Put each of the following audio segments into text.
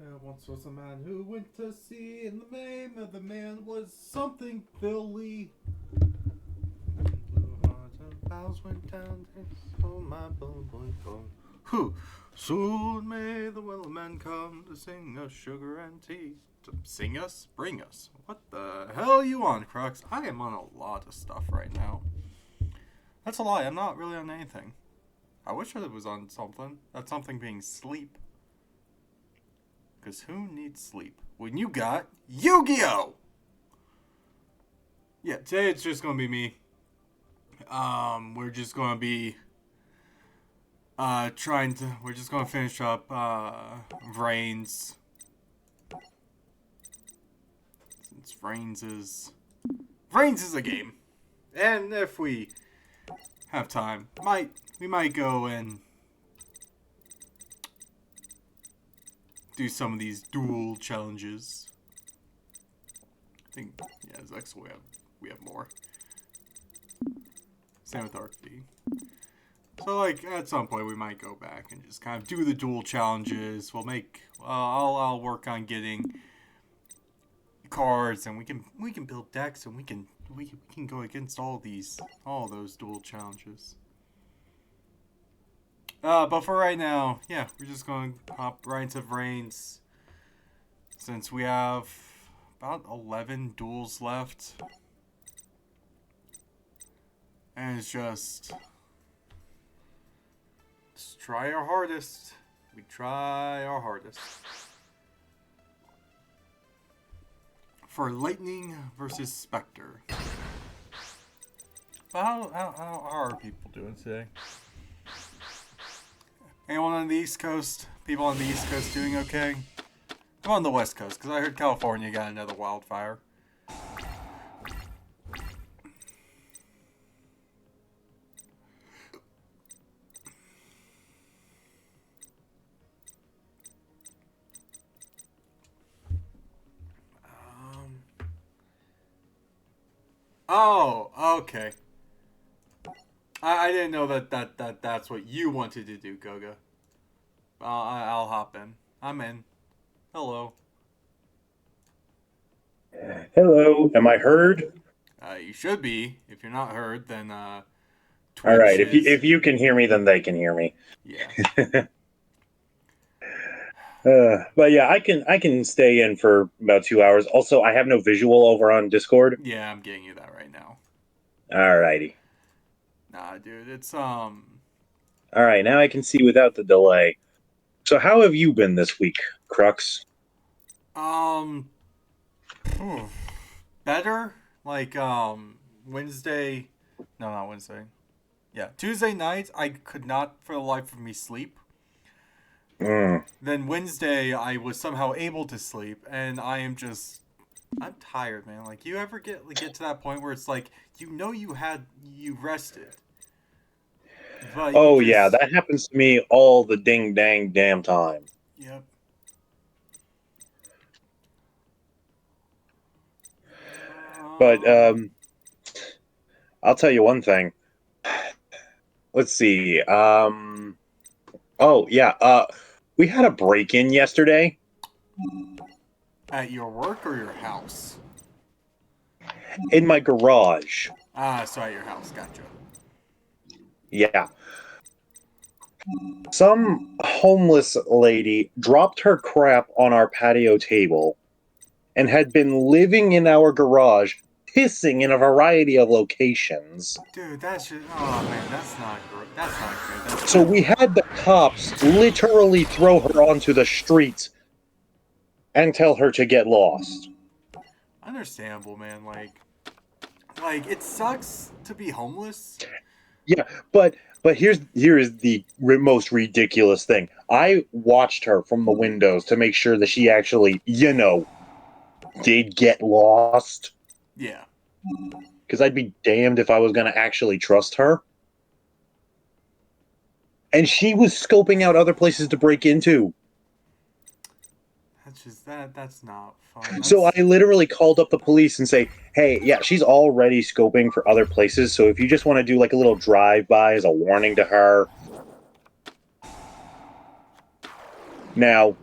There once was a man who went to sea, and the name of the man was something Philly. Blue hearts and bells went down, oh my boom boom boom. Who? Soon may the willow men come to sing us sugar and tea. To sing us? Bring us. What the hell are you on, Crux? I am on a lot of stuff right now. That's a lie, I'm not really on anything. I wish I was on something. That something being sleep. Because who needs sleep when you got Yu-Gi-Oh! Yeah, today it's just going to be me. We're just going to be we're just going to finish up Vrains. Since Vrains is a game. And if we have time, we might go and do some of these duel challenges. I think, yeah, Zex we have more. Same with RP. So, like, at some point we might go back and just kind of do the duel challenges. I'll work on getting cards, and we can build decks, and we can go against all those duel challenges. But for right now, yeah, we're just going to hop right into Vrains. Since we have about 11 duels left. And it's just try our hardest. We try our hardest. For Lightning versus Spectre. But how are people doing today? Anyone on the East Coast? People on the East Coast doing okay? I'm on the West Coast, because I heard California got another wildfire. Oh, okay. I didn't know that's what you wanted to do, Goga. I'll hop in. I'm in. Hello. Hello, am I heard? You should be. If you're not heard, then All Twitch right, is. if you can hear me, then they can hear me. Yeah. But yeah, I can stay in for about 2 hours. Also, I have no visual over on Discord. Yeah, I'm getting you that right now. All righty. Nah, dude, it's All right, now I can see without the delay. So how have you been this week, Crux? um hmm, better. Like Wednesday. No, not Wednesday. Yeah, Tuesday night I could not for the life of me sleep. Mm. Then Wednesday I was somehow able to sleep, and I'm tired, man. Like, you ever get to that point where it's like you rested, but you Oh yeah, just that happens to me all the ding dang damn time. yep. But Um, I'll tell you one thing. Let's see. Oh yeah. We had a break in yesterday at your work or your house? in my garage. So at your house. Gotcha. Yeah. Some homeless lady dropped her crap on our patio table and had been living in our garage, pissing in a variety of locations. Dude, that's just oh man, that's not good. That's not good. So we had the cops literally throw her onto the streets and tell her to get lost. understandable, man. Like it sucks to be homeless. Yeah, but here is the most ridiculous thing. I watched her from the windows to make sure that she actually, did get lost. Yeah. Because I'd be damned if I was going to actually trust her. And she was scoping out other places to break into. That's just that's not fun. So That's I literally called up the police and say, "Hey, yeah, she's already scoping for other places. So if you just want to do like a little drive by as a warning to her." Now,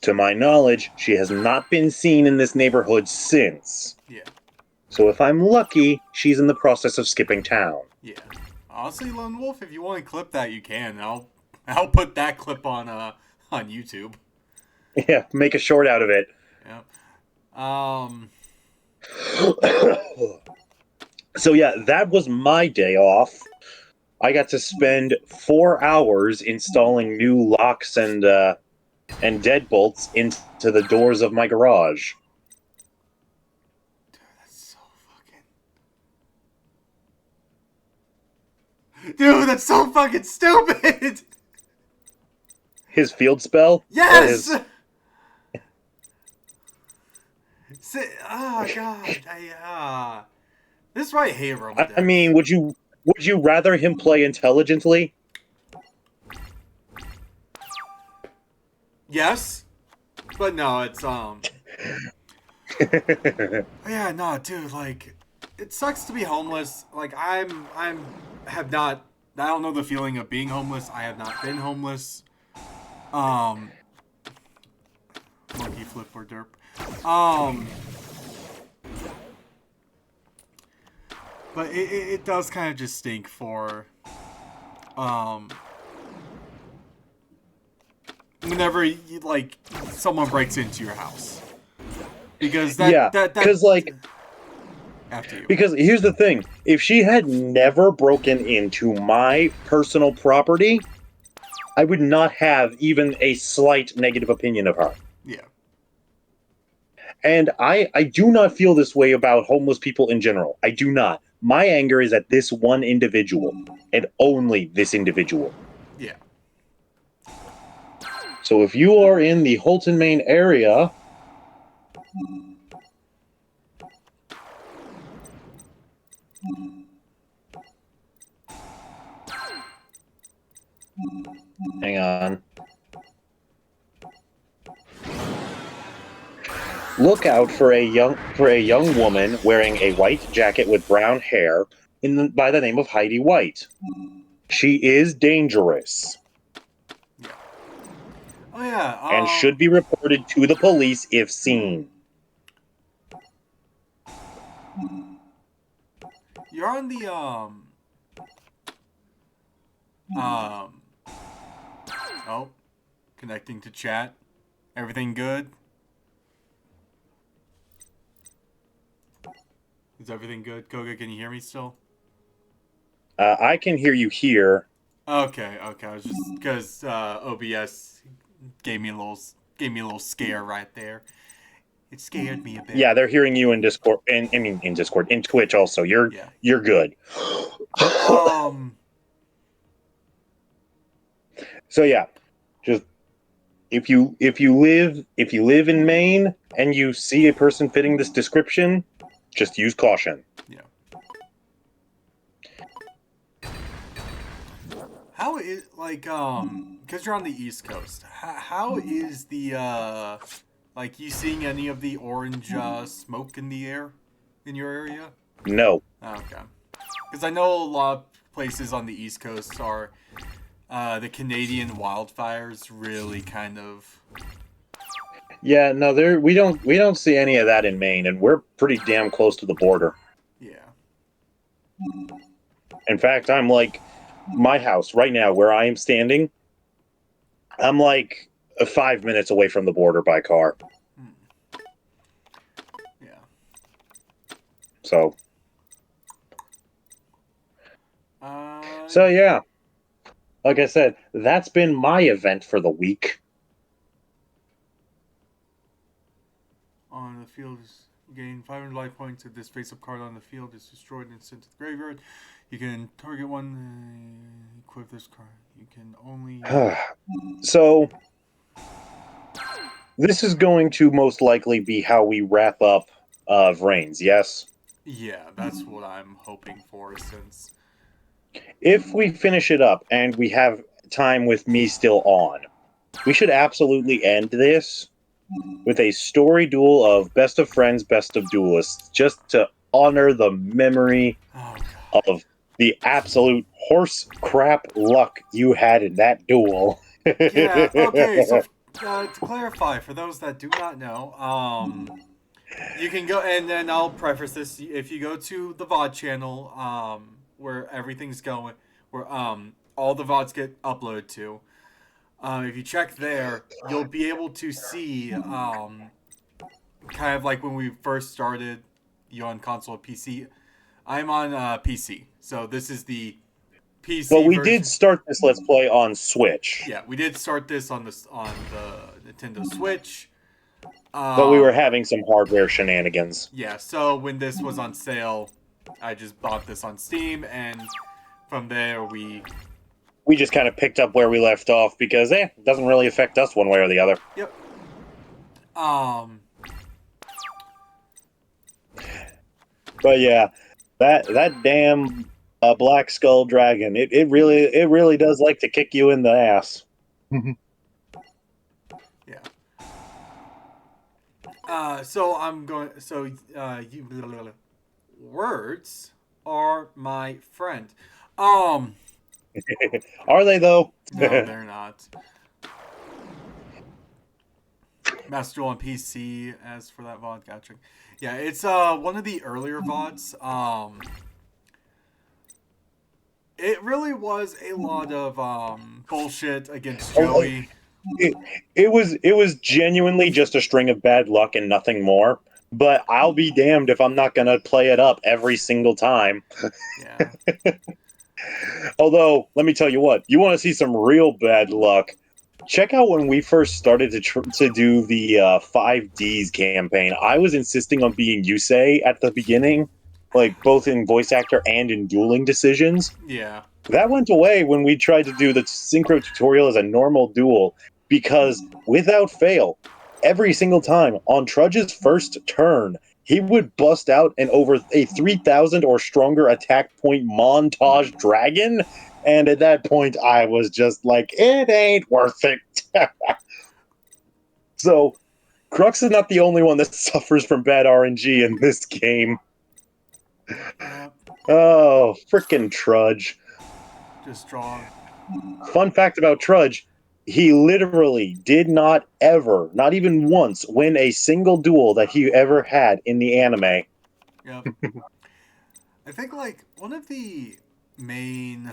To my knowledge, she has not been seen in this neighborhood since. Yeah. So if I'm lucky, she's in the process of skipping town. Yeah. Honestly, Lone Wolf, if you want to clip that, you can. I'll put that clip on YouTube. Yeah, make a short out of it. Yeah. So yeah, that was my day off. I got to spend 4 hours installing new locks and deadbolts into the doors of my garage. Dude, that's so fucking. Dude, that's so fucking stupid. His field spell? Yes. Oh god, this is why I hate Roma decks. I mean, would you rather him play intelligently? Yes, but no, it's yeah, no, dude, like, it sucks to be homeless. Like, I don't know the feeling of being homeless. I have not been homeless. Monkey flip or derp. But it does kind of just stink for, whenever like someone breaks into your house, because because like, after you. Because here's the thing: if she had never broken into my personal property, I would not have even a slight negative opinion of her. Yeah. And I do not feel this way about homeless people in general. I do not. My anger is at this one individual, and only this individual. Yeah. So if you are in the Holton, Maine area, hang on. Look out for a young woman wearing a white jacket with brown hair by the name of Heidi White. She is dangerous. Yeah. Oh yeah. And should be reported to the police if seen. You're on the oh, connecting to chat. Everything good? Is everything good? Koga, can you hear me still? I can hear you here. Okay. I was just because OBS gave me a little scare right there. It scared me a bit. Yeah, they're hearing you in Discord. In Discord, in Twitch also. You're good. So yeah, just if you live in Maine and you see a person fitting this description, just use caution. Yeah. How is, like, because you're on the East Coast, how is the, like, you seeing any of the orange smoke in the air in your area? No. Okay. Because I know a lot of places on the East Coast are, the Canadian wildfires really kind of... Yeah, no, we don't see any of that in Maine, and we're pretty damn close to the border. Yeah. In fact, I'm like, my house right now where I am standing, I'm like 5 minutes away from the border by car. Yeah. So yeah, like I said, that's been my event for the week. On the field is gain 500 life points if this face-up card on the field is destroyed and sent to the graveyard. You can target one, equip this card. You can only... So, this is going to most likely be how we wrap up Vrains, yes? Yeah, that's what I'm hoping for, since... If we finish it up and we have time with me still on, we should absolutely end this with a story duel of Best of Friends, Best of Duelists, just to honor the memory of the absolute horse crap luck you had in that duel. Yeah, okay, so to clarify, for those that do not know, you can go, and then I'll preface this. If you go to the VOD channel, where everything's going, where all the VODs get uploaded to, if you check there, you'll be able to see kind of like when we first started you on console or PC. I'm on PC, so this is the PC Well, we version. did start this Let's Play on Switch. Yeah, we did start this on the Nintendo Switch. But we were having some hardware shenanigans. Yeah, so when this was on sale, I just bought this on Steam, and from there we just kind of picked up where we left off because it doesn't really affect us one way or the other. Yep. But yeah, that damn Black Skull Dragon, it really does like to kick you in the ass. Yeah. So I'm going. So words are my friend. Are they though? No, they're not. Master Duel on PC. As for that VOD, gotcha. Yeah, it's one of the earlier VODs. It really was a lot of bullshit against Joey. It was genuinely just a string of bad luck and nothing more. But I'll be damned if I'm not gonna play it up every single time. Yeah. Although, let me tell you what, you want to see some real bad luck. Check out when we first started to do the 5Ds campaign. I was insisting on being Yusei at the beginning, like both in voice actor and in dueling decisions. Yeah. That went away when we tried to do the synchro tutorial as a normal duel, because without fail, every single time on Trudge's first turn, he would bust out an over a 3,000 or stronger attack point montage dragon. And at that point, I was just like, it ain't worth it. So, Crux is not the only one that suffers from bad RNG in this game. Yep. Oh, frickin' Trudge. Just draw. Fun fact about Trudge, he literally did not ever, not even once, win a single duel that he ever had in the anime. Yep. I think like one of the main.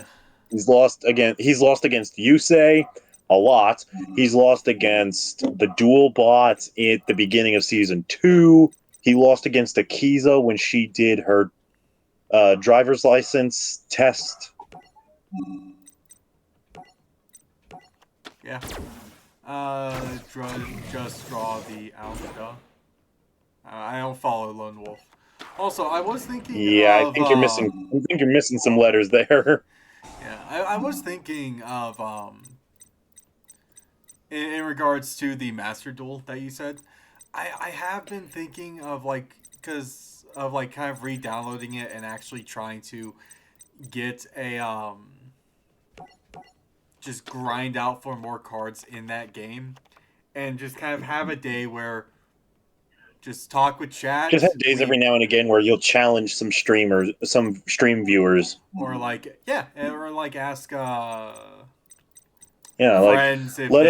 He's lost against Yusei a lot. He's lost against the dual bots at the beginning of season 2. He lost against Akiza when she did her driver's license test. Yeah. Just draw the Alpha. I don't follow Lone Wolf. Also, I was thinking. Yeah, of, I think you're missing some letters there. Yeah, I was thinking of in regards to the Master Duel that you said. I have been thinking of like because of like kind of re-downloading it and actually trying to get a just grind out for more cards in that game, and just kind of have a day where just talk with chat. Just have days every now and again where you'll challenge some streamers, some stream viewers, or like ask friends if let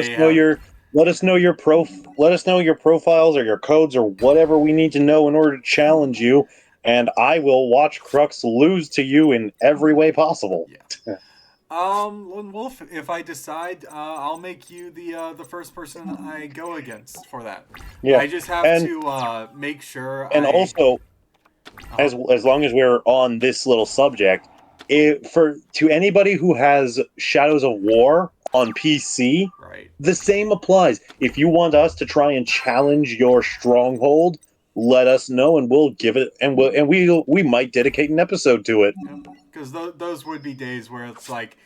us know your profiles or your codes or whatever we need to know in order to challenge you, and I will watch Crux lose to you in every way possible. Yeah. Lone Wolf, if I decide, I'll make you the first person I go against for that. Yeah. I just have to make sure. And also, as long as we're on this little subject, to anybody who has Shadows of War on PC, right, the same applies. If you want us to try and challenge your stronghold, let us know, and we'll give it, and we might dedicate an episode to it. Because those would be days where it's like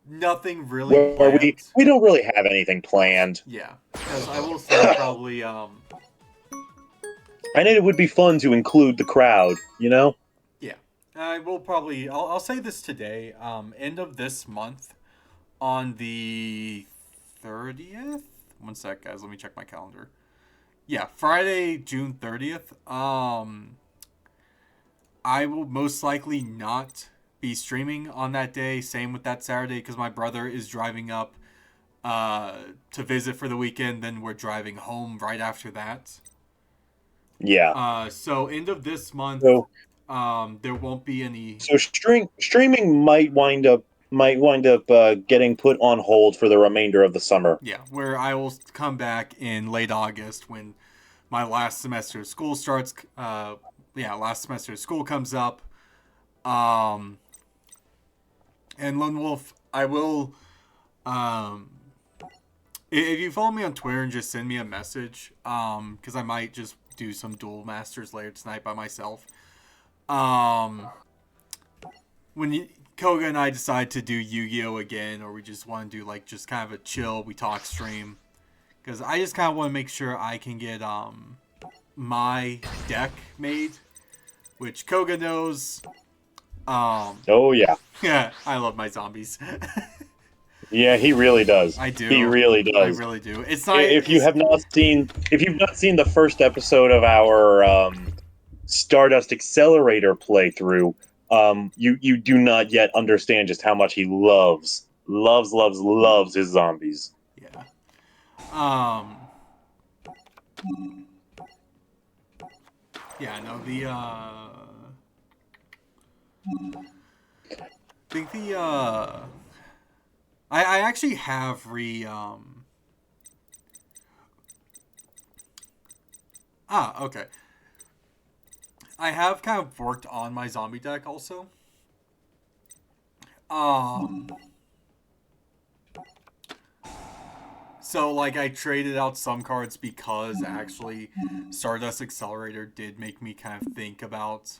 nothing really planned. We don't really have anything planned. Yeah, because I will say probably And it would be fun to include the crowd, you know? Yeah. I will probably I'll say this today, end of this month on the 30th. One sec, guys, let me check my calendar. Yeah, Friday, June 30th. I will most likely not be streaming on that day. Same with that Saturday, because my brother is driving up to visit for the weekend. Then we're driving home right after that. Yeah. So end of this month, So there won't be any. so streaming might wind up getting put on hold for the remainder of the summer. Yeah, where I will come back in late August when my last semester of school starts. Last semester of school comes up. Um, and Lone Wolf, I will. Um, if you follow me on Twitter and just send me a message, because I might just do some Duel Masters later tonight by myself. Um, when Koga and I decide to do Yu-Gi-Oh again, or we just want to do like just kind of a chill, we talk stream, because I just kind of want to make sure I can get my deck made, which Koga knows. Oh yeah. Yeah, I love my zombies. Yeah, he really does. I do. He really I does. really do. It's not. If you have not seen the first episode of our Stardust Accelerator playthrough, you do not yet understand just how much he loves his zombies. Yeah. Um. Yeah. No. I think I actually have okay. I have kind of worked on my zombie deck also. Um. So, like, I traded out some cards because actually Stardust Accelerator did make me kind of think about.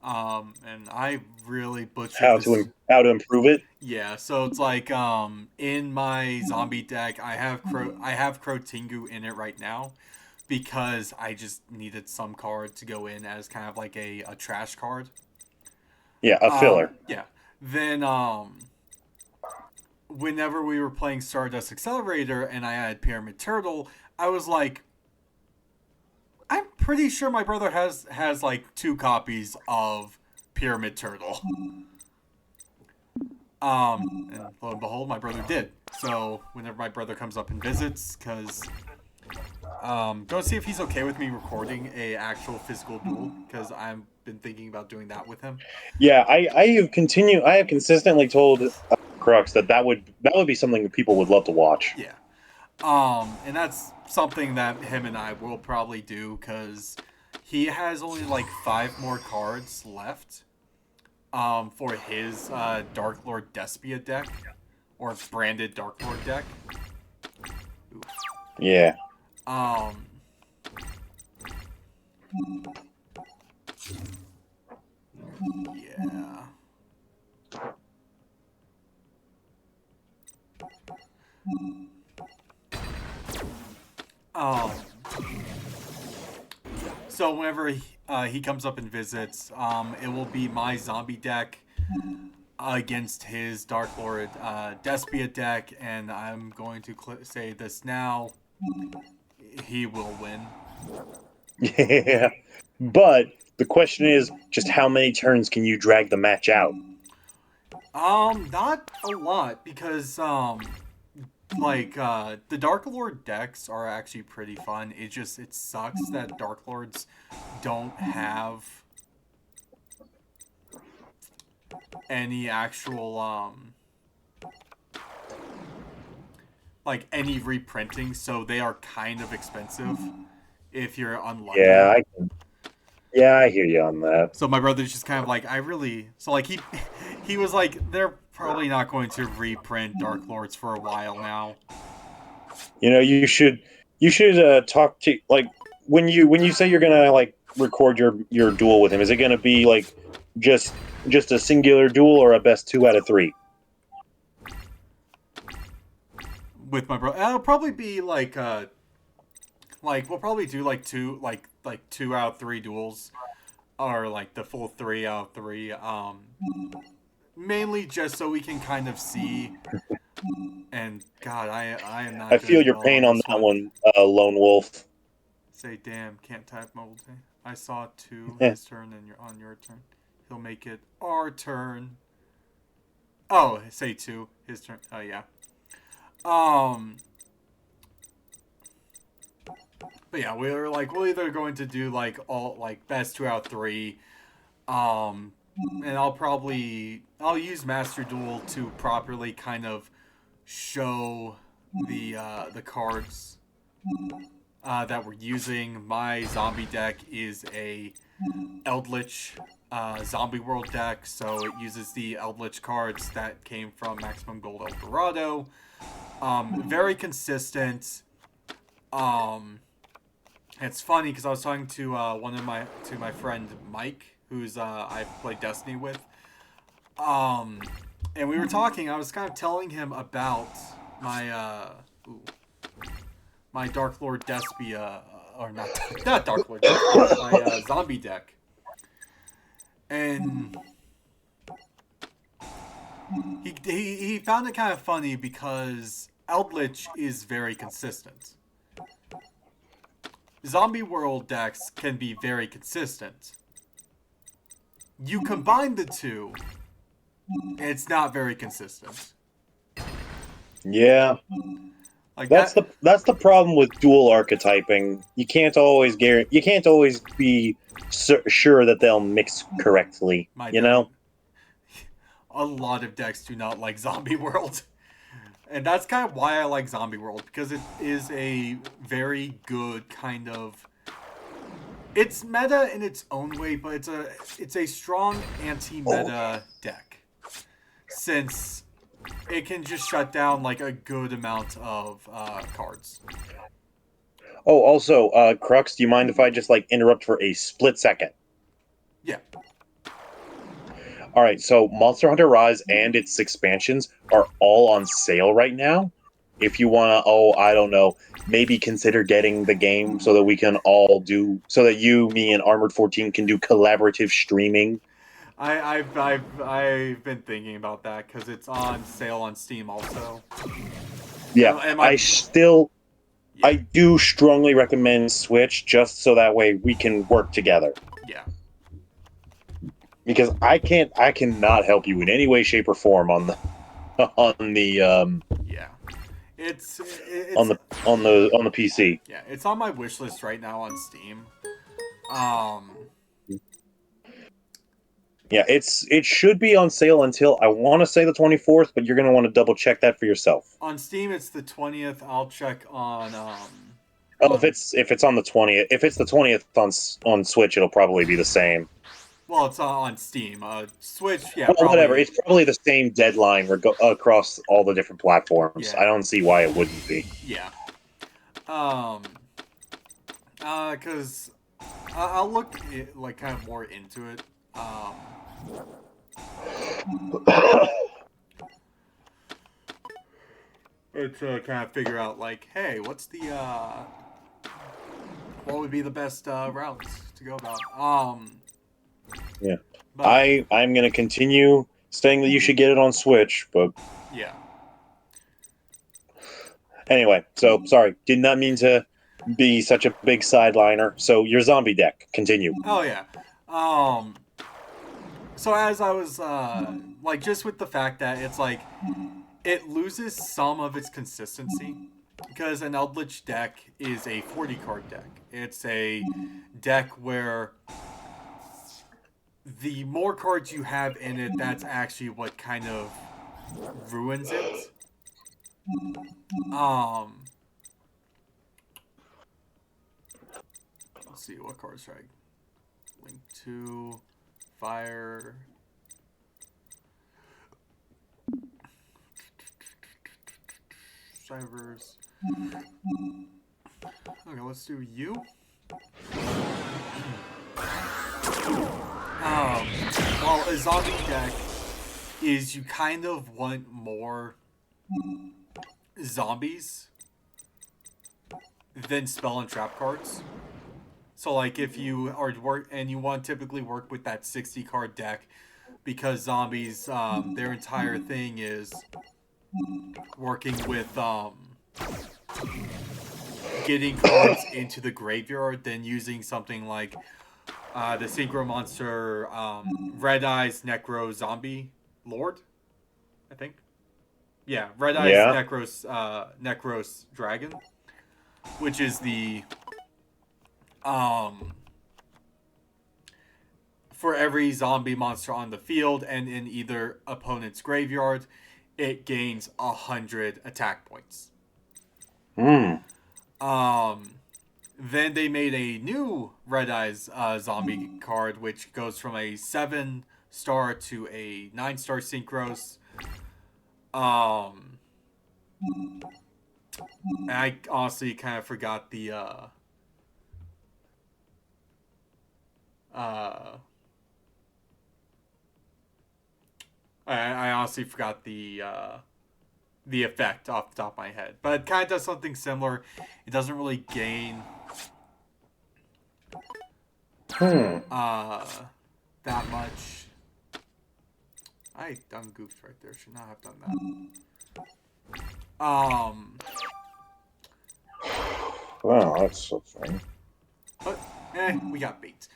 And I really butchered this. How to improve it. Yeah, so it's like, in my zombie deck, I have Crotingu in it right now because I just needed some card to go in as kind of like a trash card. Yeah, a filler. Yeah. Then, whenever we were playing Stardust Accelerator and I had Pyramid Turtle, I was like, I'm pretty sure my brother has like 2 copies of Pyramid Turtle. And lo and behold, my brother did. So whenever my brother comes up and visits, because go see if he's okay with me recording a actual physical duel, because I've been thinking about doing that with him. Yeah, I have consistently told Crux that would be something that people would love to watch. Yeah. And that's something that him and I will probably do because he has only like 5 more cards left. For his Dark Lord Despia deck, or branded Dark Lord deck. Ooh. Yeah. Yeah. So whenever he comes up and visits, it will be my zombie deck against his Dark Lord Despia deck, and I'm going to say this now. He will win. Yeah. But the question is, just how many turns can you drag the match out? Not a lot, because the Dark Lord decks are actually pretty fun. It sucks that Dark Lords don't have any actual like any reprinting, so they are kind of expensive if you're unlucky. Yeah, I hear you on that. So my brother's just kind of like, he was like, they're probably not going to reprint Dark Lords for a while now. You know, you should talk to, like, when you say you're gonna like record your duel with him. Is it gonna be like just a singular duel or a best 2 out of 3? With my brother, it'll probably be like we'll probably do like 2 out of 3 duels, or like the full 3 out of 3. Mainly just so we can kind of see. And God, I am not. I feel your pain on that one, Lone Wolf. Say, damn, can't type multi. I saw 2 his turn and you're on your turn. He'll make it our turn. Oh, say 2. His turn. Oh, yeah. Um, but yeah, we were like, we're either going to do like all like best 2 out of 3. Um, and I'll use Master Duel to properly kind of show the cards that we're using. My zombie deck is a Eldritch Zombie World deck, so it uses the Eldritch cards that came from Maximum Gold Eldorado. Very consistent. It's funny because I was talking to my friend Mike, who's I play Destiny with. And we were talking. I was kind of telling him about my my Dark Lord Despia, or not Dark Lord Despia, my zombie deck, and he found it kind of funny because Eldritch is very consistent. Zombie World decks can be very consistent. You combine the two, it's not very consistent. Yeah, Like that's the problem with dual archetyping. You can't always be sure that they'll mix correctly. My You deck. know? A lot of decks do not like Zombie World. And that's kind of why I like Zombie World, because it is a very good kind of... It's meta in its own way, but it's a strong anti-meta deck. Since it can just shut down like a good amount of cards. Oh, also, Crux, do you mind if I just like interrupt for a split second? Yeah. All right, so Monster Hunter Rise and its expansions are all on sale right now. If you want to, I don't know, maybe consider getting the game so that we can all so that you, me, and Armored 14 can do collaborative streaming. I've been thinking about that because it's on sale on Steam also. Yeah, Yeah. I do strongly recommend Switch just so that way we can work together. Yeah. Because I cannot help you in any way, shape, or form on the Yeah. It's on the PC. Yeah, it's on my wish list right now on Steam. Yeah, it should be on sale until I want to say the 24th, but you're gonna want to double check that for yourself. On Steam, it's the 20th. I'll check on. If it's on the 20th, if it's the 20th on Switch, it'll probably be the same. Well, it's on Steam. Switch, yeah. Well, probably. whatever. It's probably the same deadline across all the different platforms. Yeah. I don't see why it wouldn't be. Yeah. Because I'll look like kind of more into it. To kind of figure out like, hey, what would be the best routes to go about? Yeah. But, I'm gonna continue saying that you should get it on Switch, but yeah. Anyway, so sorry, did not mean to be such a big sideliner. So your zombie deck, continue. Oh yeah. So as I was like, just with the fact that it's like it loses some of its consistency because an Eldritch deck is a 40 card deck. It's a deck where the more cards you have in it, that's actually what kind of ruins it. Let's see, what cards should I link to? Fire. Cybers. Okay, let's do you. Well, a zombie deck is you kind of want more zombies than spell and trap cards. So, like, if you are you want to typically work with that 60 card deck, because zombies, their entire thing is working with getting cards into the graveyard, then using something like the Synchro Monster Red Eyes Necro Zombie Lord. I think. Yeah, Red Eyes Yeah. Necros Dragon, which is the um for every zombie monster on the field and in either opponent's graveyard, it gains 100 attack points. Hmm. Then they made a new Red Eyes zombie card, which goes from a 7-star to a 9-star synchros. I honestly kind of forgot the I honestly forgot the effect off the top of my head, but it kind of does something similar. It doesn't really gain that much. I done goofed right there. Should not have done that. Wow, that's so funny. But we got beat.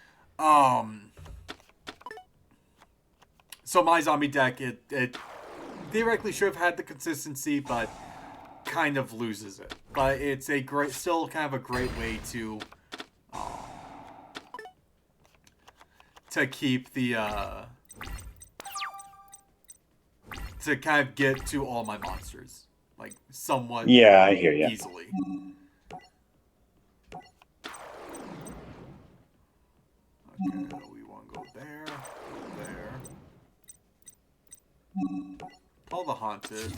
So my zombie deck, it theoretically should have had the consistency, but kind of loses it. But it's still kind of a great way to keep the to kind of get to all my monsters like somewhat Yeah, I hear you. easily. Okay, we want to go there, there. Call the haunted.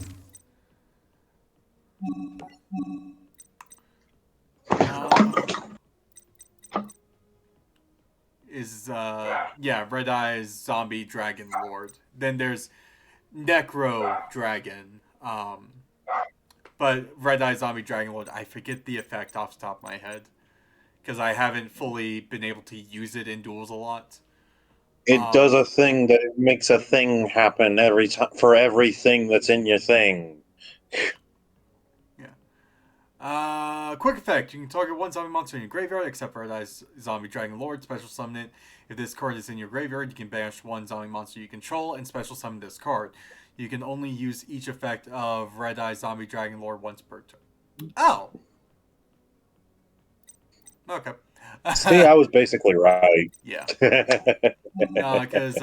Red Eyes Zombie Dragon Lord. Then there's Necro Dragon. But Red Eyes Zombie Dragon Lord, I forget the effect off the top of my head because I haven't fully been able to use it in duels a lot. It does a thing that it makes a thing happen every time for everything that's in your thing. Quick effect. You can target one zombie monster in your graveyard, except for Red Eyes Zombie Dragon Lord. Special summon it. If this card is in your graveyard, you can banish one zombie monster you control and special summon this card. You can only use each effect of Red Eyes Zombie Dragon Lord once per turn. Oh! Okay. See, I was basically right. Yeah. Because,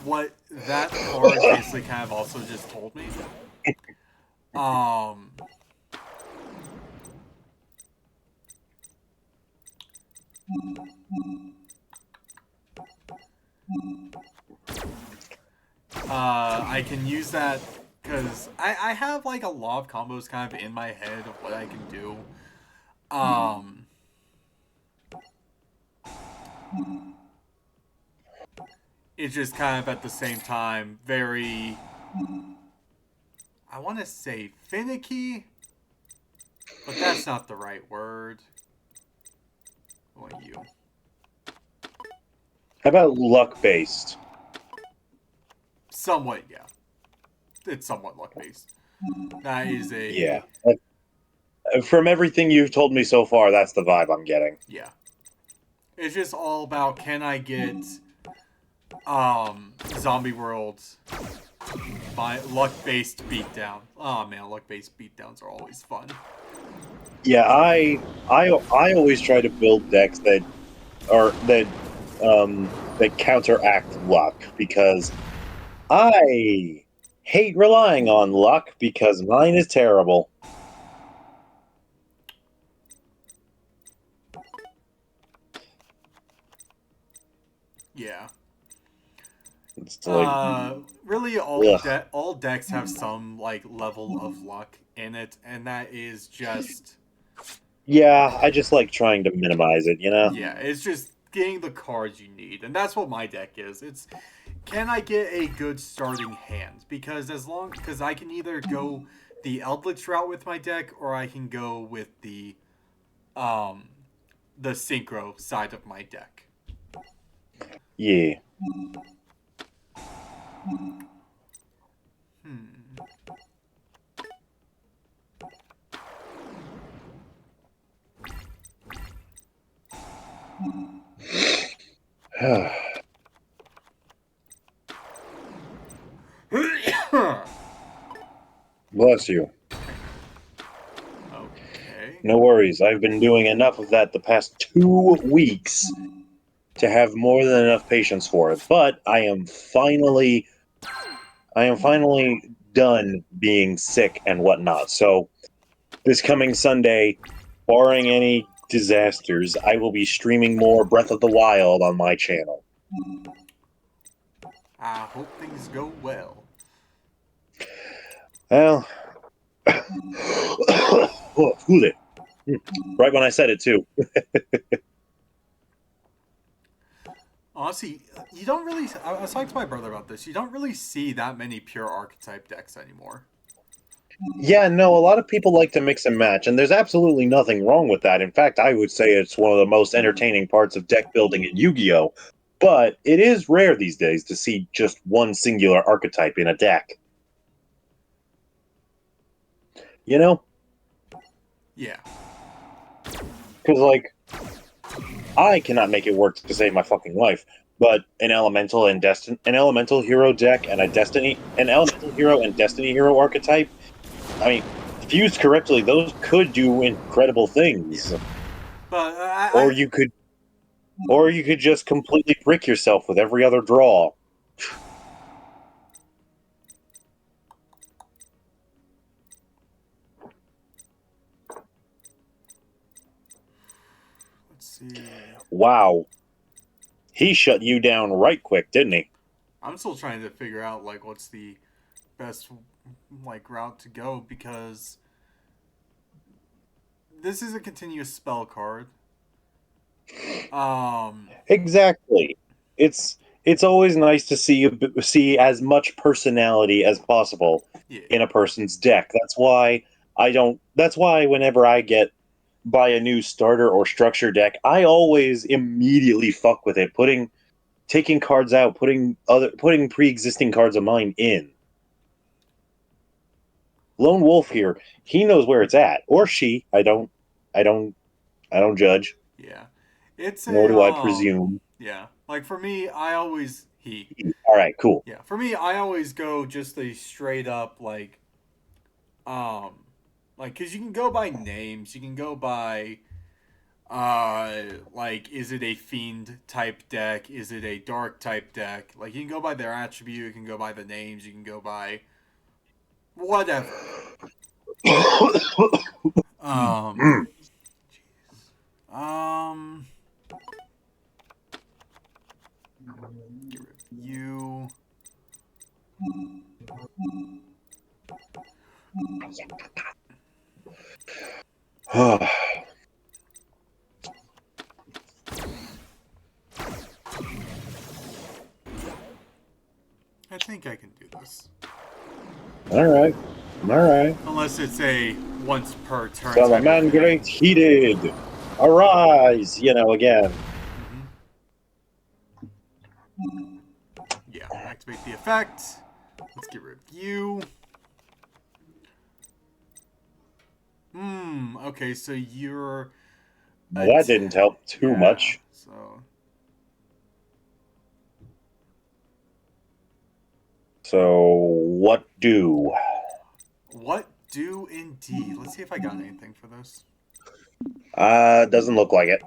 what that card basically kind of also just told me, I can use that because I have like a lot of combos kind of in my head of what I can do. It's just kind of at the same time very, I want to say finicky, but that's not the right word. What are you? How about luck based? Somewhat, yeah. It's somewhat luck based. That is a Yeah. From everything you've told me so far, that's the vibe I'm getting. Yeah. It's just all about, can I get Zombie World by luck-based beatdown. Oh man, luck-based beatdowns are always fun. Yeah, I always try to build decks that counteract luck because I hate relying on luck because mine is terrible. Yeah. It's like, really, all decks have some like level of luck in it, and that is just. yeah, I just like trying to minimize it, you know? Yeah, it's just getting the cards you need, and that's what my deck is. It's, can I get a good starting hand? Because I can either go the Eldritch route with my deck, or I can go with the synchro side of my deck. Yeah. Bless you. Okay. No worries. I've been doing enough of that the past 2 weeks to have more than enough patience for it. But I am finally done being sick and whatnot. So this coming Sunday, barring any disasters, I will be streaming more Breath of the Wild on my channel. I hope things go well. Well, oh, who's it? Right when I said it too. Honestly, you don't really. I was talking to my brother about this. You don't really see that many pure archetype decks anymore. Yeah, no, a lot of people like to mix and match, and there's absolutely nothing wrong with that. In fact, I would say it's one of the most entertaining parts of deck building in Yu-Gi-Oh! But it is rare these days to see just one singular archetype in a deck. You know? Yeah. Because, like, I cannot make it work to save my fucking life, but an elemental hero deck and an elemental hero and destiny hero archetype, I mean, fused correctly, those could do incredible things. Yeah. But Or you could just completely brick yourself with every other draw. let's see. Wow. He shut you down right quick, didn't he? I'm still trying to figure out like what's the best like route to go because this is a continuous spell card. Um. Exactly. It's always nice to see as much personality as possible Yeah. in a person's deck. That's why whenever I buy a new starter or structure deck, I always immediately fuck with it, taking cards out, putting pre-existing cards of mine in. Lone Wolf here, he knows where it's at, or she. I don't, I don't judge, Yeah. It's nor a do I presume. Yeah. Like for me, I always All right, cool. Yeah. For me, I always go just a straight up um like cuz you can go by names, you can go by like is it a fiend type deck, is it a dark type deck? Like you can go by their attribute, you can go by the names, you can go by whatever. Um Mm. um get rid of you. I think I can do this. All right, all right. Unless it's a once per turn type of Salaman thing. great heated, arise! Again. Yeah, activate the effect. Let's get rid of you. Okay, so you're Well, that didn't help too much. So So what do? what do indeed? Let's see if I got anything for this. Doesn't look like it.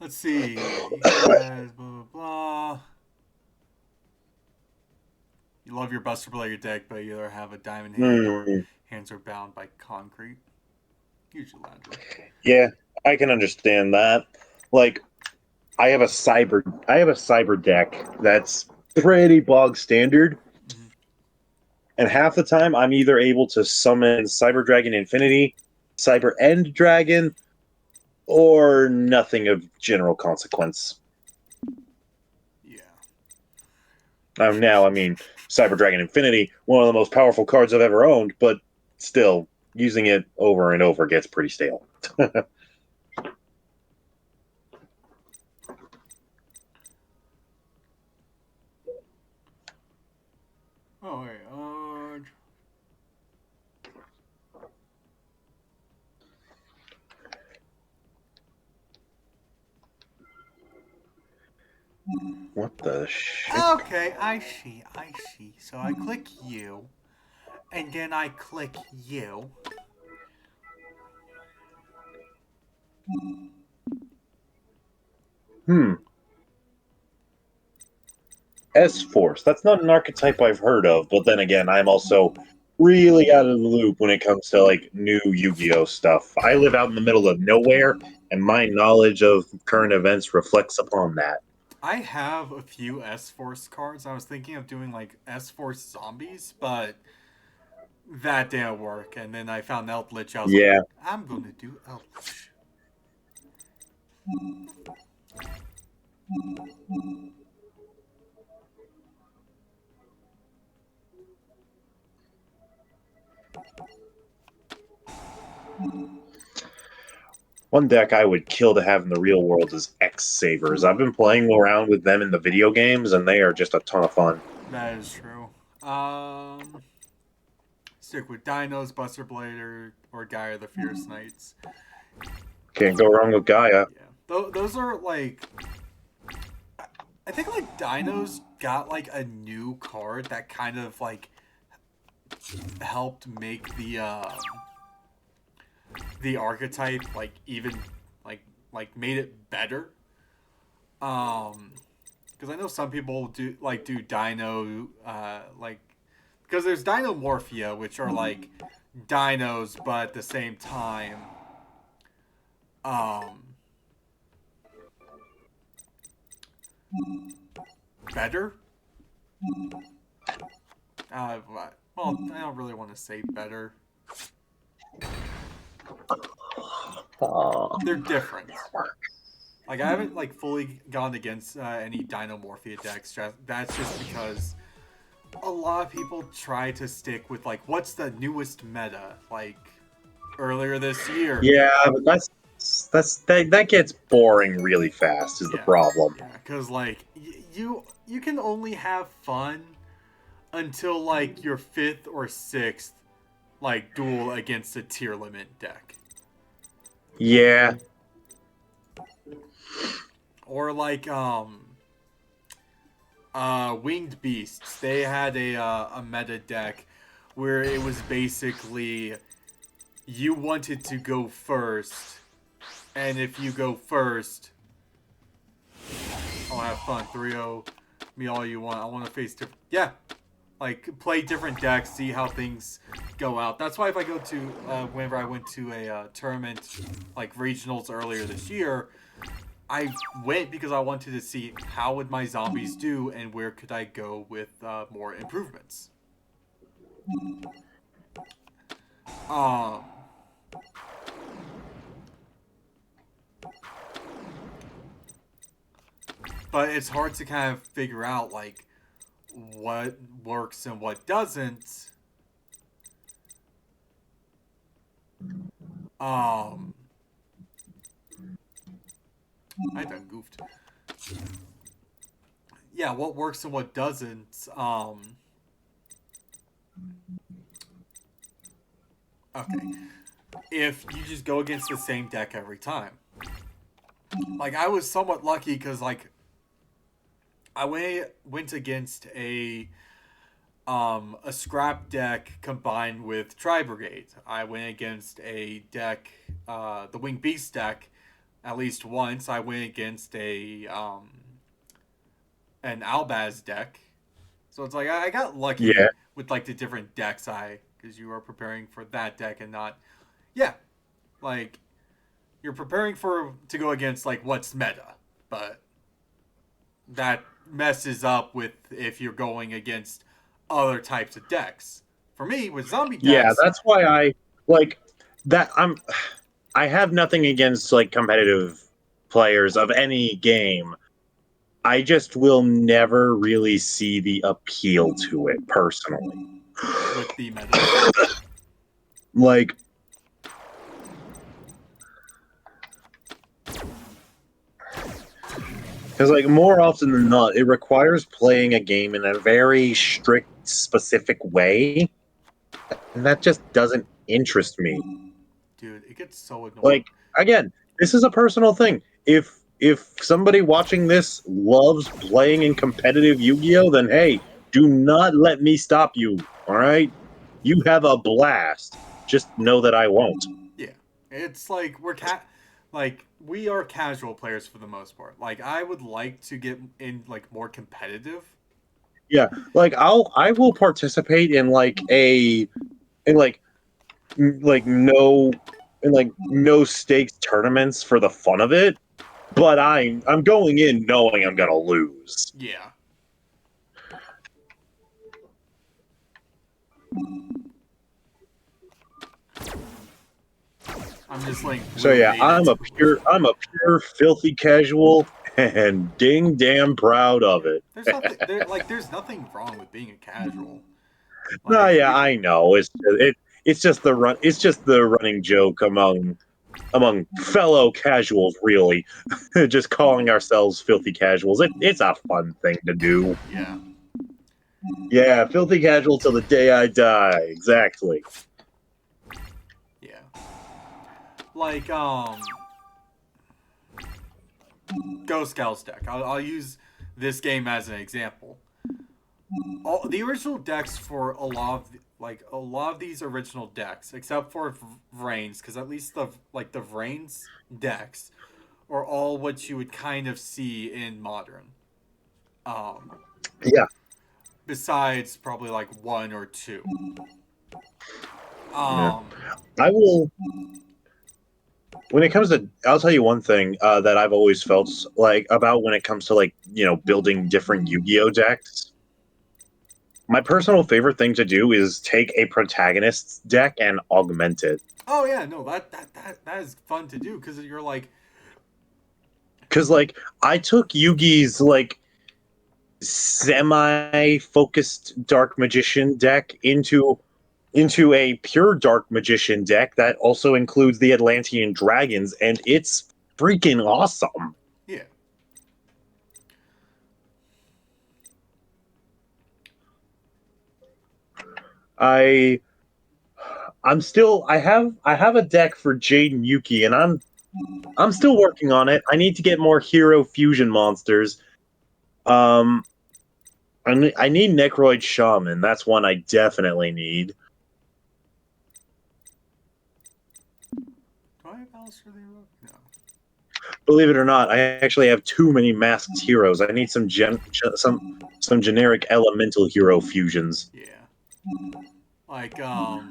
Let's see. He has blah blah blah. You love your Buster Blader deck, but you either have a diamond hand or hands are bound by concrete. Usually Landry. Yeah, I can understand that. Like, I have a cyber deck that's pretty bog standard, Mhm. and half the time I'm either able to summon Cyber Dragon Infinity, Cyber End Dragon, or nothing of general consequence. Yeah. Now, I mean, Cyber Dragon Infinity, one of the most powerful cards I've ever owned, but still, using it over and over gets pretty stale. Oh wait. What the shit? Okay, I see. So I click you, and then I click you. S-Force. That's not an archetype I've heard of, but then again, I'm also really out of the loop when it comes to like new Yu-Gi-Oh stuff. I live out in the middle of nowhere, and my knowledge of current events reflects upon that. I have a few S-Force cards. I was thinking of doing like S-Force zombies, but that didn't work. And then I found Eldritch. I was Yeah. like, I'm going to do Eldritch. One deck I would kill to have in the real world is X-Savers. I've been playing around with them in the video games, and they are just a ton of fun. That is true. Stick with Dinos, Buster Blade, or Gaia the Fierce Knights. Can't go wrong with Gaia. Yeah, those are like. I think like Dinos got like a new card that kind of like helped make the archetype like even like made it better. Because I know some people do Dino like because there's Dinomorphia, which are like dinos, but at the same time, better. Well, I don't really want to say better. They're different. Like I haven't like fully gone against any Dinomorphia decks. That's just because a lot of people try to stick with like what's the newest meta. Like earlier this year. Yeah, but that gets boring really fast. Is the problem? Yeah, because like you can only have fun until like your 5th or 6th like duel against a tier limit deck. Yeah. Or like Winged Beasts. They had a meta deck where it was basically you wanted to go first, and if you go first, I'll have fun. 3-0 me all you want. I want to face different. Yeah. Like, play different decks, see how things go out. That's why if I go to, whenever I went to a tournament, like regionals earlier this year, I went because I wanted to see how would my zombies do and where could I go with more improvements. But it's hard to kind of figure out, like, what works and what doesn't. I done goofed. Yeah, what works and what doesn't. Okay. If you just go against the same deck every time. Like, I was somewhat lucky because, like, I went against a scrap deck combined with Tri-Brigade. I went against a deck, the Winged Beast deck, at least once. I went against an Albaz deck. So it's like I got lucky with like the different decks because you are preparing for that deck and not, like you're preparing to go against like what's meta, but that messes up with if you're going against other types of decks. For me, with zombie decks, yeah, that's why I like that. I have nothing against like competitive players of any game. I just will never really see the appeal to it personally. With the meta, like, because like more often than not, it requires playing a game in a very strict, specific way, and that just doesn't interest me. dude, it gets so annoying. Like, again, this is a personal thing. If if somebody watching this loves playing in competitive Yu-Gi-Oh, then hey, do not let me stop you. All right, you have a blast. Just know that I won't. Yeah, it's like like we are casual players for the most part. Like I would like to get in like more competitive. Yeah, like I will participate in like in like like no in like no stakes tournaments for the fun of it, but I'm going in knowing I'm gonna lose. Yeah. I'm just like So yeah, I'm a pure filthy casual and ding damn proud of it. there's nothing wrong with being a casual. No, Like yeah, I know. It's just the running joke among fellow casuals, really. Just calling ourselves filthy casuals. It's a fun thing to do. yeah. Yeah, filthy casual till the day I die. Exactly. Yeah. Like Ghost Scouts deck. I'll use this game as an example. All the original decks for a lot of these original decks, except for Vrains, because at least the Vrains decks are all what you would kind of see in modern. Um, Yeah. Besides probably like one or two. Yeah. Um, I will. When it comes to, I'll tell you one thing that I've always felt like about when it comes to like building different Yu-Gi-Oh decks. My personal favorite thing to do is take a protagonist's deck and augment it. oh yeah, no, that is fun to do because you're like, Because like I took Yugi's like semi-focused Dark Magician deck into a pure Dark Magician deck that also includes the Atlantean Dragons, and it's freaking awesome. yeah, I I have a deck for Jade and Yuki, and I'm still working on it. I need to get more hero fusion monsters. Um, I need Necroid Shaman. That's one I definitely need. do I have Alistair there? No. Believe it or not, I actually have too many masked heroes. I need some generic elemental hero fusions. Yeah. Like, I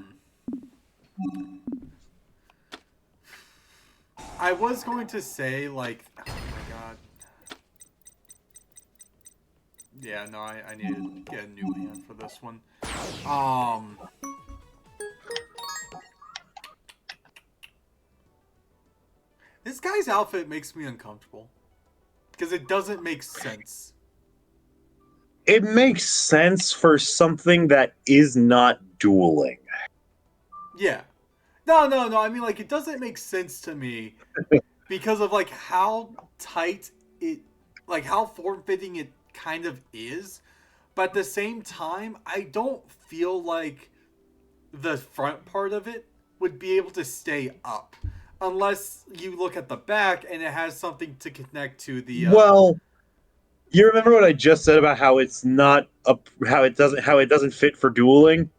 was going to say, like, oh my god. Yeah, no, I need to get a new hand for this one. Um, this guy's outfit makes me uncomfortable because it doesn't make sense. It makes sense for something that is not dueling. Yeah. No. I mean, like, it doesn't make sense to me because of like how tight it, like how form fitting it kind of is. But at the same time, I don't feel like the front part of it would be able to stay up unless you look at the back and it has something to connect to the Well, you remember what I just said about how it's not a how it doesn't fit for dueling?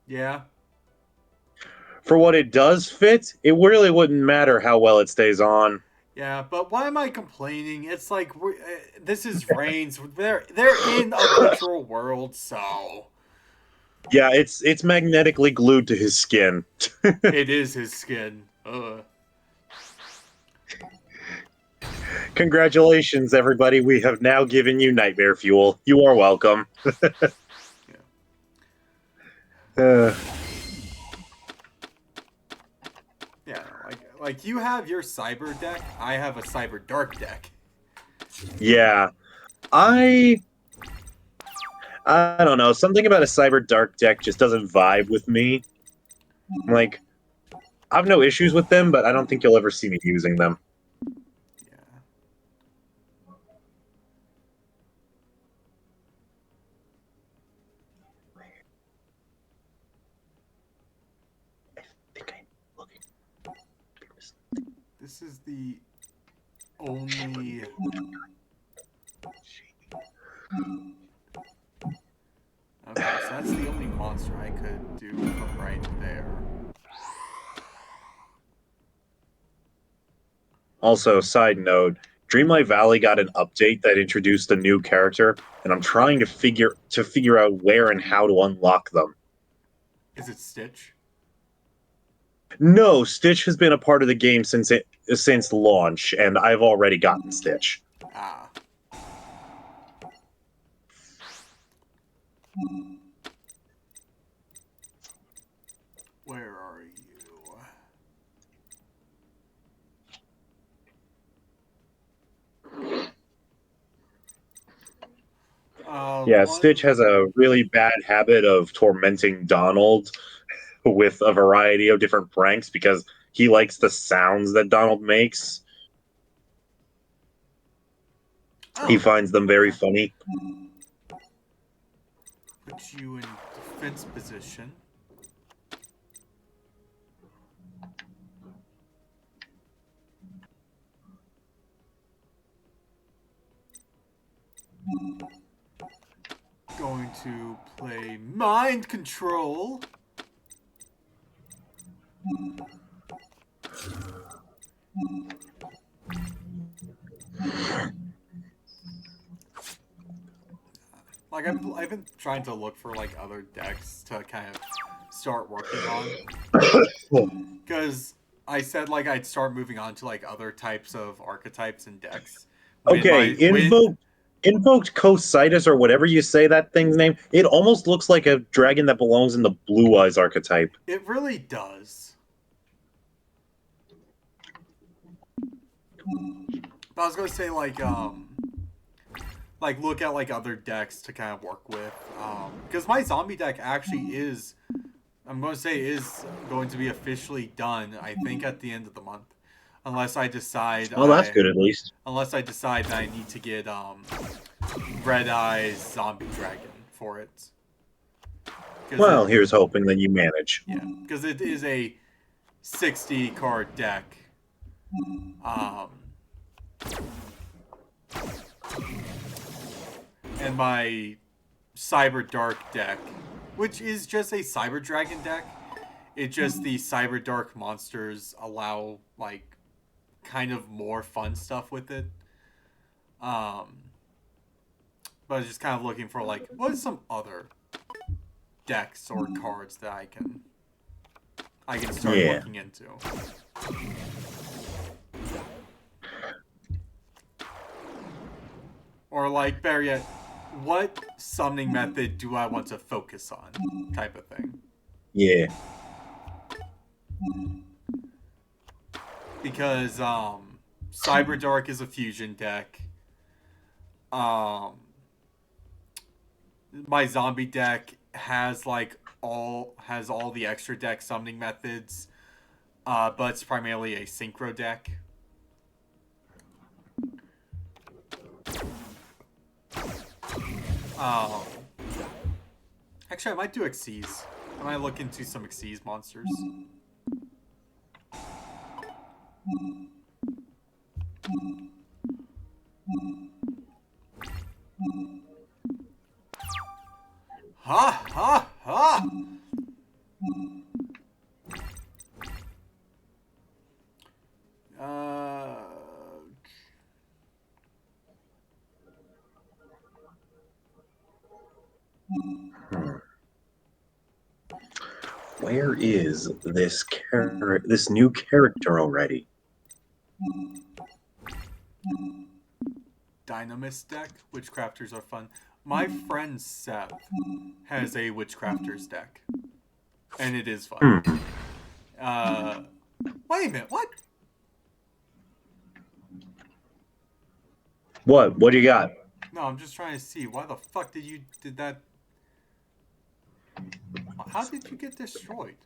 yeah. For what it does fit, it really wouldn't matter how well it stays on. Yeah, but why am I complaining? It's like this is Reigns. They're in a virtual world, so Yeah, it's magnetically glued to his skin. it is his skin. Ugh. Congratulations, everybody. We have now given you nightmare fuel. You are welcome. Uh, Yeah, like you have your cyber deck, I have a cyber dark deck. yeah. I I don't know. Something about a cyber dark deck just doesn't vibe with me. Like, I've no issues with them, but I don't think you'll ever see me using them. Yeah. I think I'm looking. This is the only... Okay, so that's the only monster I could do from right there. Also, side note, Dreamlight Valley got an update that introduced a new character, and I'm trying to figure out where and how to unlock them. Is it Stitch? No, Stitch has been a part of the game since launch, and I've already gotten Stitch. Ah. Where are you? Yeah, Stitch has a really bad habit of tormenting Donald with a variety of different pranks because he likes the sounds that Donald makes. Oh, He finds them very funny. put you in defense position. Going to play mind control. Like I've been trying to look for like other decks to kind of start working on, because I said like I'd start moving on to like other types of archetypes and decks. Okay, invoked Cositus or whatever you say that thing's name. It almost looks like a dragon that belongs in the Blue Eyes archetype. It really does. But I was gonna say like look at like other decks to kind of work with, because my zombie deck actually is, I'm going to say, is going to be officially done, I think, at the end of the month, unless I decide Well, that's good at least. unless I decide that I need to get Red Eyes Zombie Dragon for it. Well, here's hoping that you manage. Yeah, because it is a 60 card deck. And my Cyber Dark deck, which is just a Cyber Dragon deck, it just the Cyber Dark monsters allow like kind of more fun stuff with it. But I was just kind of looking for like what is some other decks or cards that I can start looking into. Or like better yet, what summoning method do I want to focus on, type of thing. Yeah. Because Cyber Dark is a fusion deck. My zombie deck has all the extra deck summoning methods, but it's primarily a synchro deck. Actually, I might do Xyz. I might look into some Xyz monsters. Ha ha ha! Where is this new character already? Dynamis deck. Witchcrafters are fun. My friend Seth has a Witchcrafters deck, and it is fun. Wait a minute, what? What? What do you got? No, I'm just trying to see. Why the fuck did that? How did you get destroyed?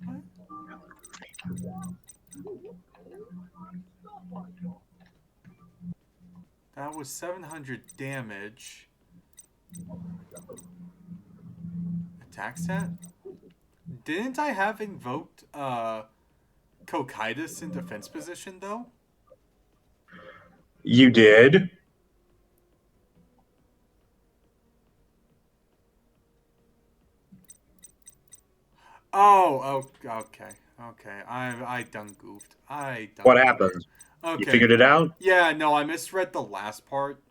What? That was 700 damage. Attack stat? Didn't I have invoked Cocytus in defense position though? You did. Oh, okay. I done goofed. I done What goofed. happened? Okay. You figured it out? Yeah, no, I misread the last part.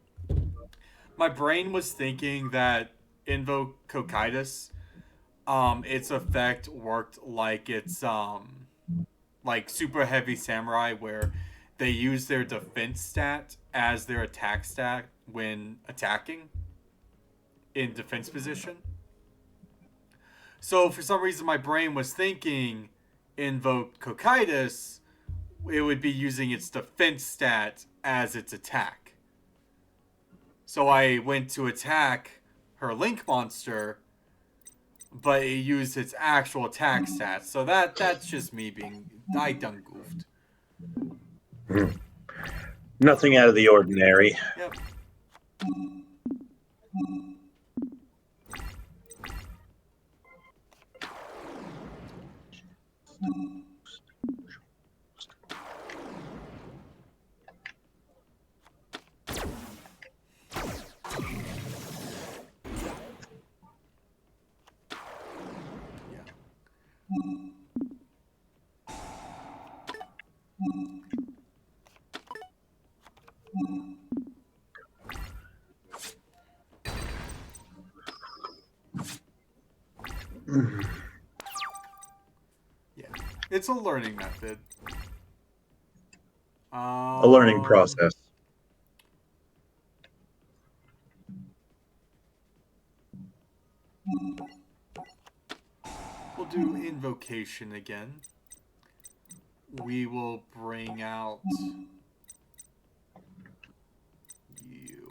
My brain was thinking that invoke Cocytus, its effect worked like its like super heavy samurai where they use their defense stat as their attack stat when attacking in defense position. So for some reason my brain was thinking invoke Cocytus, it would be using its defense stat as its attack. So I went to attack her Link monster, but it used its actual attack stats. So that's just me being I done goofed. Nothing out of the ordinary. Yep. Yeah. It's a learning method. A learning process. We'll do invocation again. We will bring out you.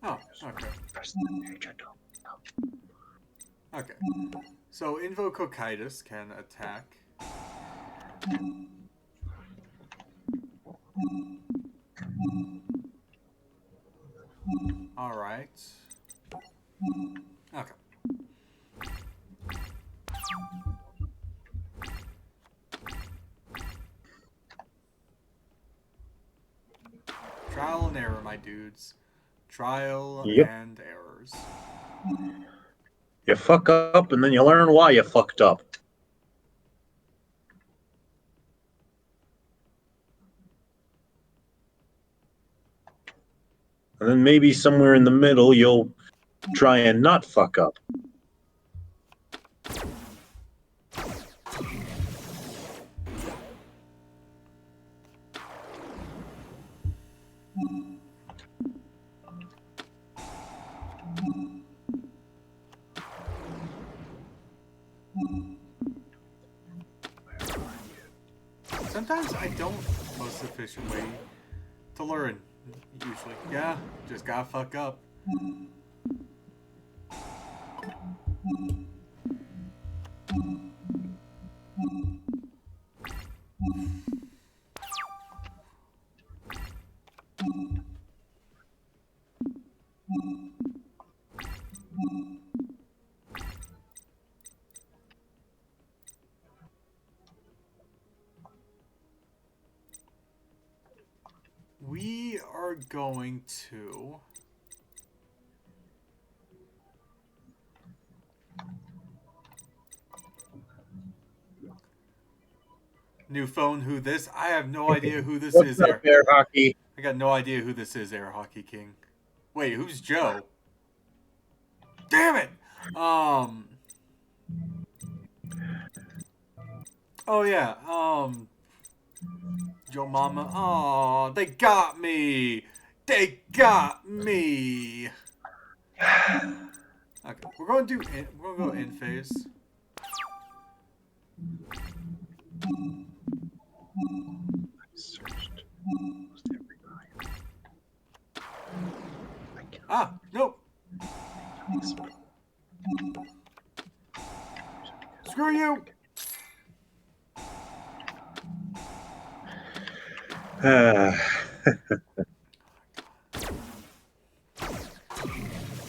Oh, okay. Okay. So invoke Cocytus can attack. Alright. Okay. Trial and error, my dudes. Trial Yep. and errors. You fuck up and then you learn why you fucked up. And then maybe somewhere in the middle you'll try and not fuck up. Sometimes I don't most efficient way to learn. Usually. Yeah, just gotta fuck up. We are going to... New phone, who this? I have no idea who this What's is. up, Air Hockey? I got no idea who this is, Air Hockey King. Wait, who's Joe? Damn it! Oh yeah, Joe Mama. Oh, they got me! They got me! Okay, we're going to go in phase. Searched almost every line. I can't Ah, nope. Screw you.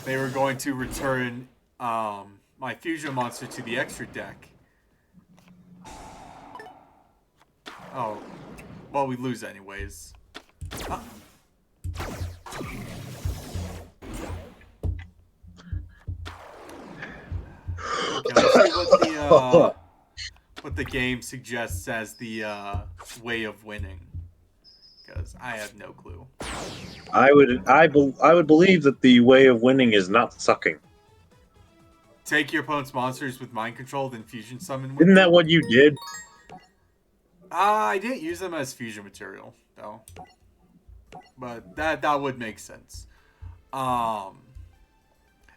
They were going to return my fusion monster to the extra deck. Oh, well, we lose anyways. Ah. Okay, let's see what the game suggests as the way of winning, because I have no clue. I would believe that the way of winning is not sucking. Take your opponent's monsters with mind control, then fusion summon with Isn't that them. what you did? I didn't use them as fusion material though, but that would make sense. Oh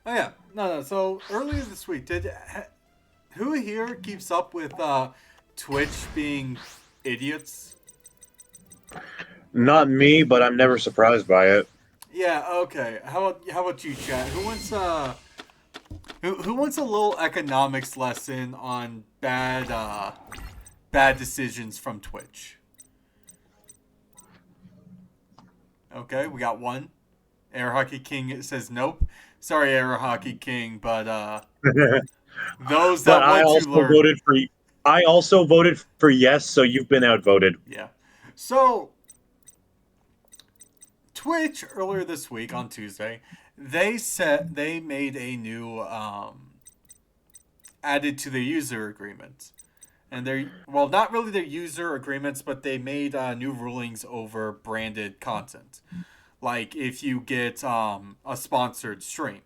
yeah, no. So earlier this week, who here keeps up with Twitch being idiots? Not me, but I'm never surprised by it. Yeah. Okay. How about you, chat? Who wants a little economics lesson on bad decisions from Twitch? Okay, we got one. Air Hockey King says nope. Sorry, Air Hockey King, but those that But I want also to learn. voted for. I also voted for yes, so you've been outvoted. Yeah. So Twitch earlier this week on Tuesday, they made a new added to the user agreement. And they're, well, not really their user agreements, but they made new rulings over branded content. Like if you get a sponsored stream,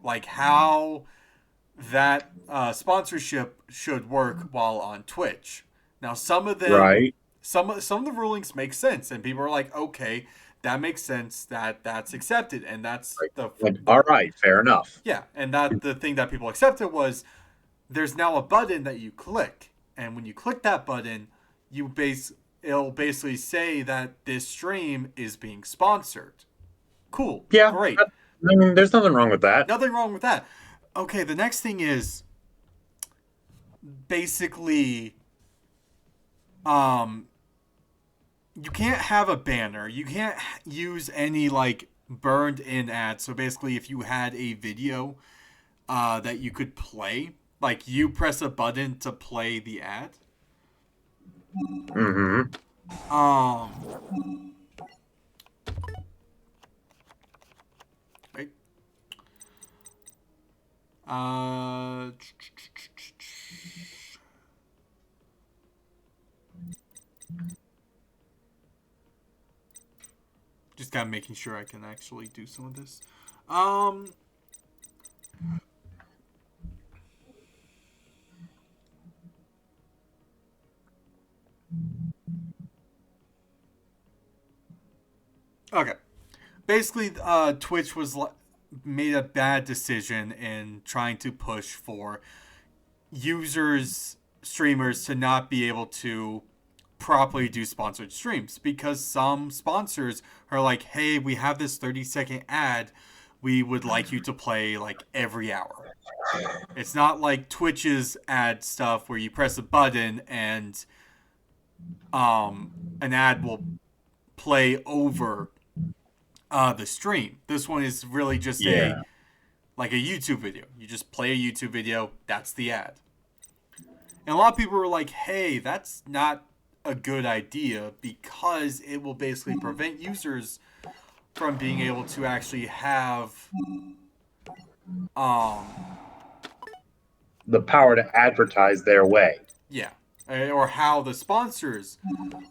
like how that sponsorship should work while on Twitch. Now, some of them, Right. some of the rulings make sense, and people are like, okay, that makes sense. That's accepted, and that's Like, all right, fair enough. yeah, and that the thing that people accepted was there's now a button that you click, and when you click that button, it'll basically say that this stream is being sponsored. Cool. Yeah. Great. I mean, there's nothing wrong with that. Nothing wrong with that. Okay, the next thing is basically you can't have a banner. You can't use any like burned in ads. So basically if you had a video that you could play, like you press a button to play the ad. Mm-hmm. Right. Just kind of making sure I can actually do some of this. Okay. Basically, Twitch made a bad decision in trying to push for streamers to not be able to properly do sponsored streams, because some sponsors are like, hey, we have this 30-second ad, we would like you to play like every hour. It's not like Twitch's ad stuff where you press a button and an ad will play over the stream. This one is really just like a YouTube video. You just play a YouTube video, that's the ad. And a lot of people were like, hey, that's not a good idea, because it will basically prevent users from being able to actually have The power to advertise their way. yeah, or how the sponsors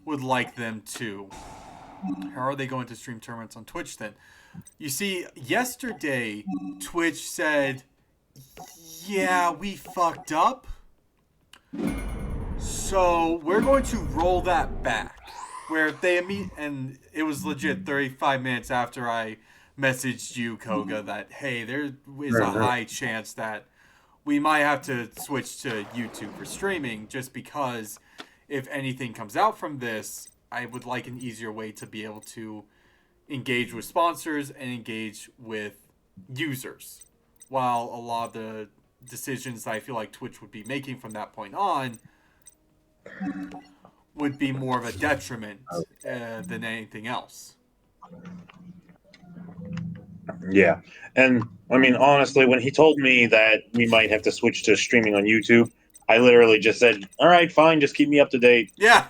would like them to. How are they going to stream tournaments on Twitch then? You see, yesterday Twitch said, yeah, we fucked up, so we're going to roll that back. Where they and it was legit 35 minutes after I messaged you, Koga, that hey, there is a Mhm. high chance that we might have to switch to YouTube for streaming, just because if anything comes out from this, I would like an easier way to be able to engage with sponsors and engage with users. While a lot of the decisions that I feel like Twitch would be making from that point on would be more of a detriment than anything else. Yeah. And I mean, honestly, when he told me that we might have to switch to streaming on YouTube, I literally just said, all right, fine, just keep me up to date. Yeah,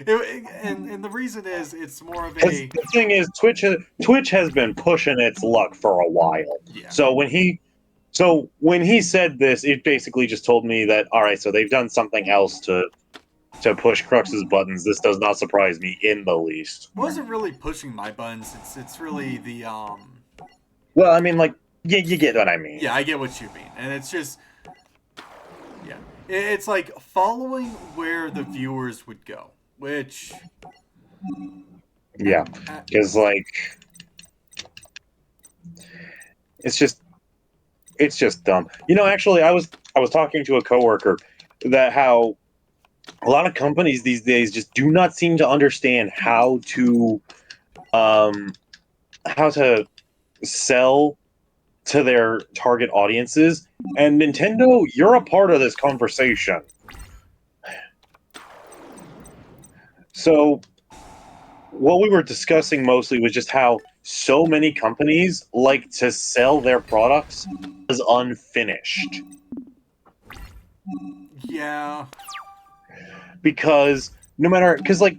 and the reason is it's more of Because a the thing is, Twitch has been pushing its luck for a while. yeah. So when he said this, it basically just told me that all right, so they've done something else to push Crux's buttons. This does not surprise me in the least. Wasn't really pushing my buttons. It's really the Well, I mean, like, you get what I mean. yeah, I get what you mean, and it's just yeah, it's like following where the viewers would go, which Yeah, because like it's just dumb. You know, actually, I was talking to a coworker that how a lot of companies these days just do not seem to understand um how to sell to their target audiences. And Nintendo, you're a part of this conversation. So what we were discussing mostly was just how so many companies like to sell their products as unfinished. yeah, Because no matter, because like,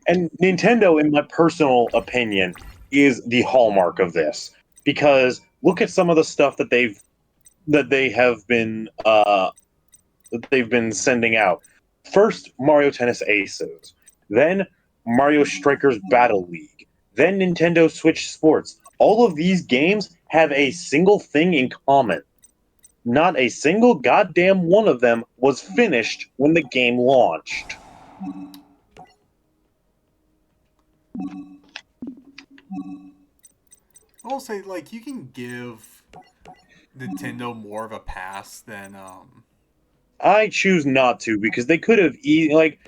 and Nintendo, in my personal opinion, is the hallmark of this. Because look at some of the stuff that they've been sending out. First, Mario Tennis Aces, then Mario Strikers Battle League, then Nintendo Switch Sports. All of these games have a single thing in common. Not a single goddamn one of them was finished when the game launched. I will say like you can give Nintendo more of a pass than I choose not to because they could have like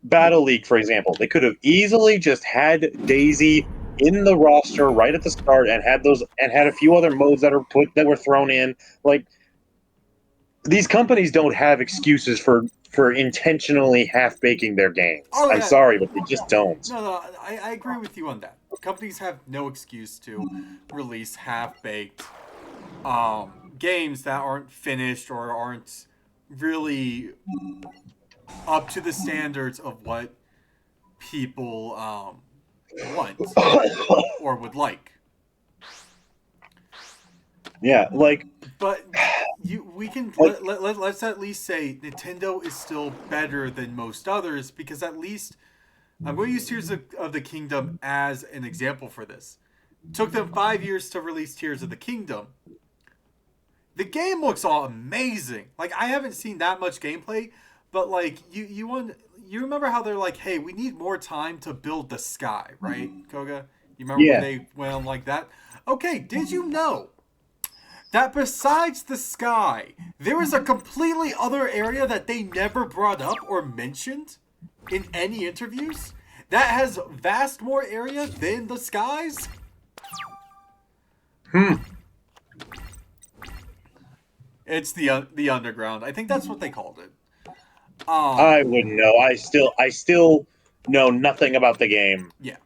Battle League, for example. They could have easily just had Daisy in the roster right at the start and had a few other modes that were thrown in. Like these companies don't have excuses for intentionally half baking their games. Oh, I'm yeah. sorry, but they just don't. No, I agree with you on that. Companies have no excuse to release half-baked games that aren't finished or aren't really up to the standards of what people want or would like. Yeah, like But we can Like- let's at least say Nintendo is still better than most others, because at least I'm going to use Tears of the Kingdom as an example for this. It took them 5 years to release Tears of the Kingdom. The game looks all amazing. Like I haven't seen that much gameplay, but like you remember how they're like, hey, we need more time to build the sky, right, Koga? You remember Yeah. when they went on like that? Okay, did you know that besides the sky, there is a completely other area that they never brought up or mentioned in any interviews that has vast more area than the skies? It's the underground. I think that's what they called it. I wouldn't know. I still know nothing about the game. Yeah.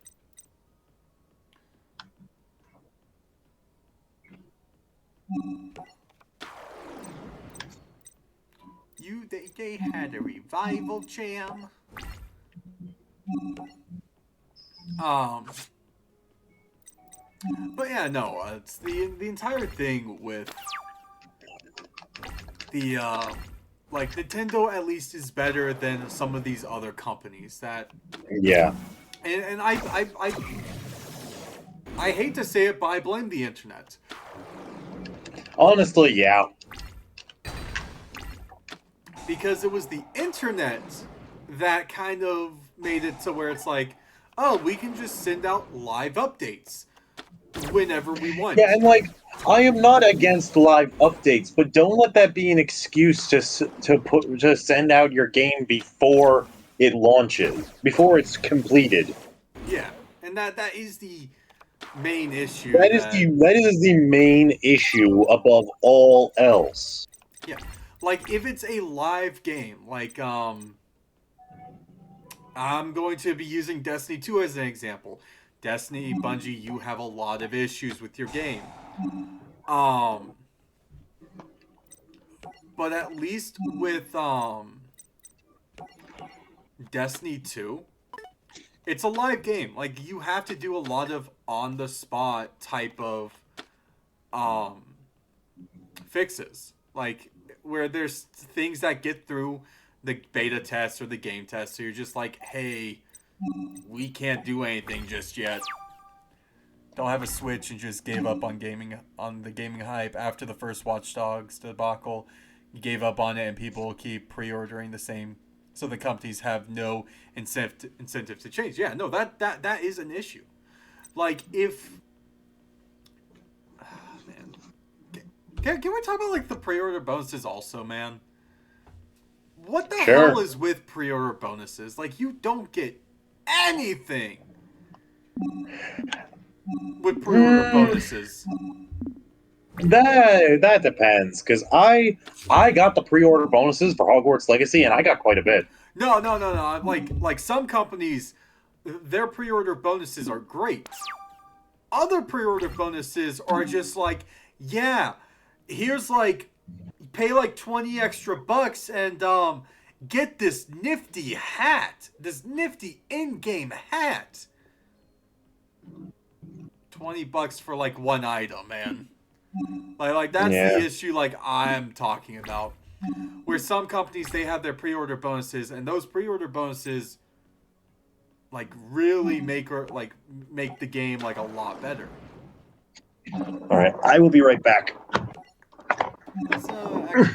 They had a revival jam. But yeah, no, it's the entire thing with the like Nintendo at least is better than some of these other companies that Yeah. and I hate to say it, but I blame the internet. Honestly, yeah. Because it was the internet that kind of made it to where it's like, oh, we can just send out live updates. whenever we want. Yeah, and like I am not against live updates, but don't let that be an excuse to send out your game before it launches, before it's completed. Yeah, and that is the main issue. That is the main issue above all else. Yeah, like if it's a live game, like I'm going to be using Destiny 2 as an example. Destiny, Bungie, you have a lot of issues with your game. But at least with Destiny 2, it's a live game. Like you have to do a lot of on the spot type of fixes. Like where there's things that get through the beta test or the game test, so you're just like, hey, we can't do anything just yet. They'll have a switch and just gave up on the gaming hype after the first Watch Dogs debacle. You gave up on it, and people keep pre-ordering the same, so the companies have no incentive to change. Yeah, no, that is an issue. Like if, man, can we talk about like the pre-order bonuses also, man? What the Sure. hell is with pre-order bonuses? Like you don't get anything with pre-order bonuses. That depends, because I got the pre-order bonuses for Hogwarts Legacy, and I got quite a bit. No. Like some companies, their pre-order bonuses are great. Other pre-order bonuses are just like, yeah, here's like, pay like 20 extra bucks and get this nifty hat, this nifty in-game hat. 20 bucks for like one item, man. Like that's Yeah. the issue like I'm talking about. Where some companies they have their pre-order bonuses, and those pre-order bonuses like really make the game like a lot better. All right, I will be right back. Let's activate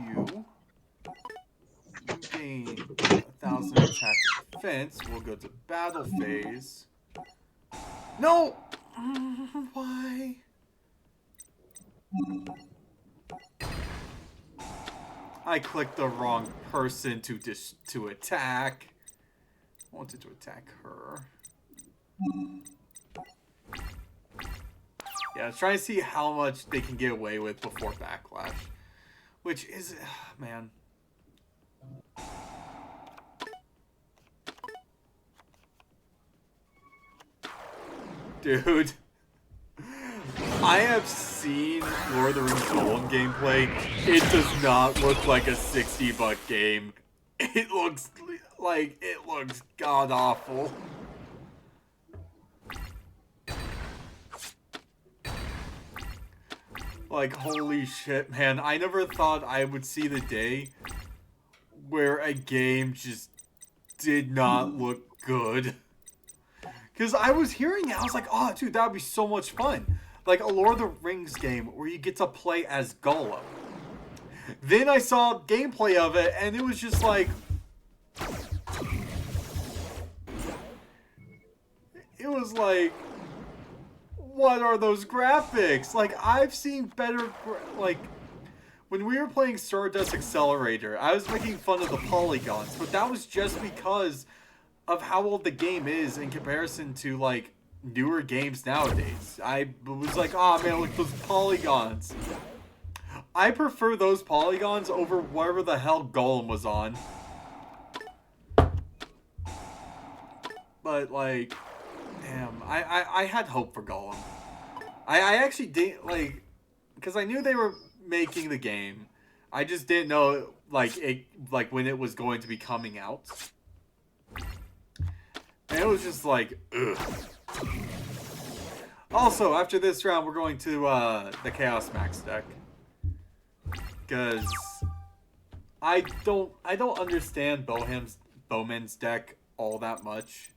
you. You gain 1,000 attack and defense. We'll go to battle phase. No! Why? I clicked the wrong person to attack. I wanted to attack her. Yeah, I was trying to see how much they can get away with before Backlash. Which is... man. Dude. I have seen Lord of the Rings Golem gameplay. It does not look like a $60 game. It looks god awful. Like, holy shit, man. I never thought I would see the day where a game just did not look good. Because I was hearing it, I was like, oh, dude, that would be so much fun. Like a Lord of the Rings game where you get to play as Gollum. Then I saw gameplay of it, and it was just like... It was like... What are those graphics? Like, I've seen better... Like, when we were playing Stardust Accelerator, I was making fun of the polygons, but that was just because of how old the game is in comparison to, like, newer games nowadays. I was like, oh man, look, those polygons. I prefer those polygons over whatever the hell Golem was on. But, like, damn, I had hope for Golem. I actually didn't, like, because I knew they were making the game. I just didn't know, like, when it was going to be coming out. And it was just like, ugh. Also, after this round, we're going to the Chaos Max deck. Because I don't understand Bowman's deck all that much.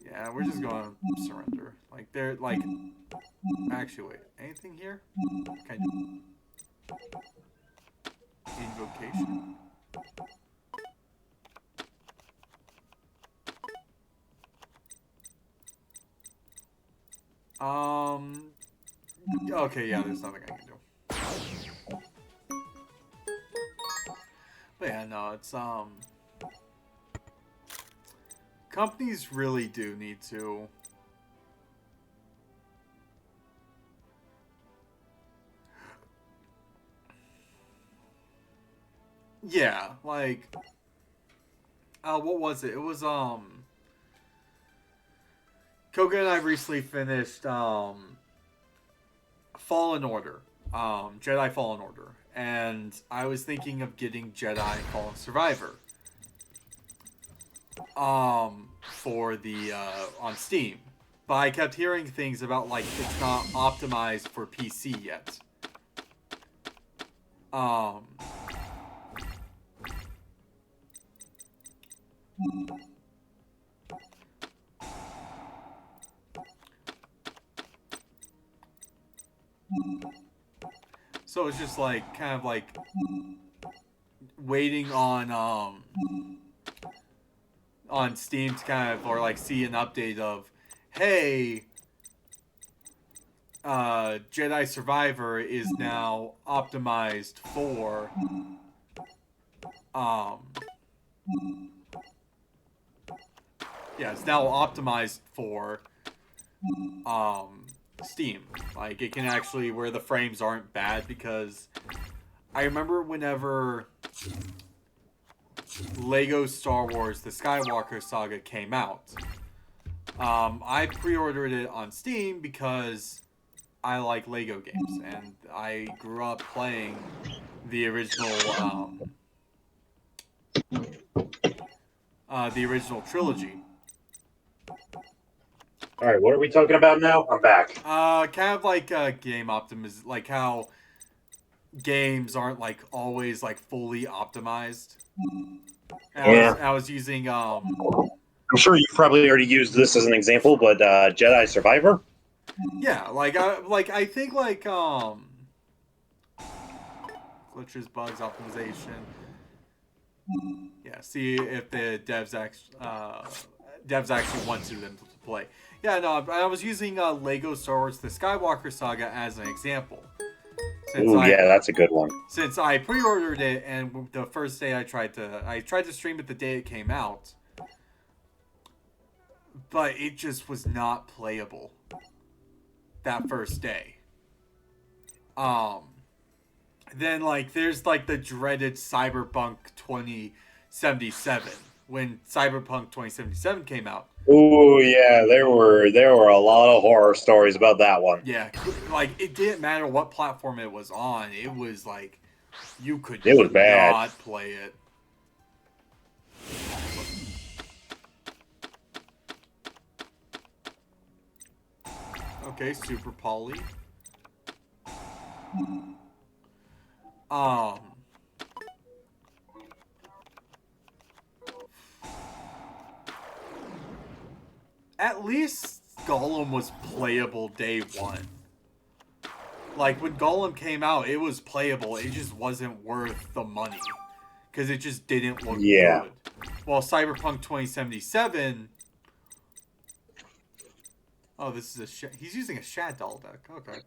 Yeah, we're just going to surrender. Like, they're, like... Actually, wait. Anything here? Kind of... Invocation? Okay, yeah, there's nothing I can do. But yeah, no, it's companies really do need to yeah, like what was it? It was Koga and I recently finished Fallen Order. Jedi Fallen Order. And I was thinking of getting Jedi Fallen Survivor. For the on Steam. But I kept hearing things about like it's not optimized for PC yet. So it's just like kind of like waiting on Steam to kind of or like see an update of, hey, Jedi Survivor is now optimized for yeah, it's now optimized for Steam. Like it can actually where the frames aren't bad because I remember whenever Lego Star Wars The Skywalker Saga came out. I pre-ordered it on Steam because I like Lego games and I grew up playing the original trilogy. All right, what are we talking about now? I'm back. Kind of like game optimism, like how games aren't like always like fully optimized. Yeah. I was using I'm sure you've probably already used this as an example, but Jedi Survivor. yeah, like I think like glitches, bugs, optimization. Yeah, see if the devs actually wanted them to play. Yeah, no, I was using Lego Star Wars: The Skywalker Saga as an example. Yeah, that's a good one. Since I pre-ordered it, and the first day I tried to stream it the day it came out, but it just was not playable that first day. Then like there's like the dreaded Cyberpunk 2077 when Cyberpunk 2077 came out. Oh yeah, there were a lot of horror stories about that one. Yeah, like it didn't matter what platform it was on. It was like you could It was bad. not play it. Okay, Super Poly. At least Gollum was playable day one. Like when Gollum came out, it was playable. It just wasn't worth the money because it just didn't look good. While Cyberpunk 2077. Oh, this is he's using a Shad Doll deck. Okay.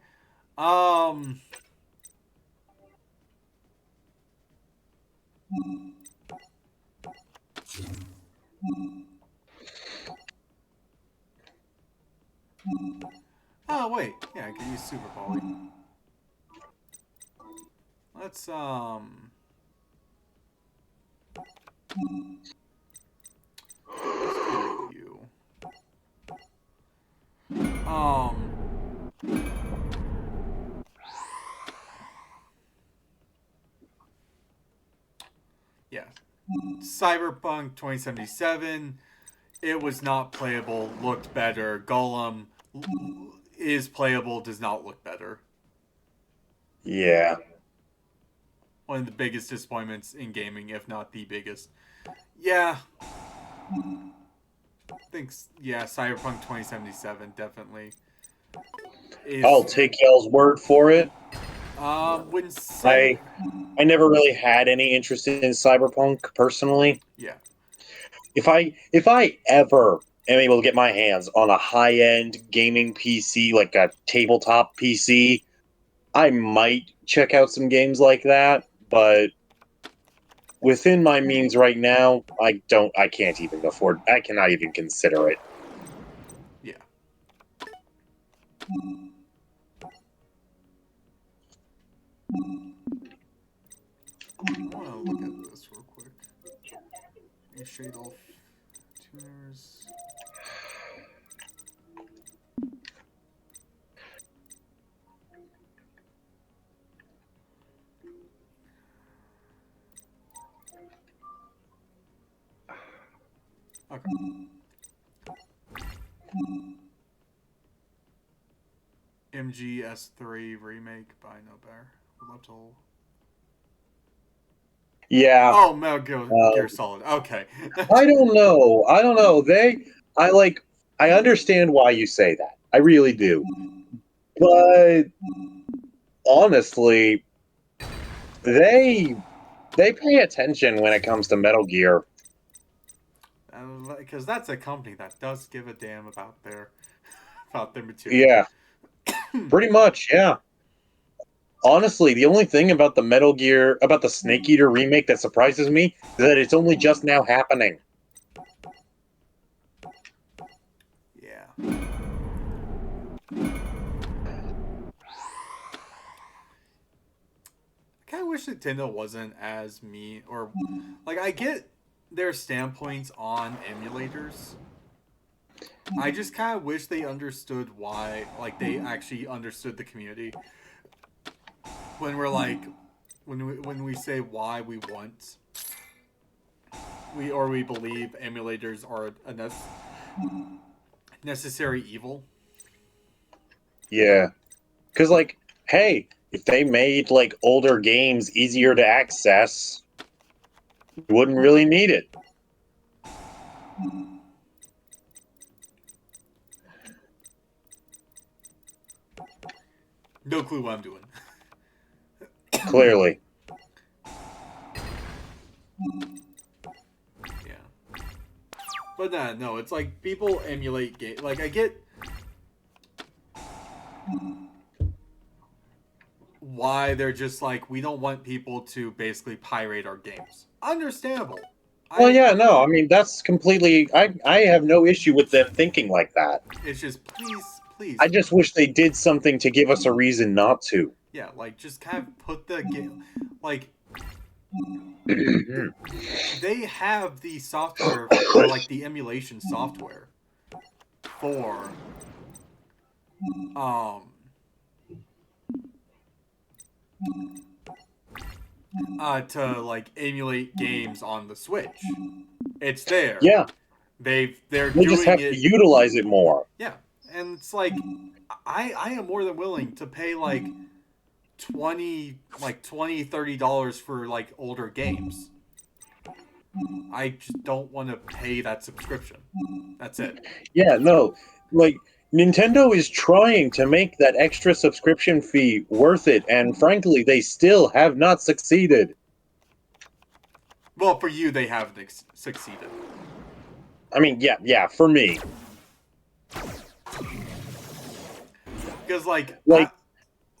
Oh wait, yeah, I can use Super Poly. Let's you. Yeah. Cyberpunk 2077. It was not playable, looked better. Gollum is playable, does not look better. Yeah. One of the biggest disappointments in gaming, if not the biggest. Yeah. Cyberpunk 2077 definitely. I'll take y'all's word for it. I never really had any interest in Cyberpunk personally. Yeah. If I ever am able to get my hands on a high-end gaming PC, like a tabletop PC, I might check out some games like that, but within my means right now, I can't even afford, I cannot even consider it. Yeah. I want to look at this real quick. A shade off tuners. Okay. MGS3 remake by No Bear. Would love to. Yeah. Oh, Metal Gear Solid. Okay. I don't know. I understand why you say that. I really do. But honestly, they pay attention when it comes to Metal Gear. Because that's a company that does give a damn about their material. Yeah. Pretty much, yeah. Honestly, the only thing about the Snake Eater remake that surprises me is that it's only just now happening. Yeah. I kind of wish Nintendo wasn't as mean, or like I get their standpoints on emulators. I just kind of wish they understood why, like they actually understood the community. When we're like, when we say why we want, we believe emulators are a necessary evil. Yeah. Because, like, hey, if they made, like, older games easier to access, you wouldn't really need it. No clue what I'm doing. Clearly. Yeah. But no, it's like people emulate game. Like I get why they're just like, we don't want people to basically pirate our games. Understandable. Well, yeah, no, I mean, that's completely... I have no issue with them thinking like that. It's just, please. I just wish they did something to give us a reason not to. Yeah, like, just kind of put the game... Like, they have the software, or like the emulation software for... to like emulate games on the Switch. It's there. Yeah. They're They doing just have it. to utilize it more. Yeah, and it's like I am more than willing to pay like $20-$30 for like older games. I just don't want to pay that subscription. That's it. Yeah, no, like Nintendo is trying to make that extra subscription fee worth it, and frankly, they still have not succeeded. Well, for you, they haven't succeeded. I mean, yeah, for me. Because like I'm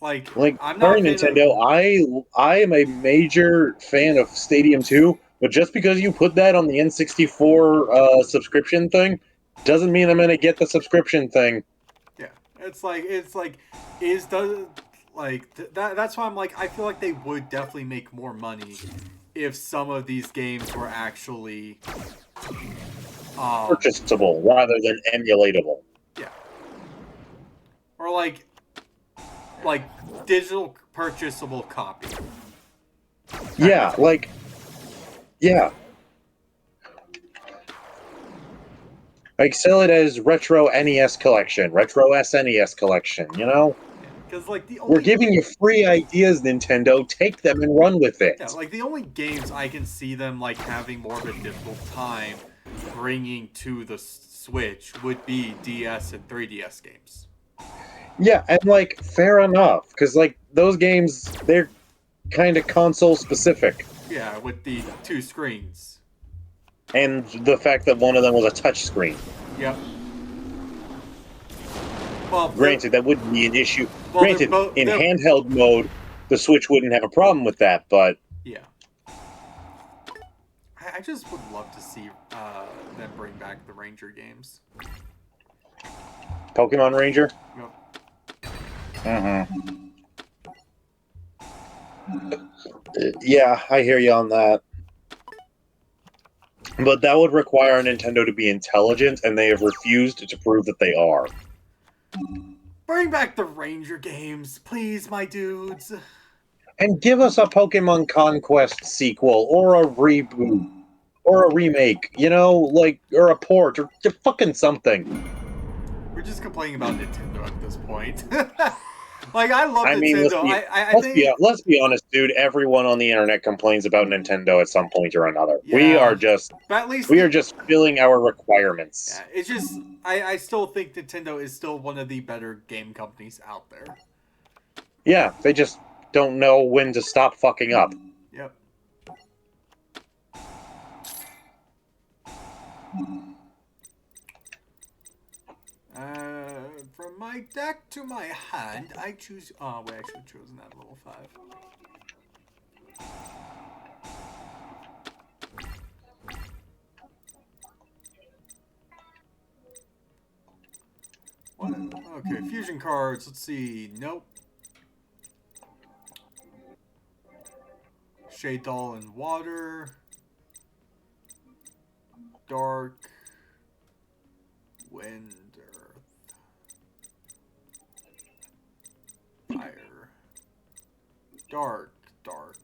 sorry, not Nintendo. I am a major fan of Stadium 2, but just because you put that on the N64 subscription thing doesn't mean I'm gonna get the subscription thing. Yeah, that's why I'm like, I feel like they would definitely make more money if some of these games were actually purchasable rather than emulatable. Yeah. Or like digital purchasable copy. Yeah, like, yeah. Like, sell it as retro NES collection, retro SNES collection, you know? Because like we're giving you free ideas, Nintendo. Take them and run with it. Yeah, like the only games I can see them like having more of a difficult time bringing to the Switch would be DS and 3DS games. Yeah, and like fair enough, because like those games, they're kind of console specific. Yeah, with the two screens. And the fact that one of them was a touch screen. Yep. Well, Granted, that wouldn't be an issue. Well, they're Granted, both- in they're- handheld mode, the Switch wouldn't have a problem with that, but yeah. I just would love to see them bring back the Ranger games. Pokemon Ranger? Yep. Mm-hmm. Yeah, I hear you on that. But that would require Nintendo to be intelligent, and they have refused to prove that they are. Bring back the Ranger games, please, my dudes. And give us a Pokemon Conquest sequel, or a reboot, or a remake, you know, like, or a port, or fucking something. We're just complaining about Nintendo at this point. Like, I love I mean, Nintendo. I think... let's be honest, dude. Everyone on the internet complains about Nintendo at some point or another. Yeah, We are just but at least filling our requirements. Yeah, it's just I still think Nintendo is still one of the better game companies out there. Yeah, they just don't know when to stop fucking up. Yep. From my deck to my hand, I choose. Oh, we actually chosen that level 5. What? Okay, fusion cards. Let's see. Nope. Shade Doll and Water. Dark. Wind. Earth. Fire. Dark. Dark.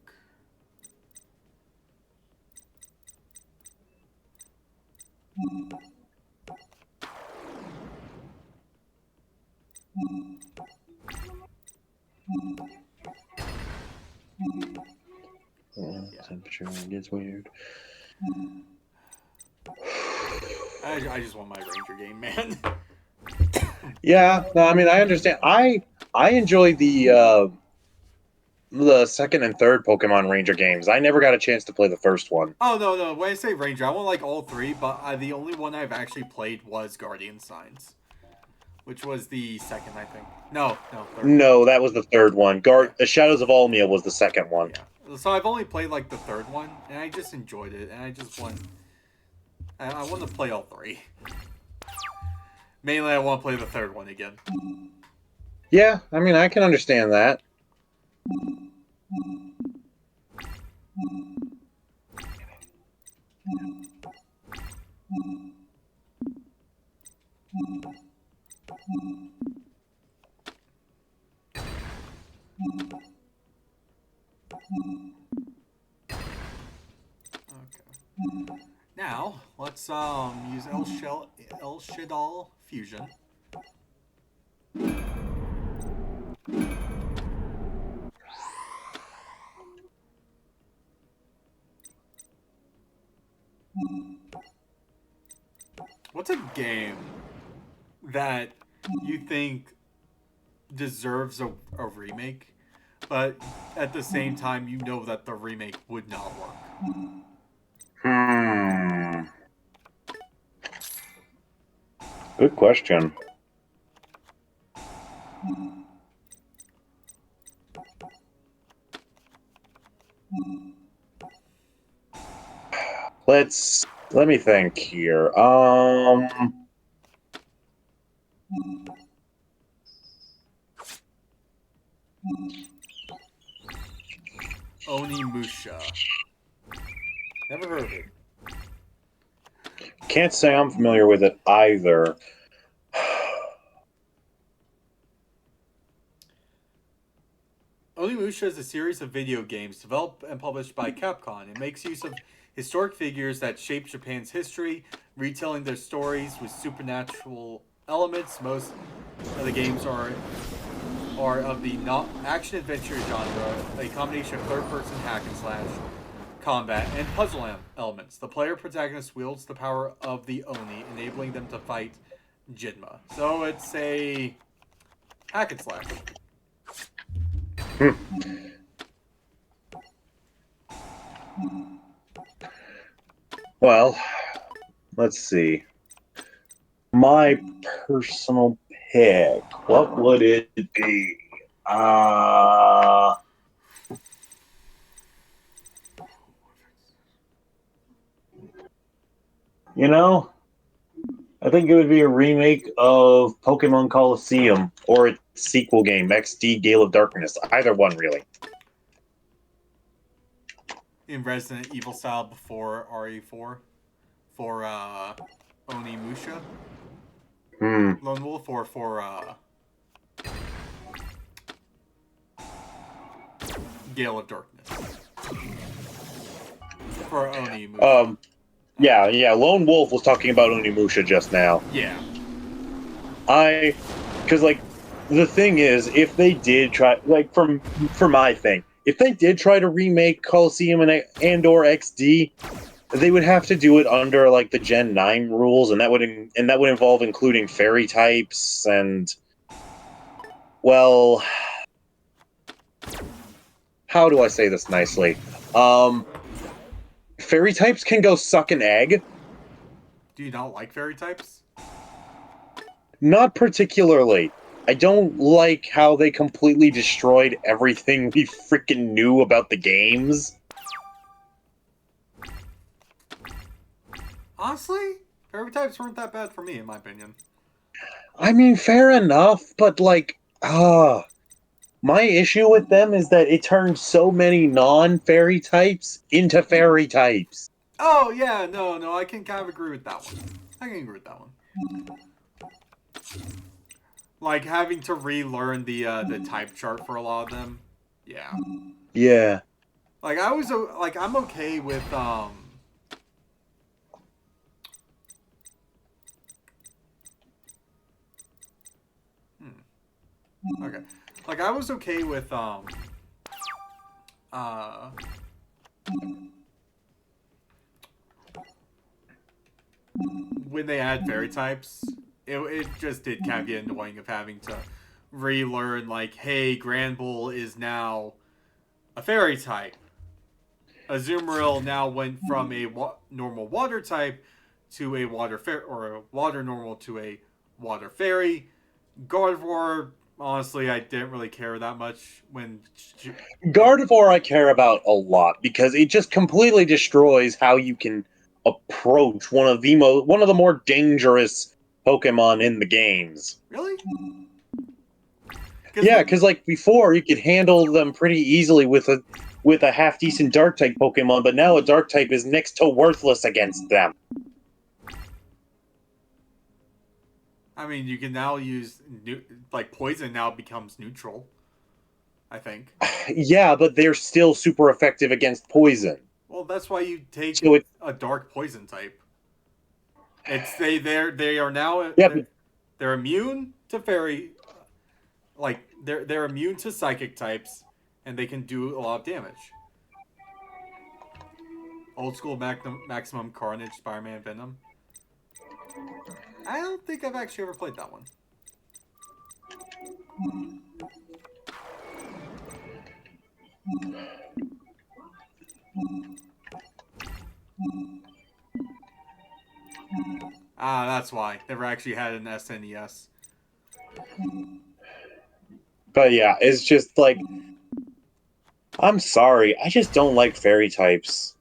Temperature gets weird. I just want my Ranger game, man. Yeah, no, I mean, I understand. I enjoy the second and third Pokemon Ranger games. I never got a chance to play the first one. Oh, no. When I say Ranger, I want like all 3, but the only one I've actually played was Guardian Signs. Which was the second, I think. No, third. No, that was the third one. The Shadows of Almia was the second one. Yeah. So I've only played like the third one, and I just enjoyed it, and I just want... I want to play all 3. Mainly, I want to play the third one again. Yeah, I mean, I can understand that. Okay. Now, let's use El Shaddoll Fusion. What's a game that you think deserves a remake, but at the same time you know that the remake would not work? Good question. Let me think here. Onimusha. Never heard of it. Can't say I'm familiar with it either. Onimusha is a series of video games developed and published by Capcom. It makes use of historic figures that shape Japan's history, retelling their stories with supernatural elements. Most of the games are of the action-adventure genre, a combination of third-person hack-and-slash combat and puzzle elements. The player protagonist wields the power of the Oni, enabling them to fight Jinma. So it's a hack-and-slash. Well, let's see. my personal pick, what would it be? You know, I think it would be a remake of Pokemon Colosseum or its sequel game, XD Gale of Darkness. Either one, really. In Resident Evil style before RE4 for Onimusha, Lone Wolf, or for Gale of Darkness for Onimusha. Yeah. Lone Wolf was talking about Onimusha just now. Yeah. Because like, the thing is, if they did try, like, for my thing, if they did try to remake Colosseum and/or XD, they would have to do it under like the Gen 9 rules, and that would involve including fairy types and, well, how do I say this nicely? Fairy types can go suck an egg. Do you not like fairy types? Not particularly. I don't like how they completely destroyed everything we freaking knew about the games. Honestly, fairy types weren't that bad for me, in my opinion. I mean, fair enough, but like, my issue with them is that it turned so many non-fairy types into fairy types. Oh, yeah, no, I can kind of agree with that one. I can agree with that one. Like, having to relearn the type chart for a lot of them. Yeah. Yeah. Like, I'm okay with, Okay. Like, I was okay with, when they add fairy types, it just did kind of get annoying of having to relearn, like, hey, Granbull is now a fairy type. Azumarill now went from a normal water type to a water fairy, or a water normal to a water fairy. Gardevoir, honestly, I didn't really care that much when... Gardevoir I care about a lot, because it just completely destroys how you can approach one of the more dangerous Pokemon in the games. Really? Yeah, because like before, you could handle them pretty easily with a half decent Dark type Pokemon, but now a Dark type is next to worthless against them. I mean, you can now use like poison now becomes neutral, I think. Yeah, but they're still super effective against poison. Well, that's why you take a dark poison type. They are now they're immune to fairy, like they're immune to psychic types, and they can do a lot of damage. Old school Maximum Carnage, Spider-Man, Venom. I don't think I've actually ever played that one. Ah, that's why. Never actually had an SNES. But yeah, it's just like, I'm sorry, I just don't like fairy types.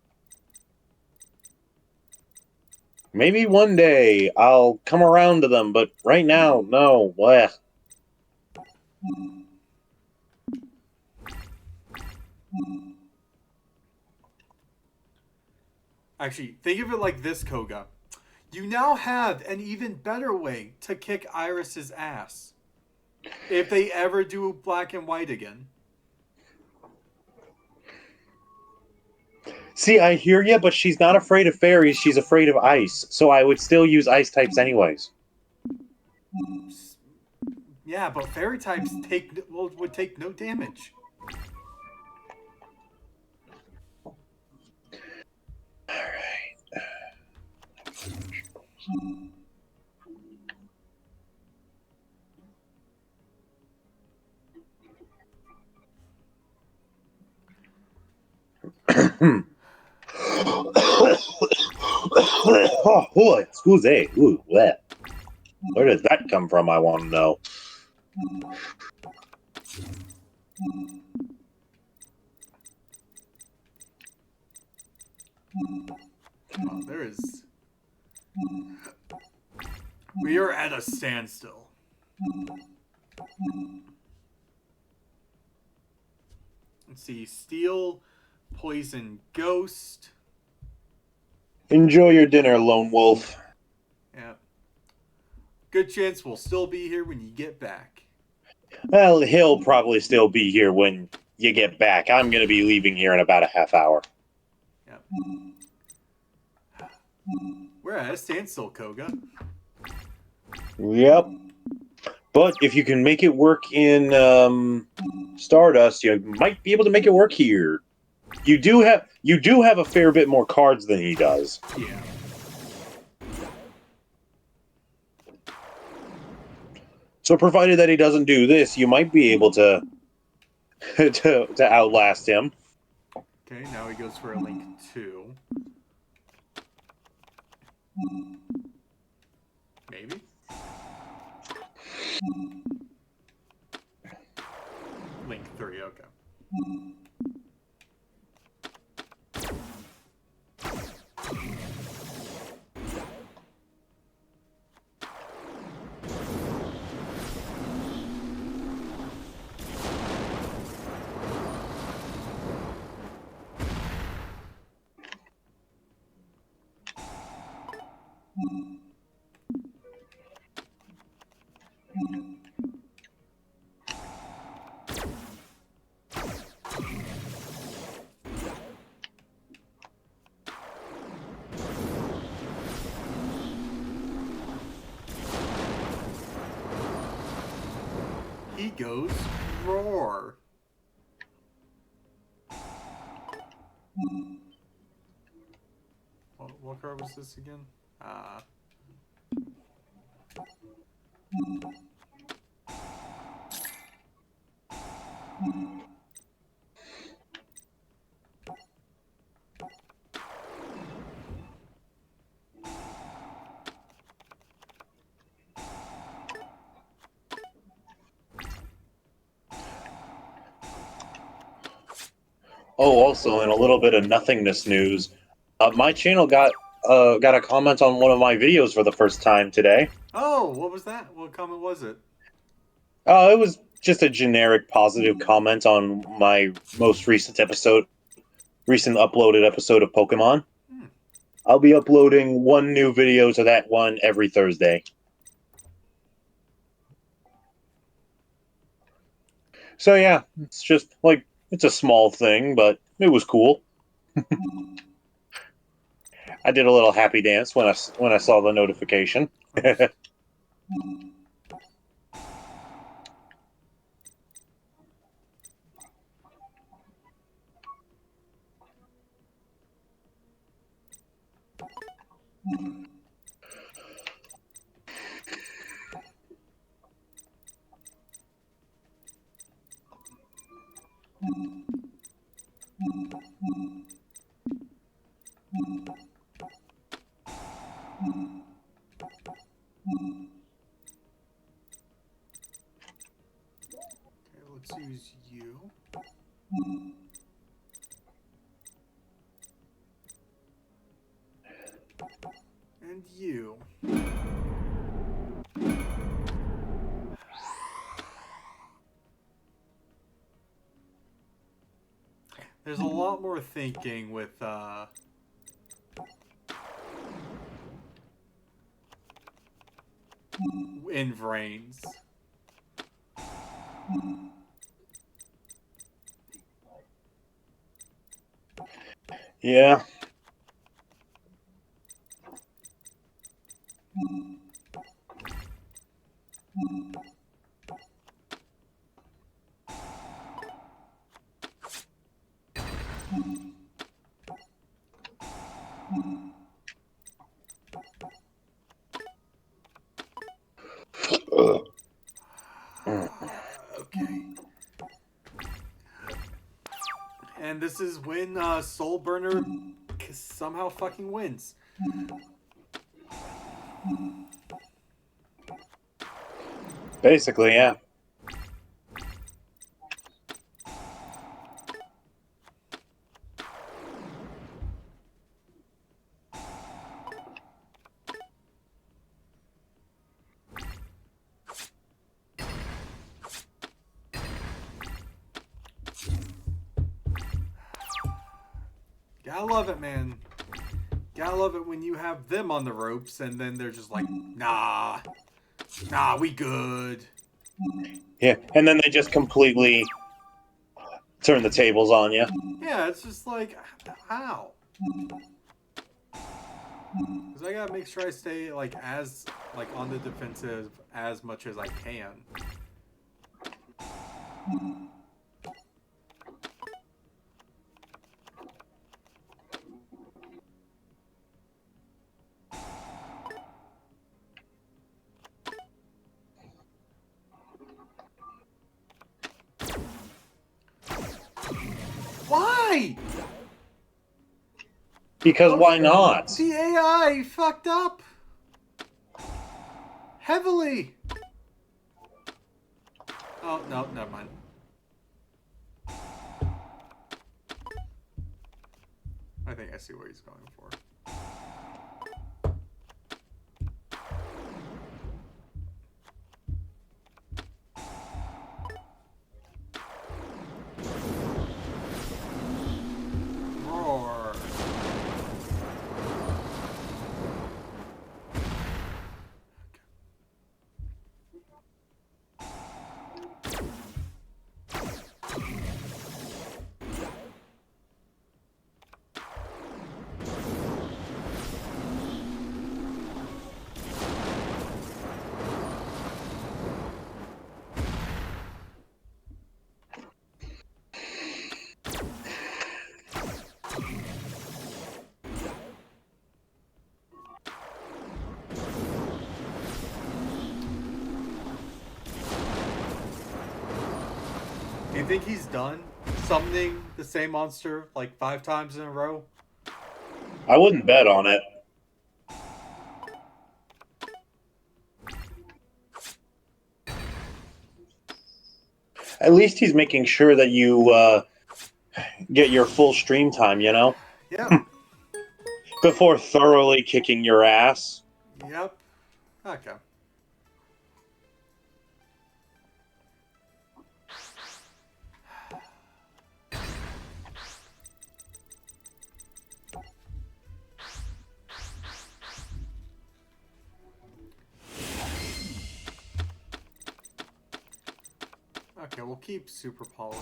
Maybe one day I'll come around to them, but right now, no. Blech. Actually, think of it like this, Koga. You now have an even better way to kick Iris's ass. If they ever do black and white again. See, I hear you, but she's not afraid of fairies, she's afraid of ice. So I would still use ice types anyways. Yeah, but fairy types would take no damage. Oh, excuse me. Ooh, bleh. Where did that come from, I want to know. Oh, there is... We are at a standstill. Let's see. Steel, poison, ghost. Enjoy your dinner, Lone Wolf. Yeah. Good chance we'll still be here when you get back. Well, he'll probably still be here when you get back. I'm going to be leaving here in about a half hour. Yep. We're at a standstill, Koga. Yep. But if you can make it work in Stardust, you might be able to make it work here. You do have a fair bit more cards than he does. Yeah. So provided that he doesn't do this, you might be able to to outlast him. Okay, now he goes for a Link 2. Maybe? Link 3, okay. He goes roar. What card was this again? Oh, also in a little bit of nothingness news, my channel got a comment on one of my videos for the first time today. Oh, what was that? What comment was it? It was just a generic positive comment on my most recent uploaded episode of Pokemon. I'll be uploading one new video to that one every Thursday. So yeah, it's just like, it's a small thing, but it was cool. I did a little happy dance when I saw the notification. Okay, let's use you. And you. There's a lot more thinking with in Vrains. Yeah. Okay. And this is when Soul Burner somehow fucking wins. Basically, yeah. Gotta love it, man. Gotta love it when you have them on the ropes and then they're just like, nah, we good. Yeah, and then they just completely turn the tables on you. Yeah, it's just like, how? Because I gotta make sure I stay like on the defensive as much as I can. Why? Because why not? The AI fucked up heavily. Oh, no, never mind. I think I see what he's going for. Roar. Do you think he's done summoning the same monster like 5 times in a row? I wouldn't bet on it. At least he's making sure that you get your full stream time, you know? Yep. Before thoroughly kicking your ass. Yep. Okay. Okay, we'll keep Super Poly.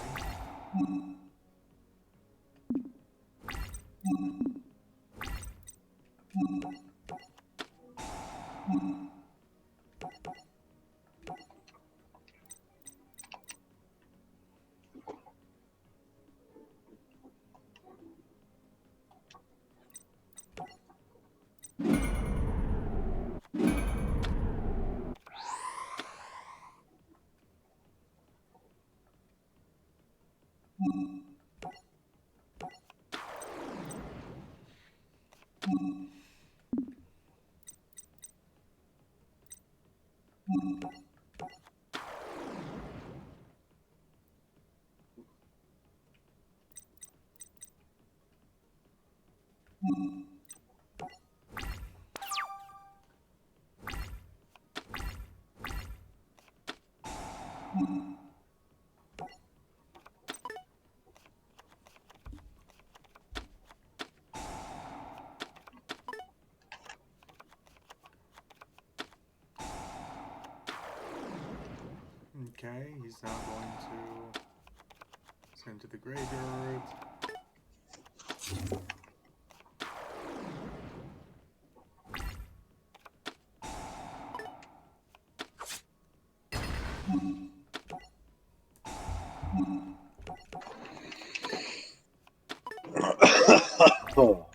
Okay, he's now going to send to the graveyard. Oh.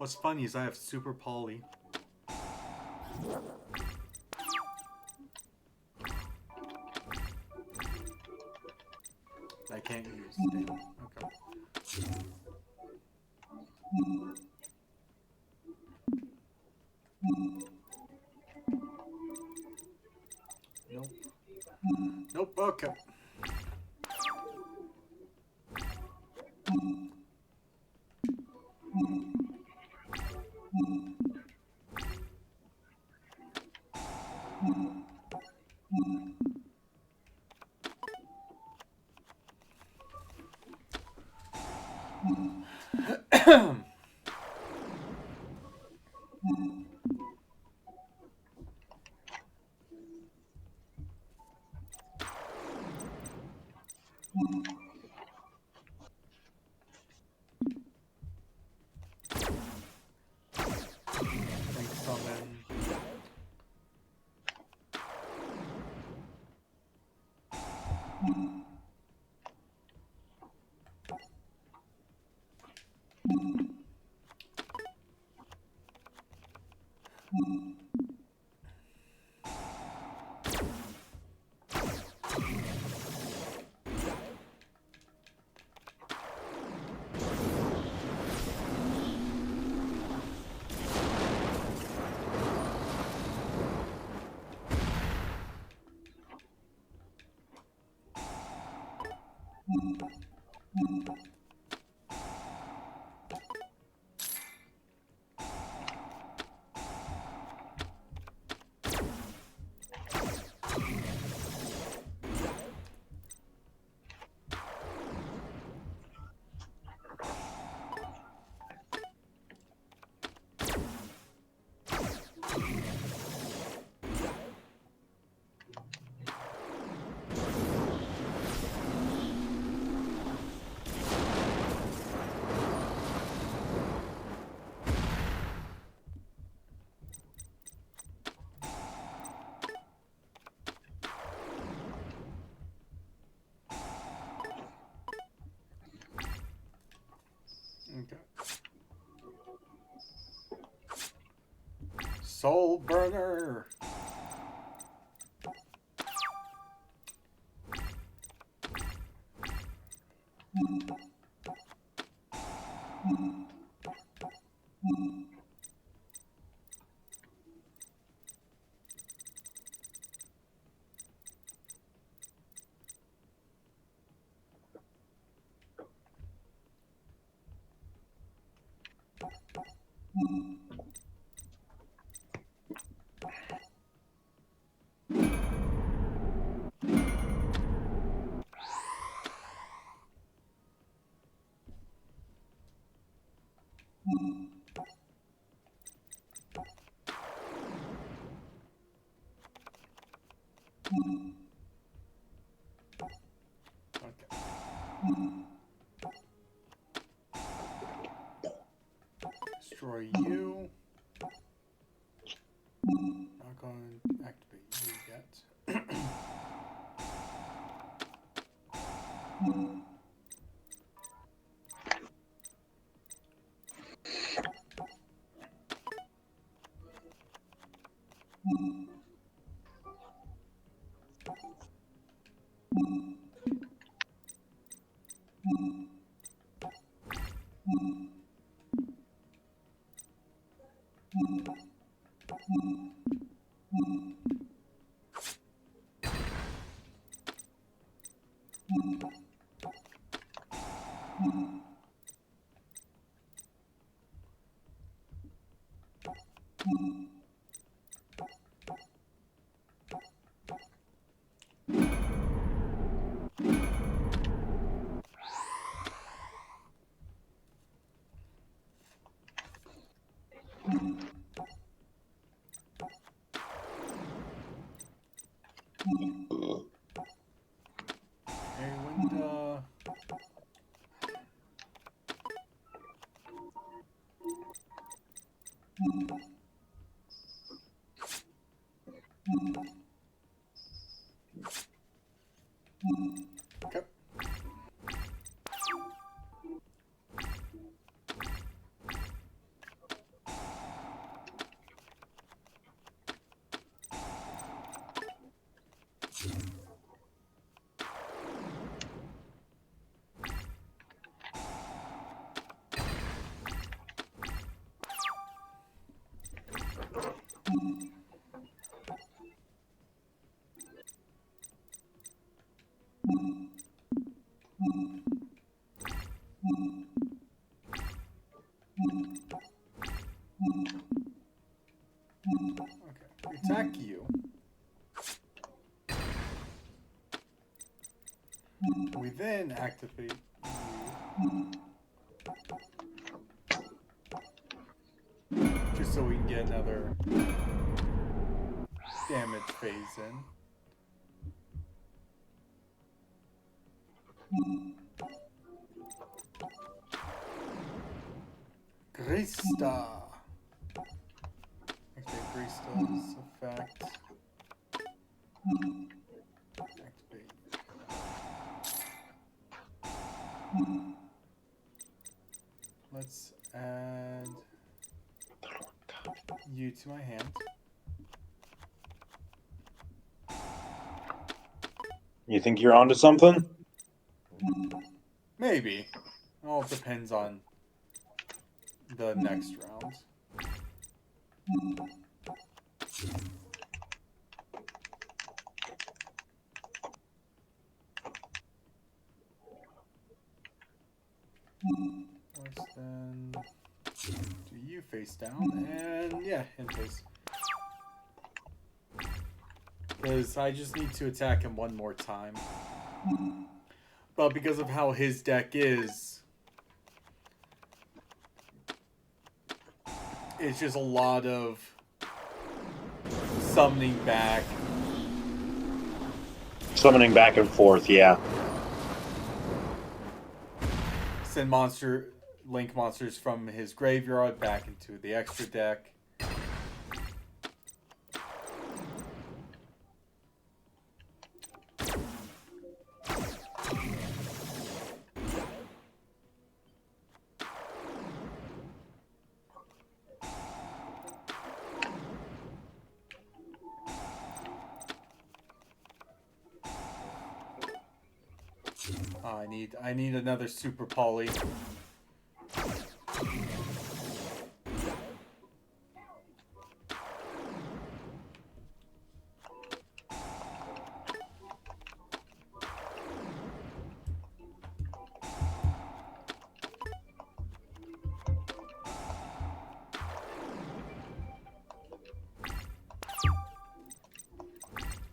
What's funny is I have super poly. I can't use. Damn. Okay. Nope. Nope. Okay. Thanks, summon. Okay. Soul burner. Okay. Destroy you. Not going to activate you yet. Hey, Winda. Okay. Okay, we attack you. We then activate you. Just so we can get another damage phase in. Grista. Okay, Grista's effect. Activate. Let's add you to my hand. You think you're onto something? Maybe. It all depends on the next round. Let's then do you face down, and yeah, in face. Because I just need to attack him one more time. But because of how his deck is, it's just a lot of summoning back. Summoning back and forth, yeah. Send link monsters from his graveyard back into the extra deck. Oh, I need another super poly.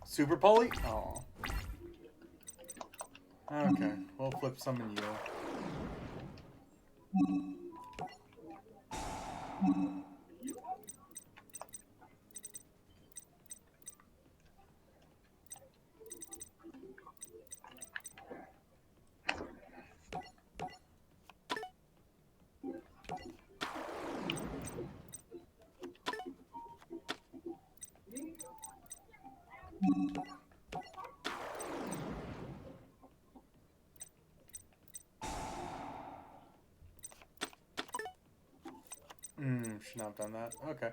Super poly? Oh. Okay, we'll flip summon you. Should not have done that. Okay.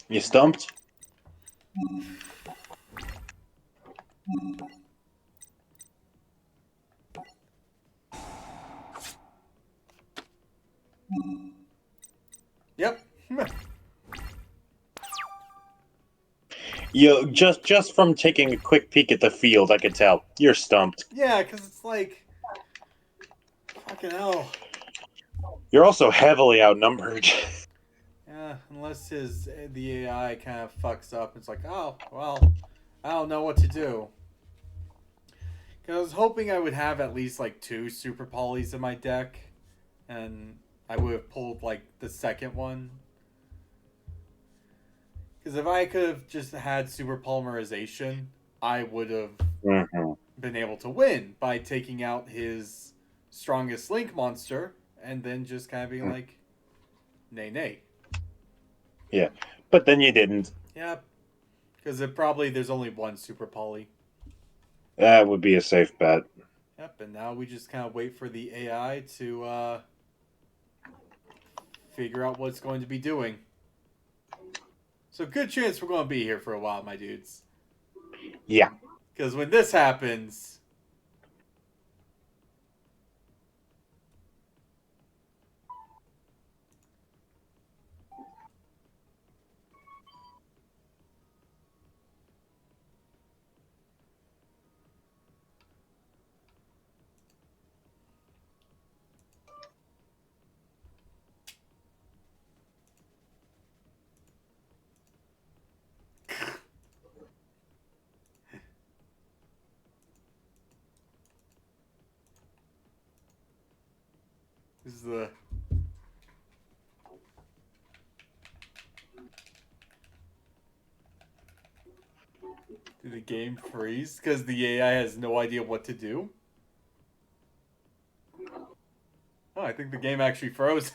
You stumped? Yep. You just from taking a quick peek at the field, I could tell you're stumped. Yeah, because it's like, fucking hell. You're also heavily outnumbered. Yeah, unless the AI kind of fucks up. It's like, oh well, I don't know what to do. Because I was hoping I would have at least like 2 super polys in my deck, and I would have pulled like the second one. Because if I could have just had super polymerization, I would have been able to win by taking out his strongest link monster and then just kind of being like, nay, nay. Yeah, but then you didn't. Yeah, because there's only one super poly. That would be a safe bet. Yep, and now we just kind of wait for the AI to figure out what it's going to be doing. So good chance we're going to be here for a while, my dudes. Yeah. Because when this happens... This is the... Did the game freeze? Because the AI has no idea what to do? Oh, I think the game actually froze.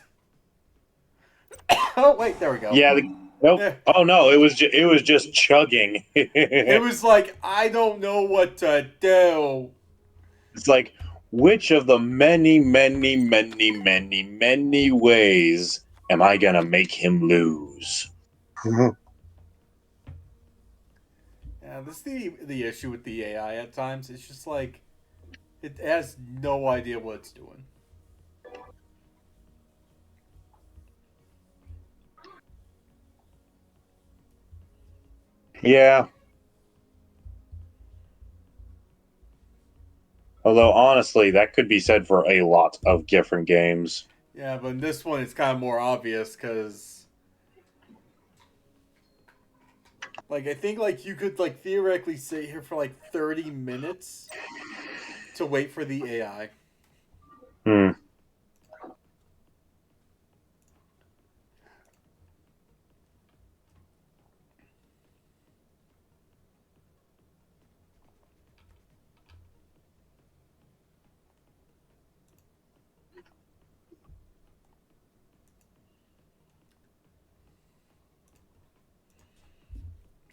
Oh, wait, there we go. Yeah. Nope. Yeah. Oh no, it was just chugging. It was like, I don't know what to do. It's like, which of the many, many, many, many, many ways am I gonna make him lose? Yeah, this is the issue with the AI at times. It's just like, it has no idea what it's doing. Yeah. Although honestly, that could be said for a lot of different games. Yeah, but in this one, it's kind of more obvious because, like, I think like you could like theoretically sit here for like 30 minutes to wait for the AI. Hmm.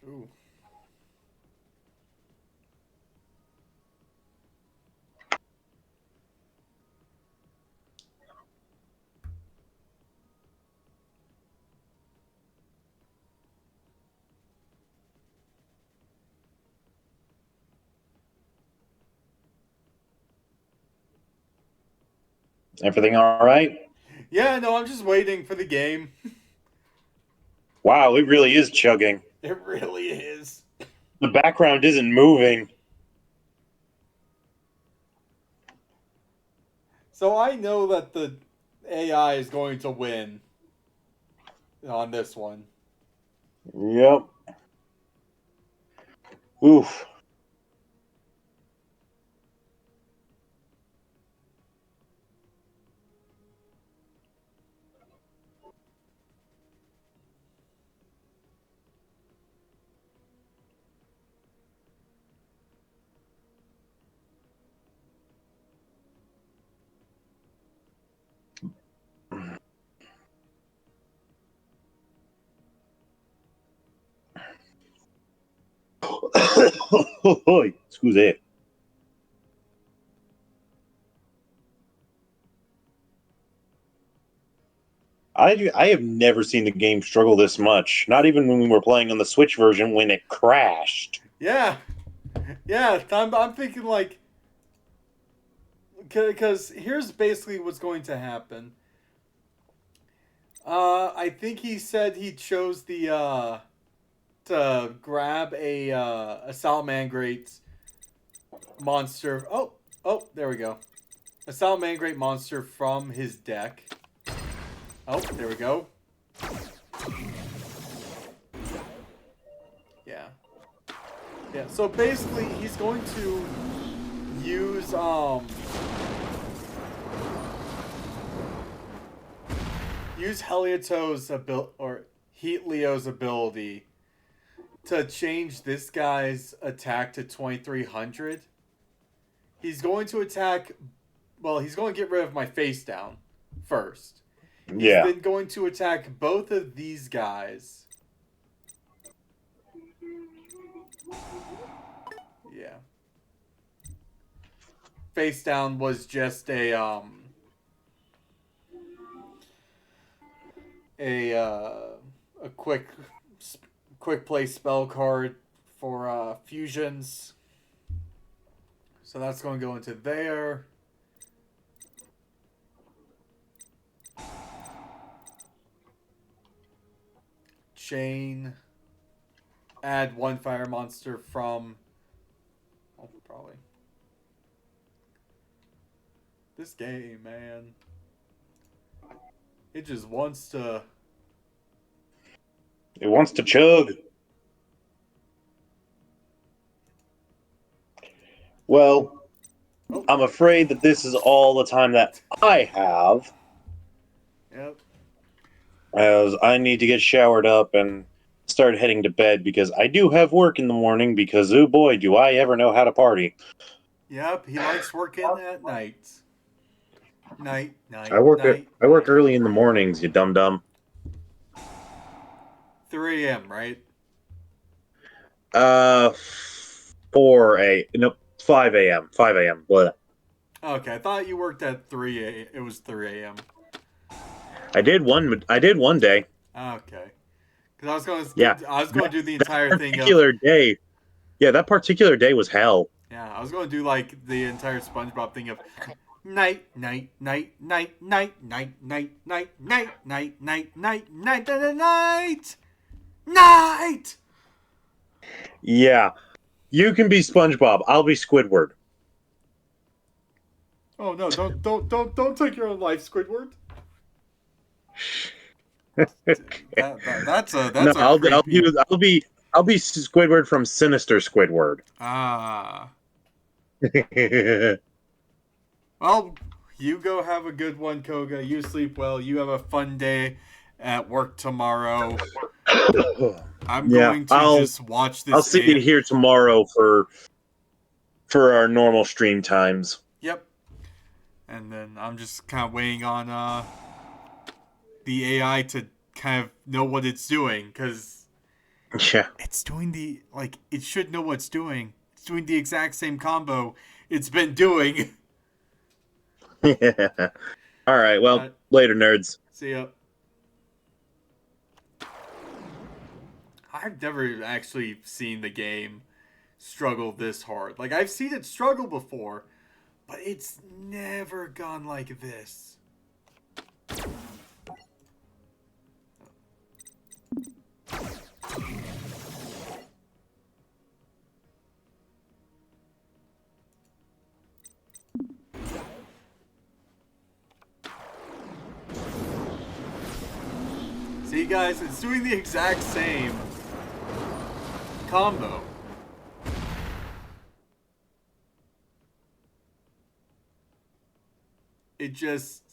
Ooh. Everything all right? Yeah, no, I'm just waiting for the game. Wow, it really is chugging. It really is. The background isn't moving. So I know that the AI is going to win on this one. Yep. Oof. Scusate. I have never seen the game struggle this much. Not even when we were playing on the Switch version when it crashed. Yeah. Yeah, I'm thinking like, because here's basically what's going to happen. I think he said he chose the to grab a Salamangreat monster. Oh, there we go. A Salamangreat monster from his deck. Oh, there we go. Yeah. Yeah, so basically he's going to use Heliot's ability or Heatleo's ability to change this guy's attack to 2300. He's going to attack. Well, he's going to get rid of my face down first. He's Yeah. then going to attack both of these guys. Yeah. Face down was just a a quick play spell card for fusions. So that's going to go into there. Chain. Add one fire monster from. Oh, probably. This game, man. It just wants to. It wants to chug. Well, I'm afraid that this is all the time that I have, Yep. as I need to get showered up and start heading to bed because I do have work in the morning because, oh boy, do I ever know how to party. Yep. He likes working at night. Night. I work night. early in the mornings, you dum dum. 3 a.m., right? 5 a.m. 5 a.m. Blah. Okay, I thought you worked at 3 a.m. It was 3 a.m. I did one day. Okay. Because I Yeah. was going to do the entire thing of. Particular day. Yeah, that particular day was hell. Yeah, I was going to do like the entire SpongeBob thing of night, night, night, night, night, night, night, night, night, night, night, night, night, night, night. Yeah. You can be SpongeBob. I'll be Squidward. Oh no! Don't take your own life, Squidward. That's a No, I'll creepy. be Squidward from Sinister Squidward. Ah. Well, you go have a good one, Koga. You sleep well. You have a fun day at work tomorrow. I'm going to just watch this. I'll see you here tomorrow for our normal stream times. Yep. And then I'm just kind of waiting on the AI to kind of know what it's doing, because Yeah. it's doing it should know what it's doing. It's doing the exact same combo it's been doing. Yeah. All right. Well, later, nerds. See ya. I've never actually seen the game struggle this hard. Like, I've seen it struggle before, but it's never gone like this. See, guys, it's doing the exact same combo. It just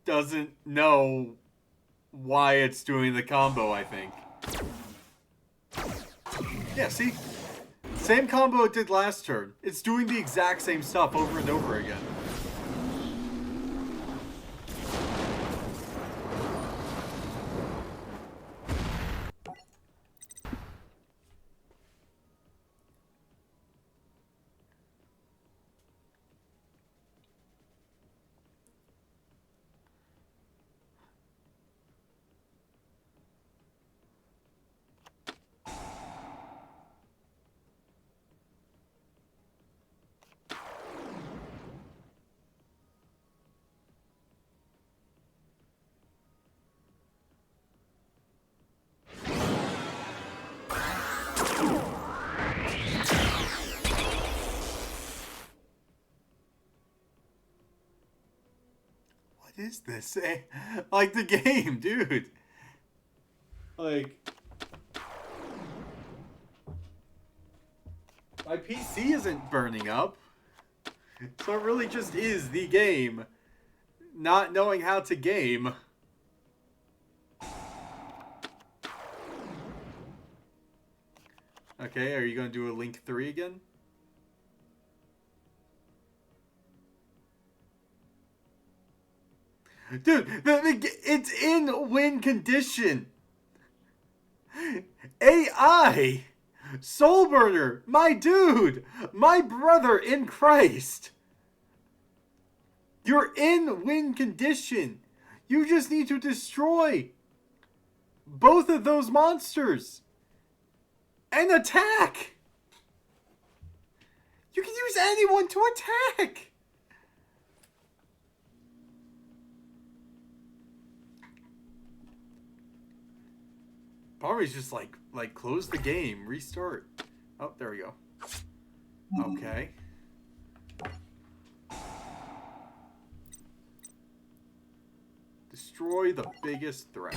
doesn't know why it's doing the combo, I think. Yeah, see? Same combo it did last turn. It's doing the exact same stuff over and over again. What is this? Like the game, dude. Like, my PC isn't burning up. So it really just is the game not knowing how to game. Okay, are you going to do a Link 3 again? Dude, it's in win condition. AI! Soulburner! My dude! My brother in Christ! You're in win condition. You just need to destroy both of those monsters and attack. You can use anyone to attack. Barbie's just like close the game, restart. Oh, there we go. Okay. Destroy the biggest threat.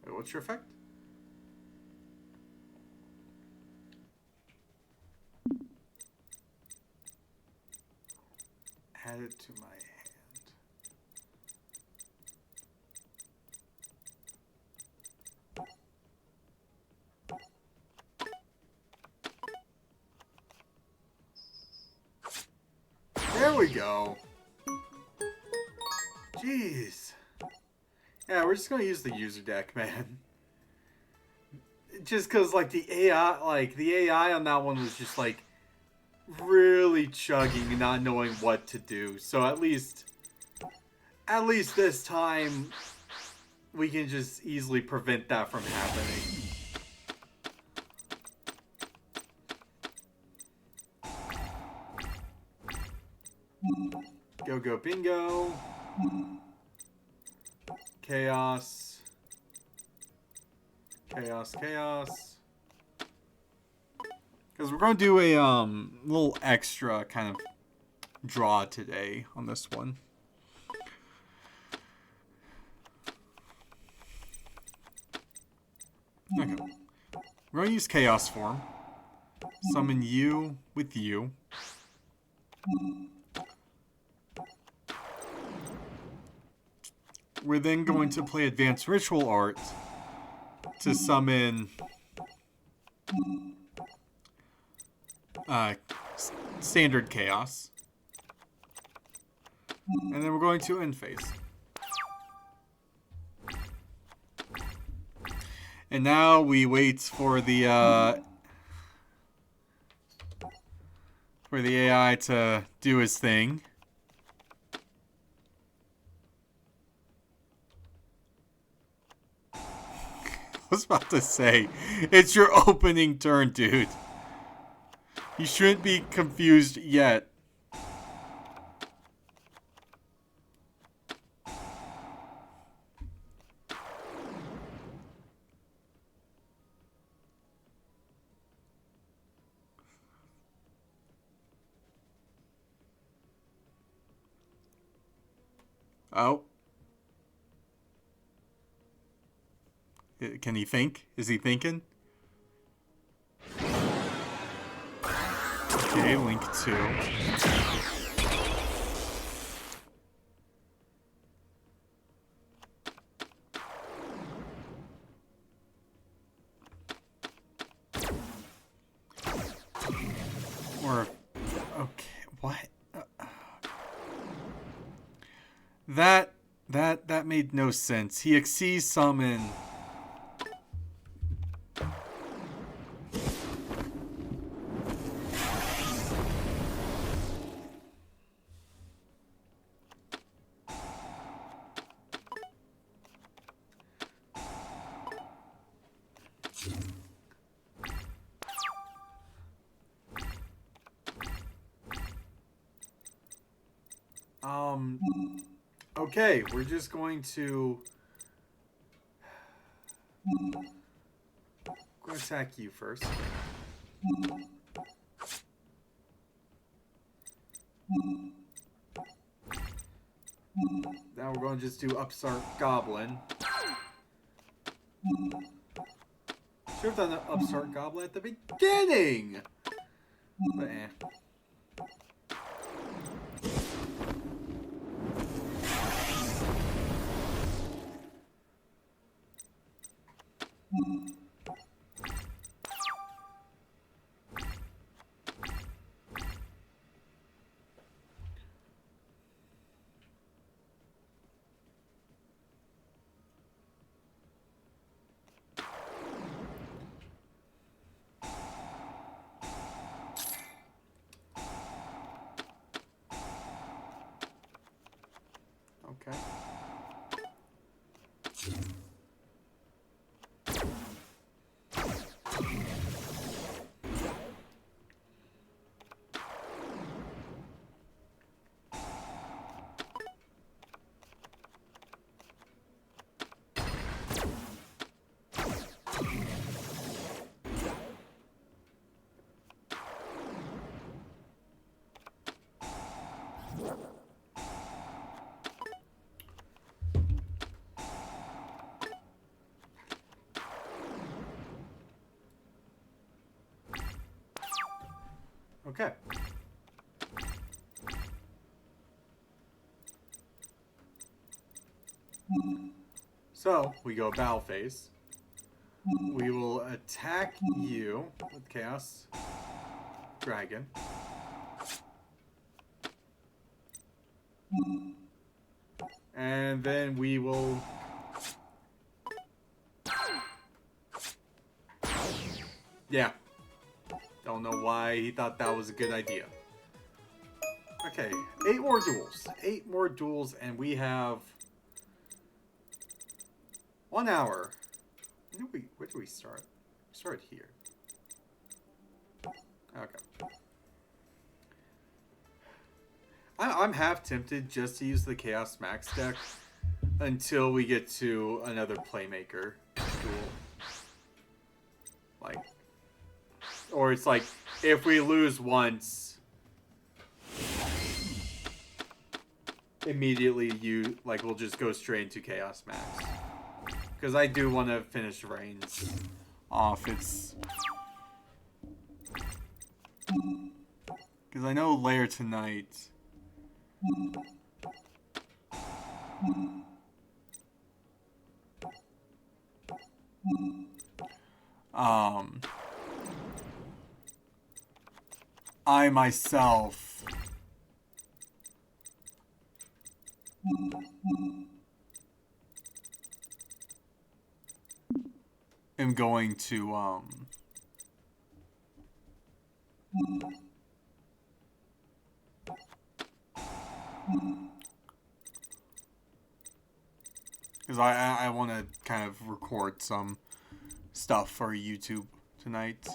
Wait, what's your effect? Add it to my hand. There we go. Jeez. Yeah, we're just gonna use the user deck, man. Just cause like the AI on that one was just like really chugging and not knowing what to do. So at least this time we can just easily prevent that from happening. Go go bingo. Chaos. Chaos, chaos. Because we're going to do a little extra kind of draw today on this one. Okay. We're going to use chaos form. Summon you with you. We're then going to play Advanced Ritual Art to summon Standard Chaos. And then we're going to end phase. And now we wait for the AI to do his thing. I was about to say, it's your opening turn, dude. You shouldn't be confused yet. Oh. Can he think? Is he thinking? Okay, Link 2. Or, okay, what? That made no sense. He Xyz summon. Okay, we're just going to attack you first. Now we're going to just do Upstart Goblin. Should have done the Upstart Goblin at the beginning! But eh. Okay. So, we go battle phase. We will attack you with Chaos Dragon. And then we will... Yeah. Don't know why he thought that was a good idea. Okay, 8 more duels. 8 more duels, and we have 1 hour. Where do we start? Start here. Okay. I'm half tempted just to use the Chaos Max deck until we get to another Playmaker duel. Like, or it's like, if we lose once, immediately we'll just go straight into Chaos Max. Because I do want to finish Reigns off. Because I know later tonight... I myself am going to because I want to kind of record some stuff for YouTube tonight.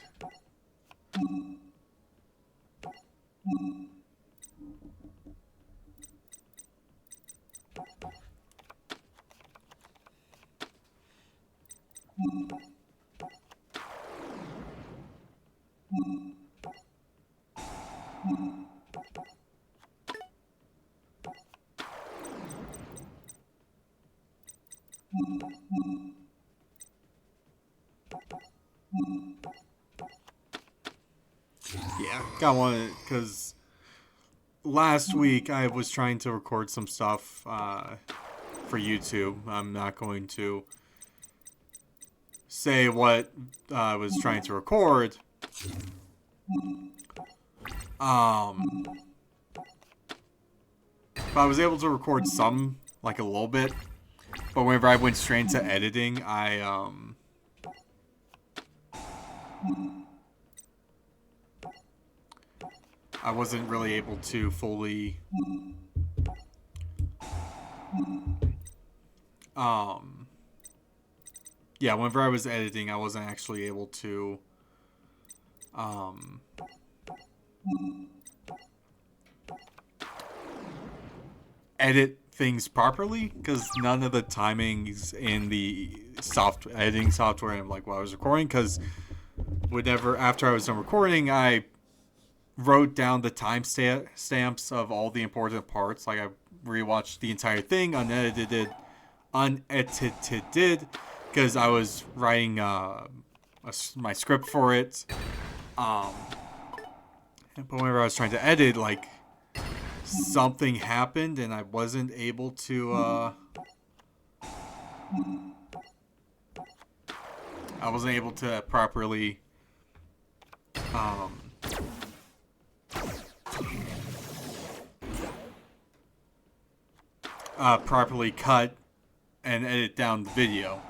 Yeah, got one because last week I was trying to record some stuff for YouTube. I'm not going to say what I was trying to record. But I was able to record some, like a little bit. But whenever I went straight into editing, I wasn't really able to fully yeah, whenever I was editing, I wasn't actually able to edit things properly because none of the timings in the editing software and like while I was recording, because whenever after I was done recording, I wrote down the time stamps of all the important parts. Like I rewatched the entire thing unedited, because I was writing my script for it. But whenever I was trying to edit, like something happened and I wasn't able to properly properly cut and edit down the video.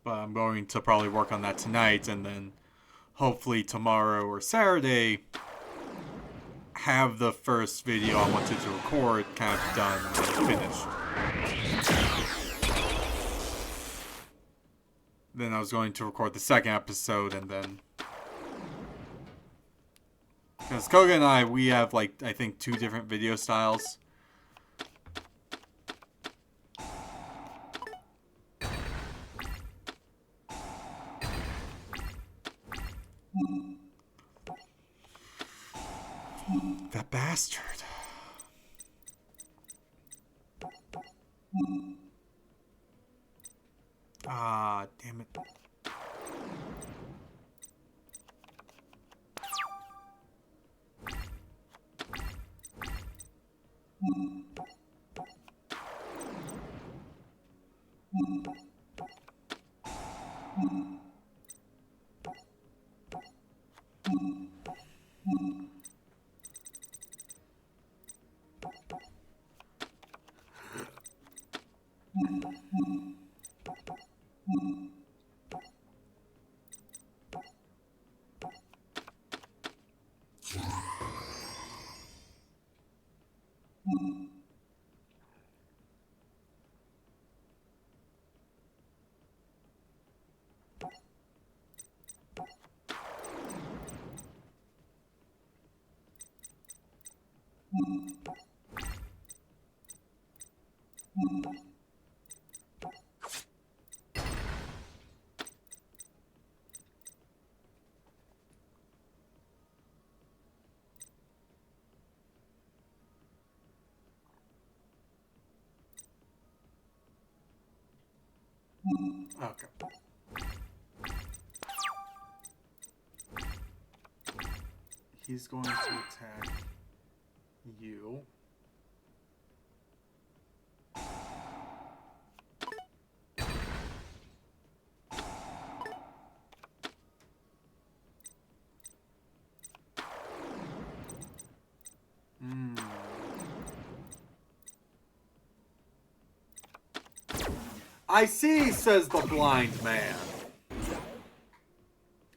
But I'm going to probably work on that tonight, and then hopefully tomorrow or Saturday have the first video I wanted to record kind of done and finished. Then I was going to record the second episode, and then... Because Koga and I, we have, like, I think 2 different video styles. That bastard. Ah, damn it. Okay. He's going to attack you. Hmm. I see, says the blind man.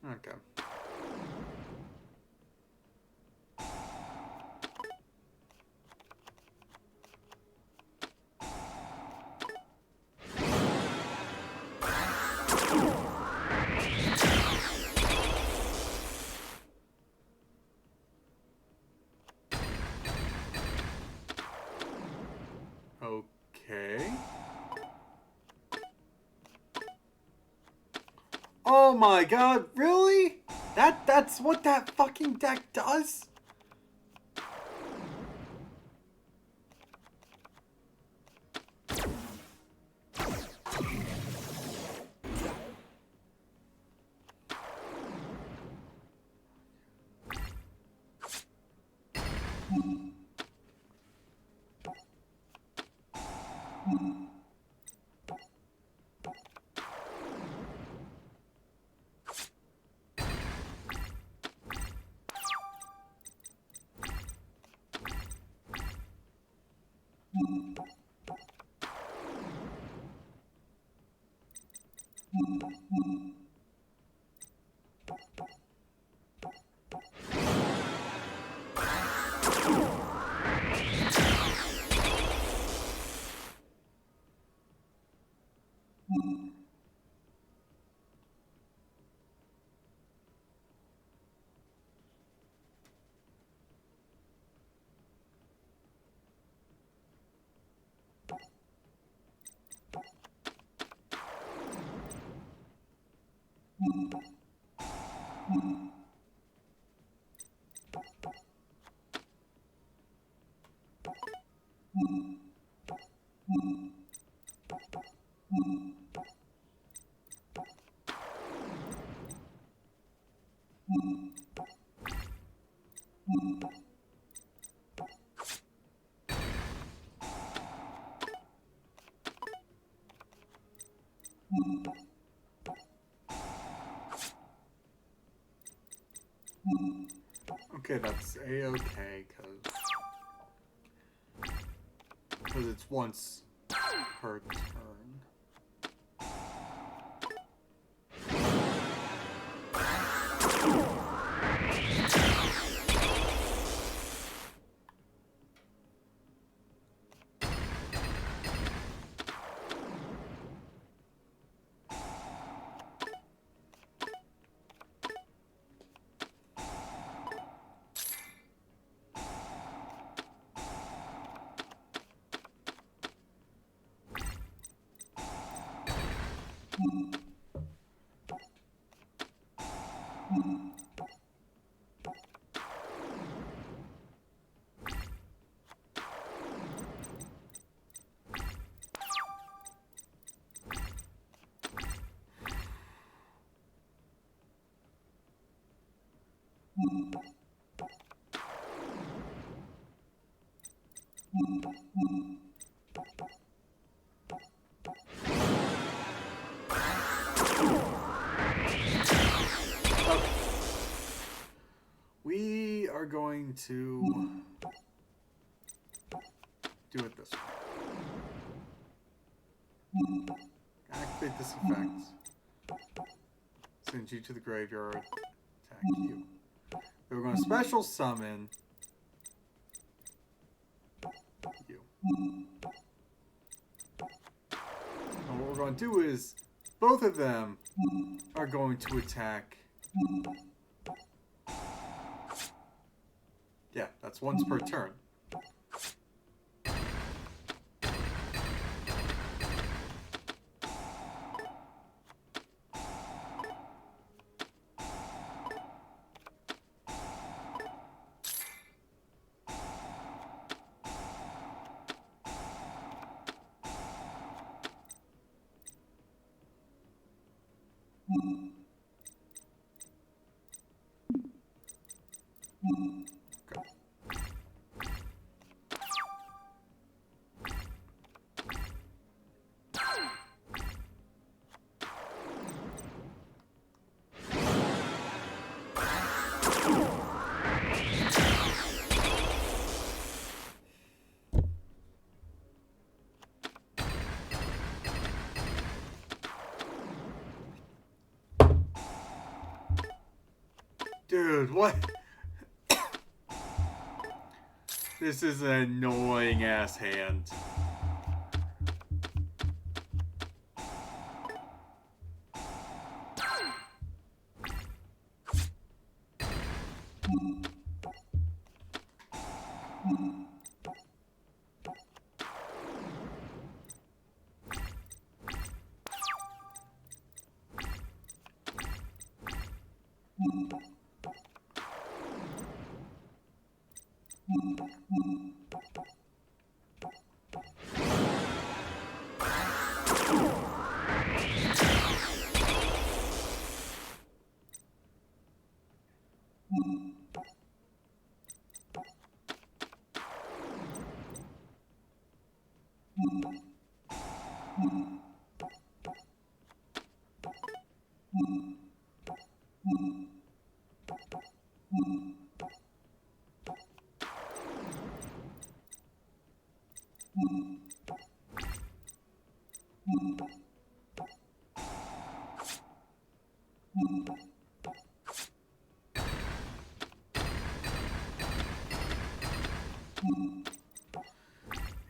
Okay. Okay. Oh my god, really? That's what that fucking deck does? Okay, that's a-okay, because it's once her turn. Okay. We are going to do it this way. Activate this effect. Send you to the graveyard. Attack you. We're going to special summon you. And what we're going to do is both of them are going to attack. Yeah, that's once per turn. Dude, what? This is an annoying ass hand.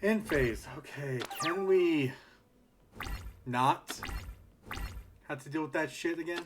End phase. Okay, can we not have to deal with that shit again?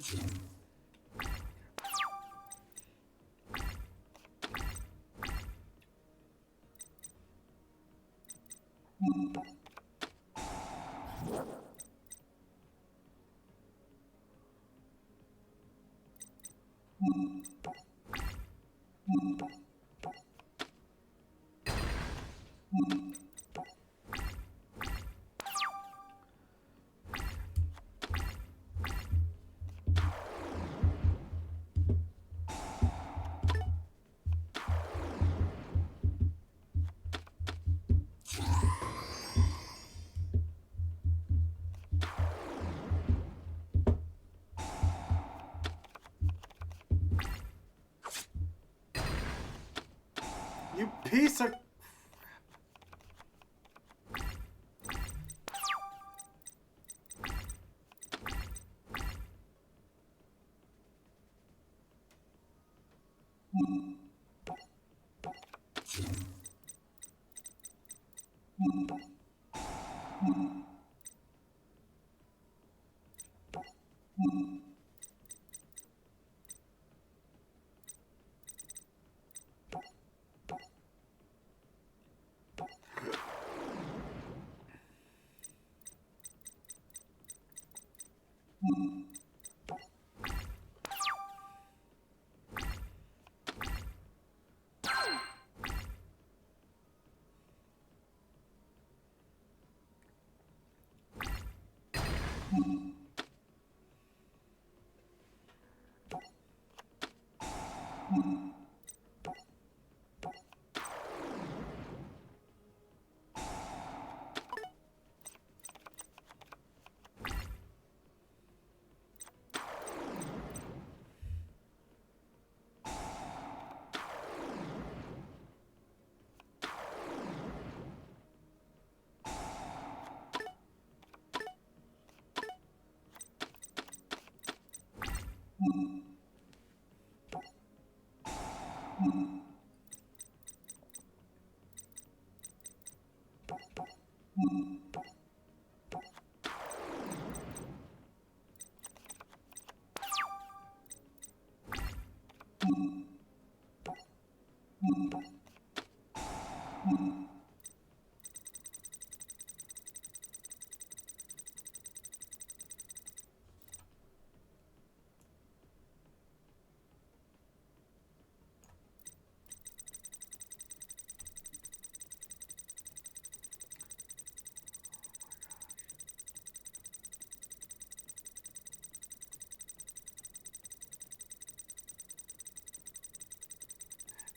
You piece of...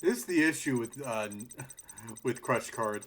This is the issue with Crush Card.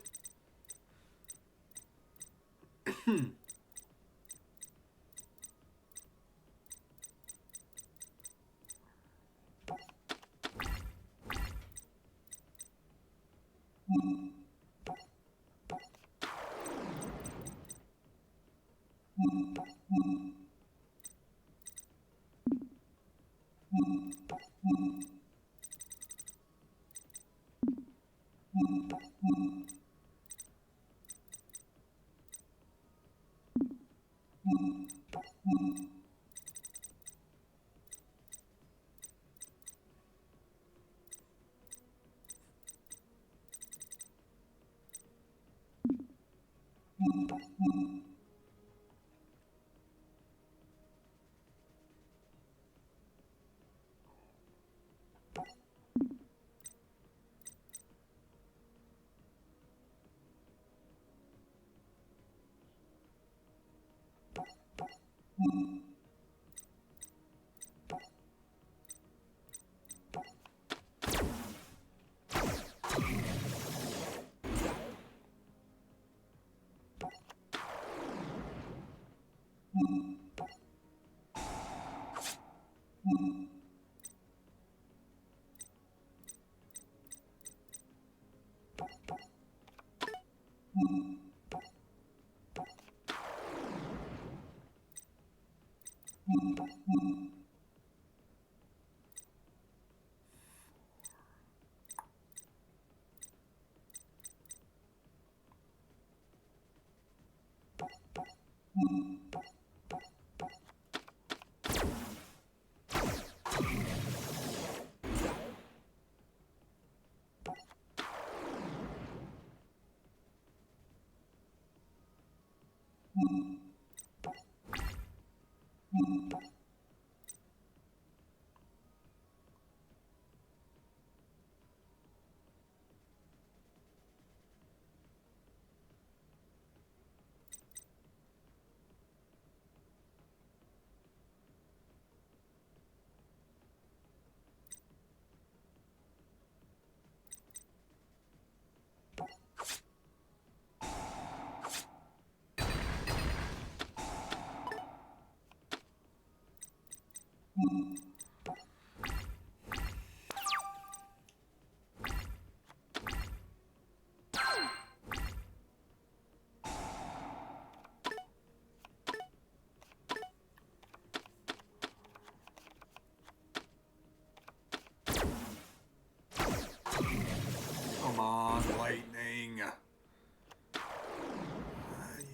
Come on, lightning.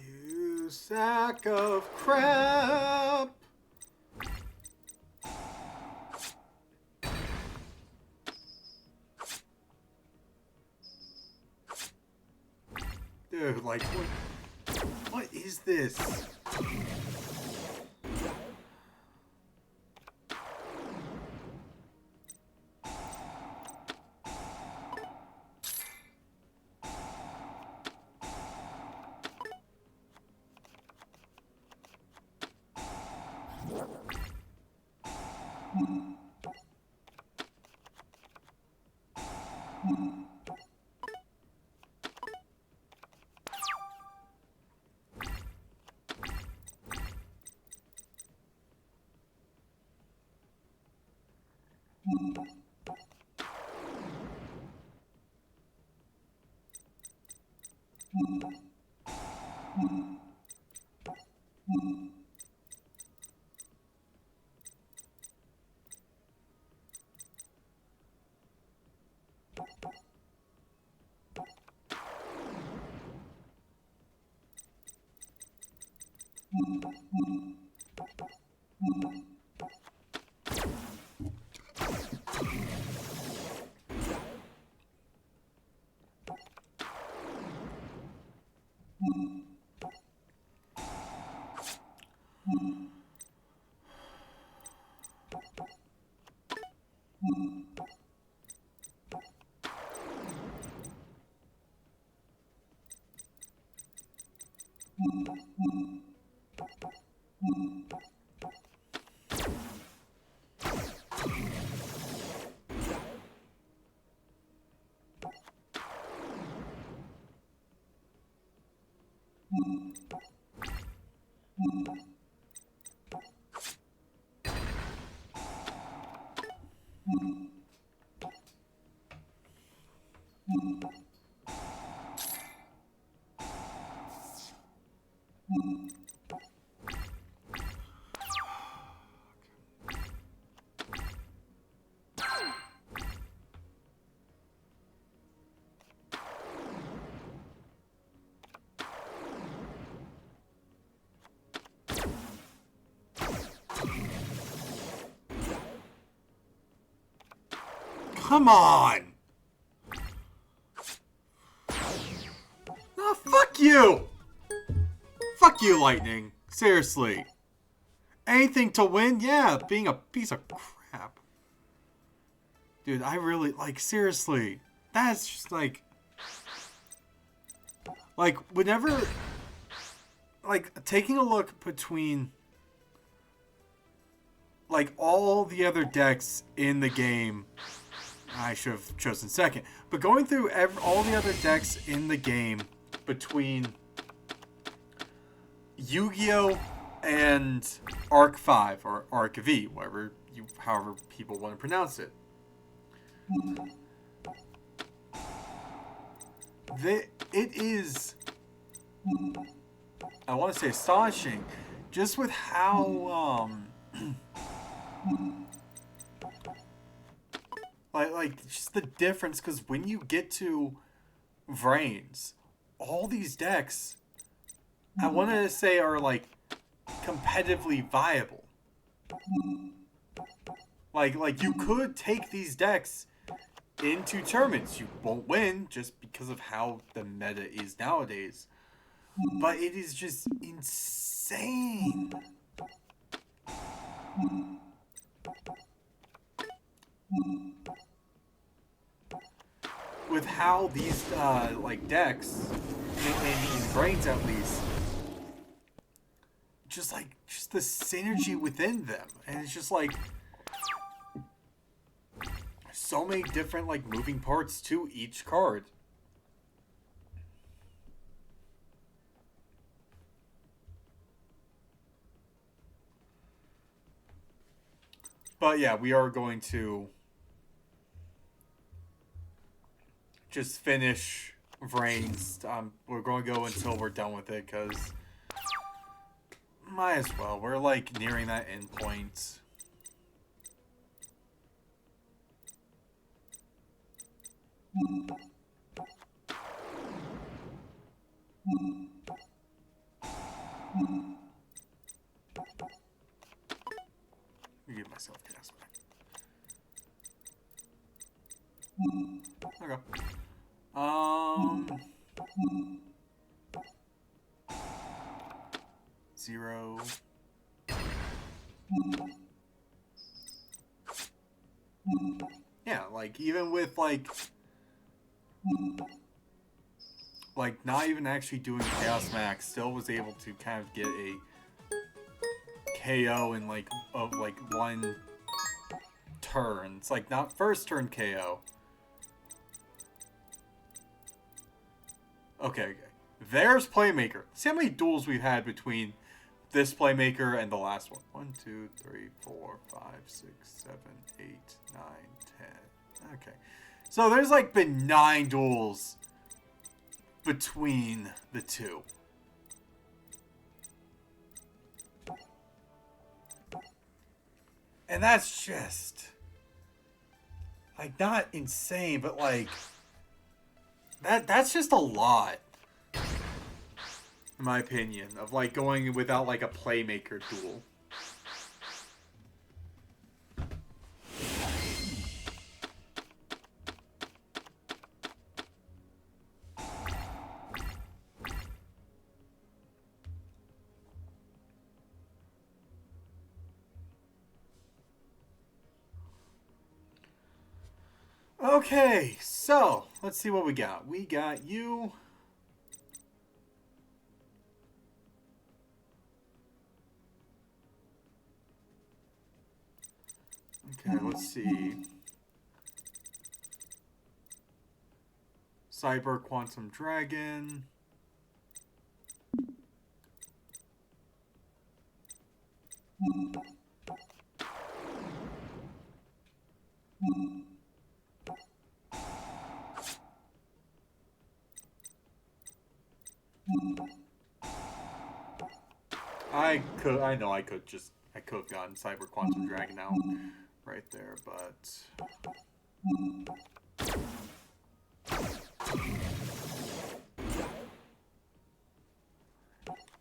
You sack of crap. Dude, like, what is this? Come on! No, fuck you! Fuck you, Lightning. Seriously. Anything to win? Yeah, being a piece of crap. Dude, I really, like, seriously. That's just, like, whenever, like, taking a look between, like, all the other decks in the game, I should have chosen second, but going through all the other decks in the game between Yu-Gi-Oh! And Arc 5, or Arc V, however people want to pronounce it. It is, I want to say, astonishing, just with how, like just the difference, because when you get to Vrains, all these decks, I wanted to say, are, like, competitively viable. Like you could take these decks into tournaments. You won't win just because of how the meta is nowadays. But it is just insane. With how these like decks, in Vrains at least, just the synergy within them, and it's just like so many different, like, moving parts to each card. But yeah, we are going to just finish Vrains. We're going to go until we're done with it, because might as well. We're, like, nearing that end point. Give myself gas back. Okay. 0. Yeah, like, even with, like, not even actually doing Chaos Max, still was able to kind of get a KO in, like, one turn. It's, like, not first turn KO. Okay. There's Playmaker. See how many duels we've had between this Playmaker and the last one. 1, 2, 3, 4, 5, 6, 7, 8, 9, 10. Okay. So there's, like, been 9 duels between the two. And that's just, like, not insane, but, like, that's just a lot. in my opinion, of like going without like a playmaker duel. Okay, so let's see what we got. We got you. Okay, let's see. Cyber Quantum Dragon. I know I could have gotten Cyber Quantum Dragon out right there, but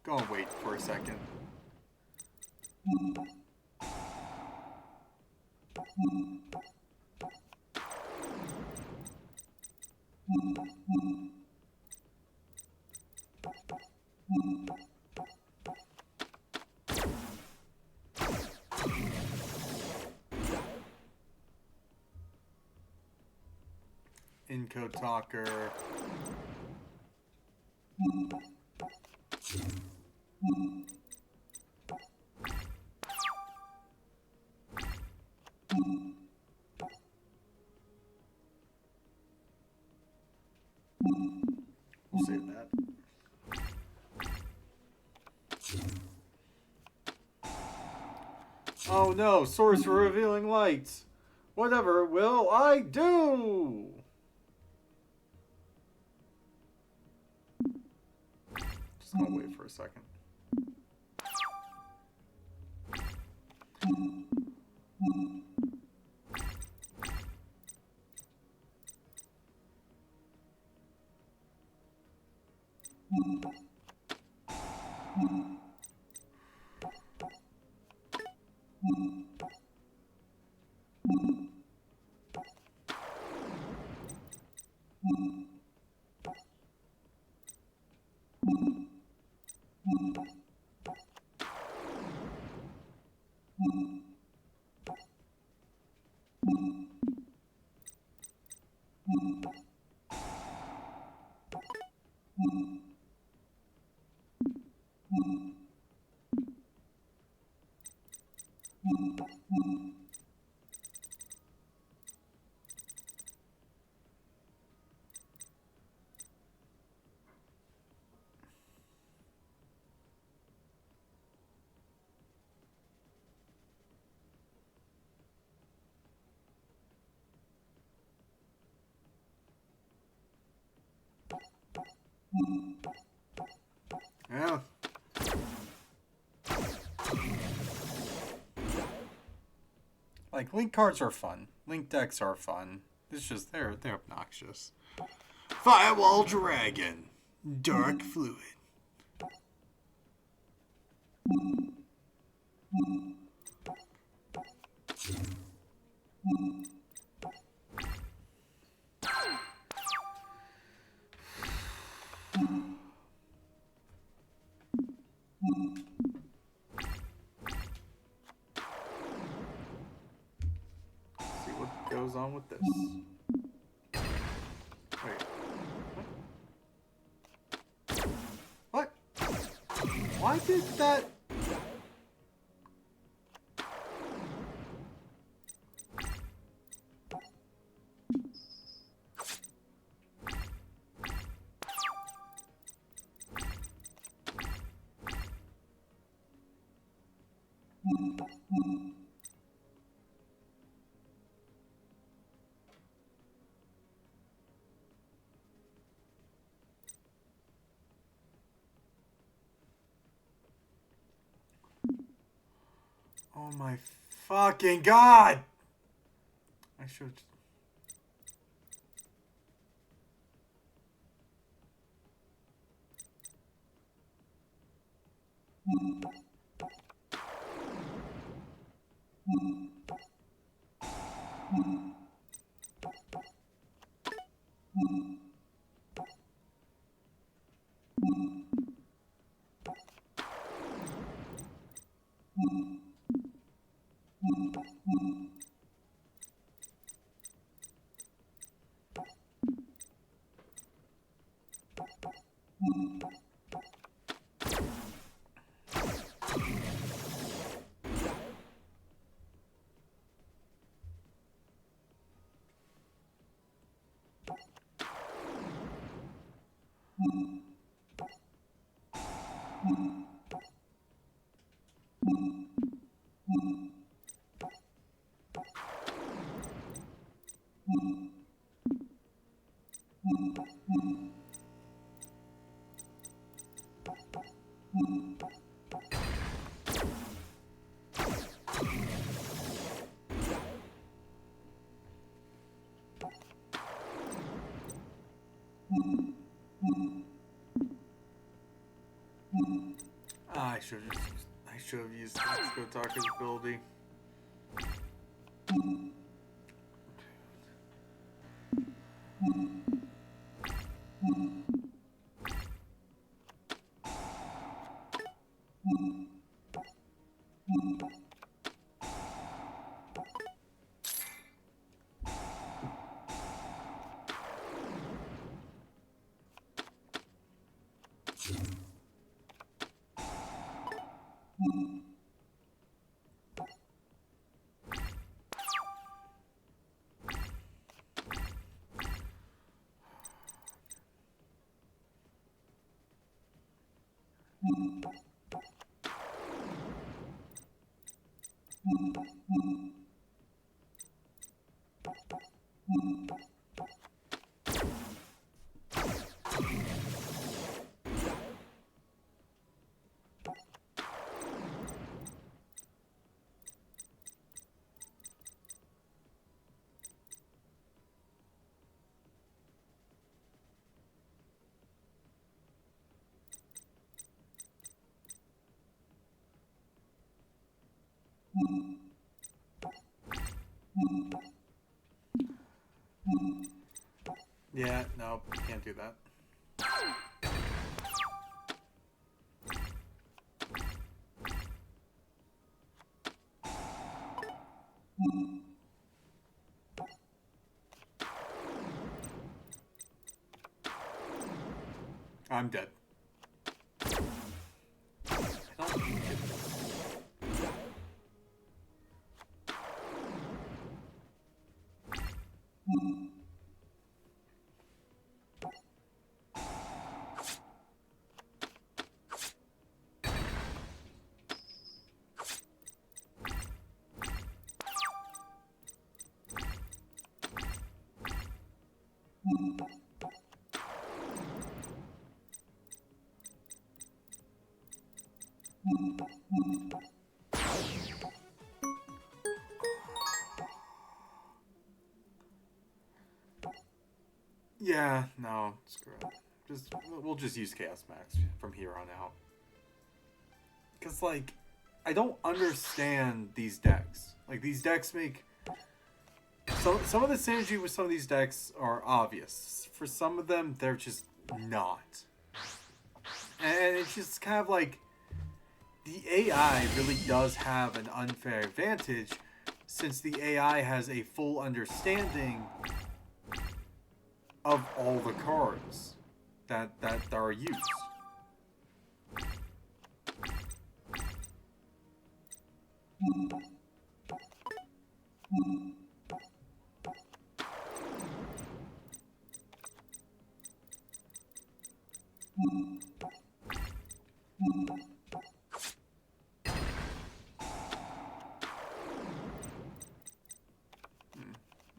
go and wait for a second. Encode Talker. We'll save that. Oh no, source for revealing lights. Whatever will I do? Just gonna wait for a second. Yeah. Like, link cards are fun. Link decks are fun. It's just, they're obnoxious. Firewall Dragon. Dark Fluid. See what goes on with this. Wait. What? Why did that... Oh my fucking god! I should... Ah, I should have used Let's Go Talker's ability. Yeah, no, can't do that. I'm dead. I don't get this. Yeah, no, screw it. We'll just use Chaos Max from here on out. Cause like, I don't understand these decks. Like these decks make some of the synergy with some of these decks are obvious. For some of them, they're just not. And it's just kind of like the AI really does have an unfair advantage since the AI has a full understanding of all the cards that are used.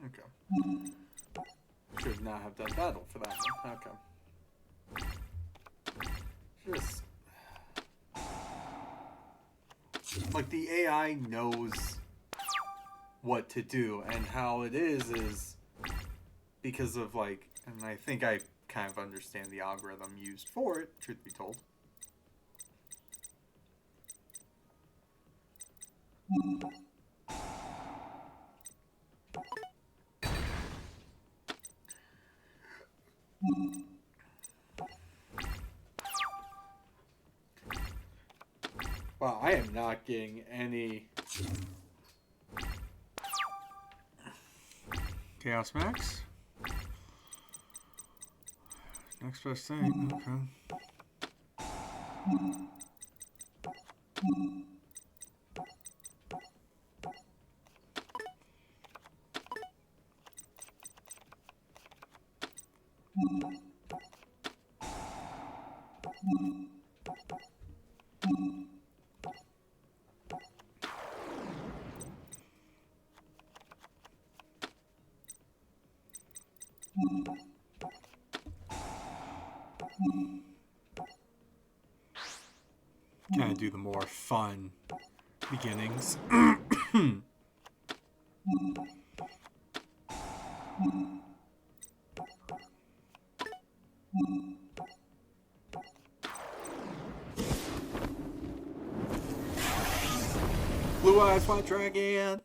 Okay. Should not have done battle for that one. Okay. Just like the AI knows what to do, and how it is because of like, and I think I kind of understand the algorithm used for it, truth be told. Wow, I am not getting any Chaos Max. Next best thing, okay. Kind of do the more fun beginnings. Blue Eyes White Dragon.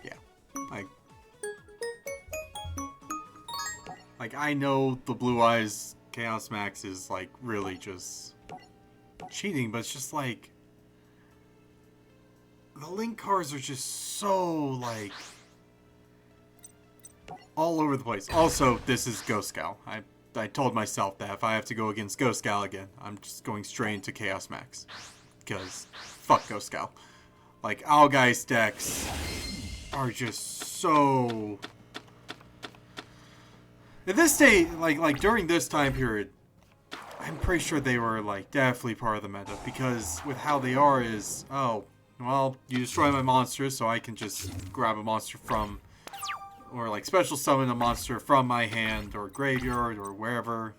Yeah, like I know the Blue Eyes Chaos Max is like really just cheating, but it's just like the link cards are just so like all over the place. Also, this is Ghost Gal. I told myself that if I have to go against Ghost Gal again, I'm just going straight into Chaos Max. Because fuck Ghost Gal. Like, Algeist decks are just so... At this day, like during this time period, I'm pretty sure they were like definitely part of the meta. Because with how they are is, oh, well, you destroy my monster, so I can just grab a monster from... Or like special summon a monster from my hand or graveyard or wherever.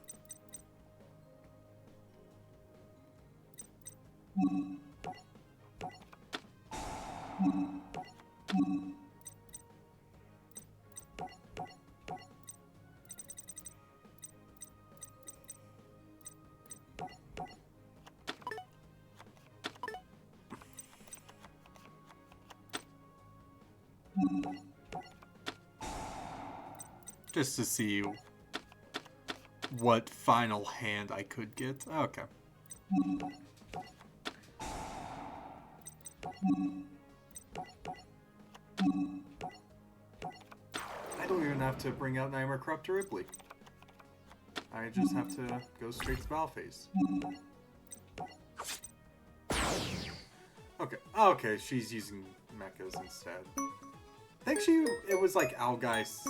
Just to see what final hand I could get. Okay. I don't even have to bring out Nightmare Corruptor Ripley. I just have to go straight to battle phase. Okay. Okay, she's using mechas instead. I think it was like Algeist.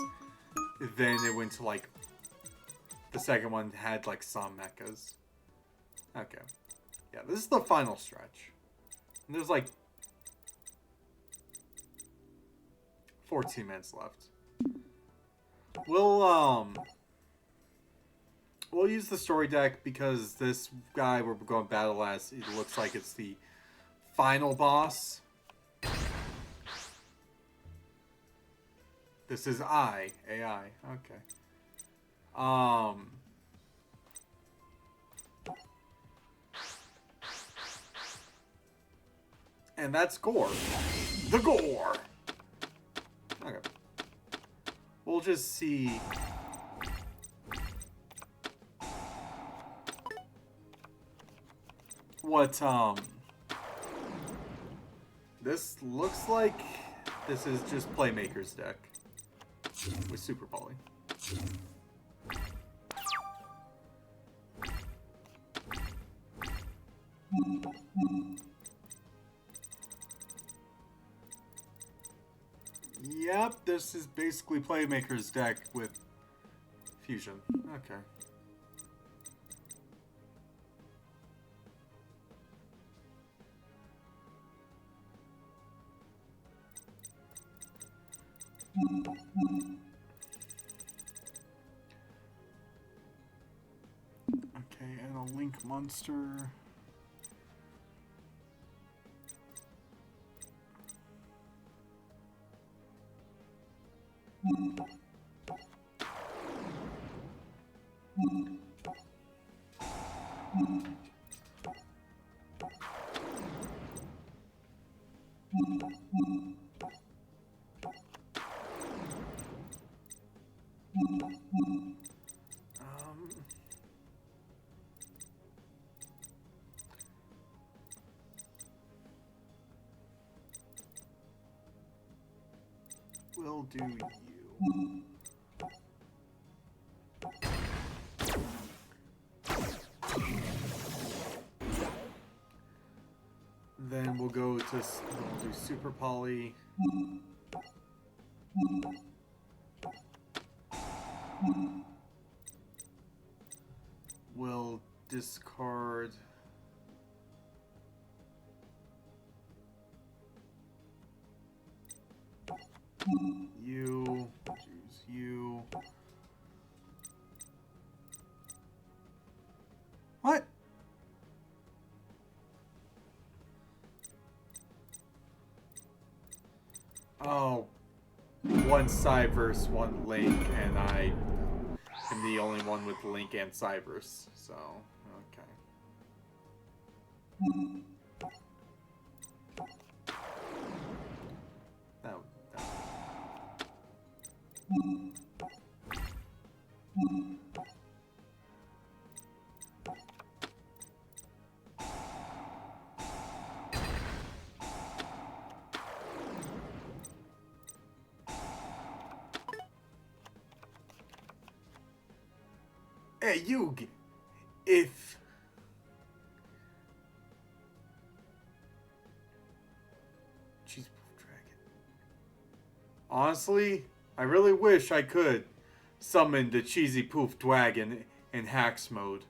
Then it went to like the second one had like some mechas. Okay. Yeah, this is the final stretch. And there's like 14 minutes left. We'll use the story deck because this guy we're going to battle as, it looks like it's the final boss. This is AI. Okay. And that's Gore. The Gore! Okay. We'll just see... what, this looks like... This is just Playmaker's deck. With Super Poly. Yep, this is basically Playmaker's deck with Fusion. Okay. Okay, and a Link monster. We'll do you. Then we'll go to, we'll do Super Poly. We'll discard you, choose you. What? Oh, one Cyberse, one Link, and I am the only one with Link and Cyberse, so, okay. That. Hey, Yug, if Cheese Proof Dragon. Honestly, I really wish I could summon the Cheesy Poof Dragon in Hacks mode.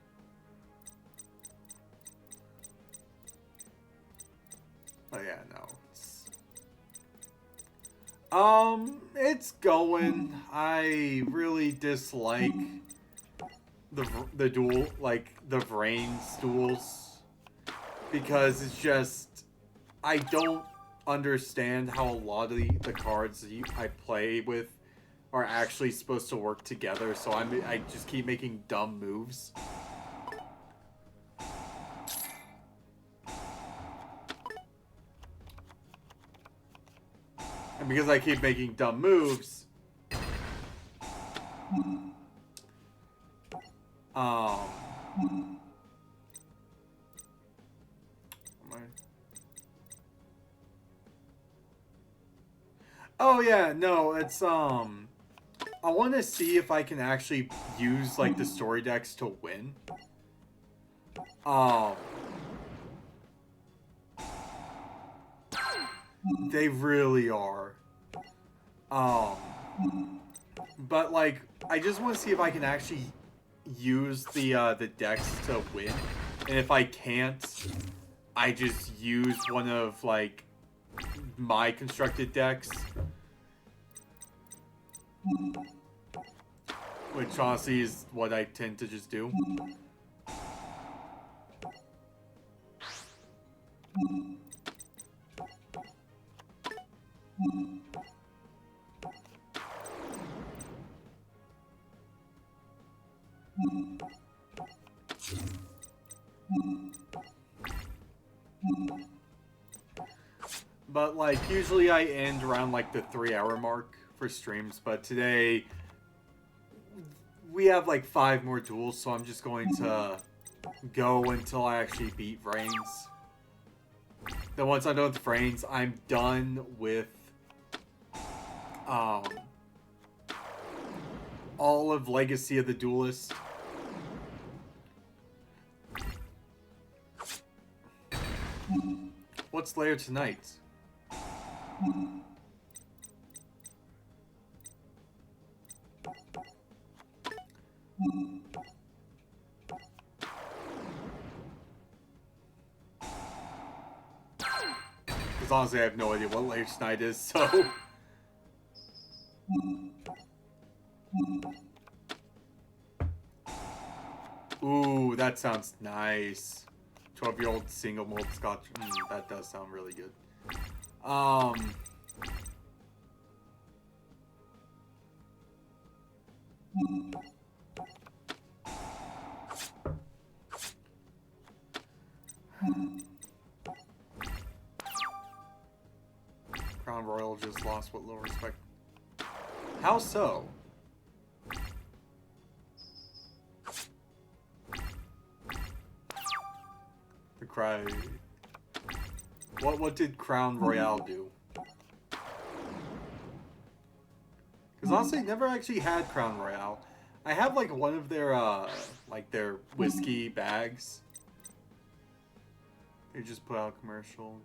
Oh yeah, no. It's going. I really dislike the duel, like the Vrains duels, because it's just, I don't understand how a lot of the cards I play with are actually supposed to work together, so I just keep making dumb moves. And because I keep making dumb moves, oh yeah, no, it's I want to see if I can actually use like the story decks to win. They really are. But like, I just want to see if I can actually use the decks to win, and if I can't, I just use one of like my constructed decks, which honestly is what I tend to just do. But like, usually I end around like the 3-hour mark for streams, but today we have like 5 more duels, so I'm just going to go until I actually beat Vrains. Then once I'm done with Vrains, I'm done with all of Legacy of the Duelist. What's later tonight? Because honestly, I have no idea what Lich Knight is, so... Ooh, that sounds nice. 12-year-old single malt scotch. That does sound really good. Crown Royal just lost what little respect. How so? The cry. What did Crown Royale do? Because honestly, never actually had Crown Royale. I have like one of their like their whiskey bags. They just put out a commercial.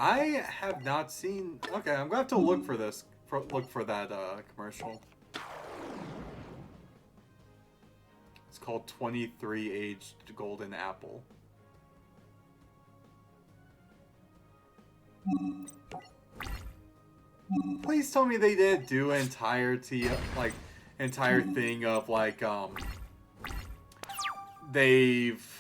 I have not seen. Okay, I'm gonna have to look for this. Look for that commercial. It's called 23 Aged Golden Apple. Please tell me they didn't do an entire thing of like they've.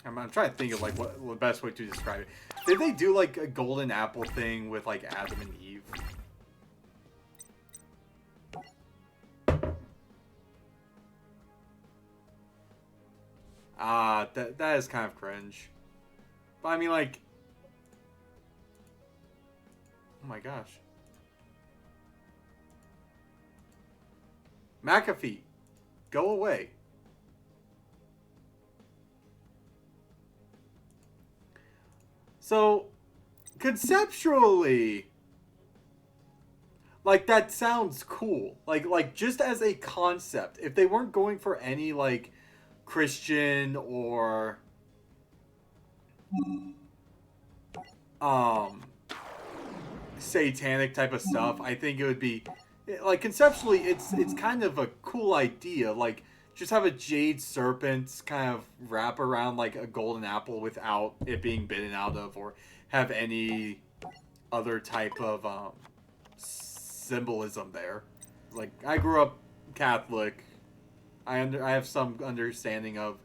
I'm trying to think of like what the best way to describe it. Did they do like a golden apple thing with like Adam and Eve? That is kind of cringe. But I mean like, oh my gosh. McAfee, go away. So, conceptually, like that sounds cool. Like just as a concept, if they weren't going for any like Christian or satanic type of stuff, I think it would be like conceptually it's kind of a cool idea. Like just have a jade serpent kind of wrap around like a golden apple without it being bitten out of, or have any other type of symbolism there. Like I grew up Catholic. I have some understanding of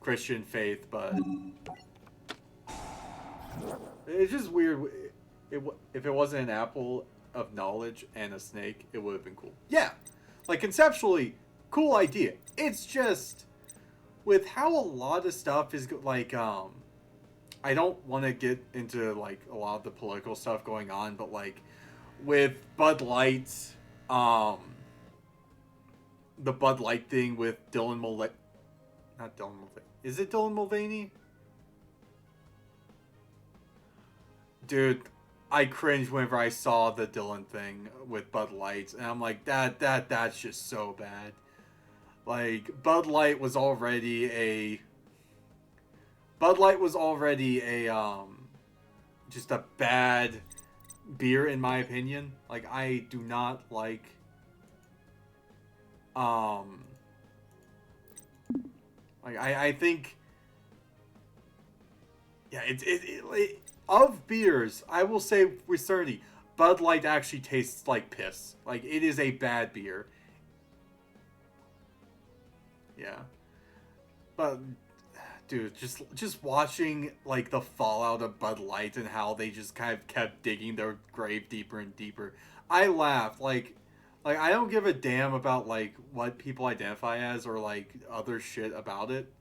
Christian faith, but it's just weird. If it wasn't an apple of knowledge and a snake, it would have been cool. Yeah, like conceptually, cool idea. It's just with how a lot of stuff is like I don't want to get into like a lot of the political stuff going on, but like with Bud Light, the Bud Light thing with Dylan Mulvaney. Not Dylan Mulvaney. Is it Dylan Mulvaney? Dude, I cringed whenever I saw the Dylan thing with Bud Light, and I'm like, that's just so bad. Like Bud Light was already a just a bad beer in my opinion. Like I do not like like I think yeah it of beers, I will say with certainty Bud Light actually tastes like piss. Like it is a bad beer. Yeah. But dude, just watching like the fallout of Bud Light and how they just kind of kept digging their grave deeper and deeper. I laughed like I don't give a damn about like what people identify as or like other shit about it.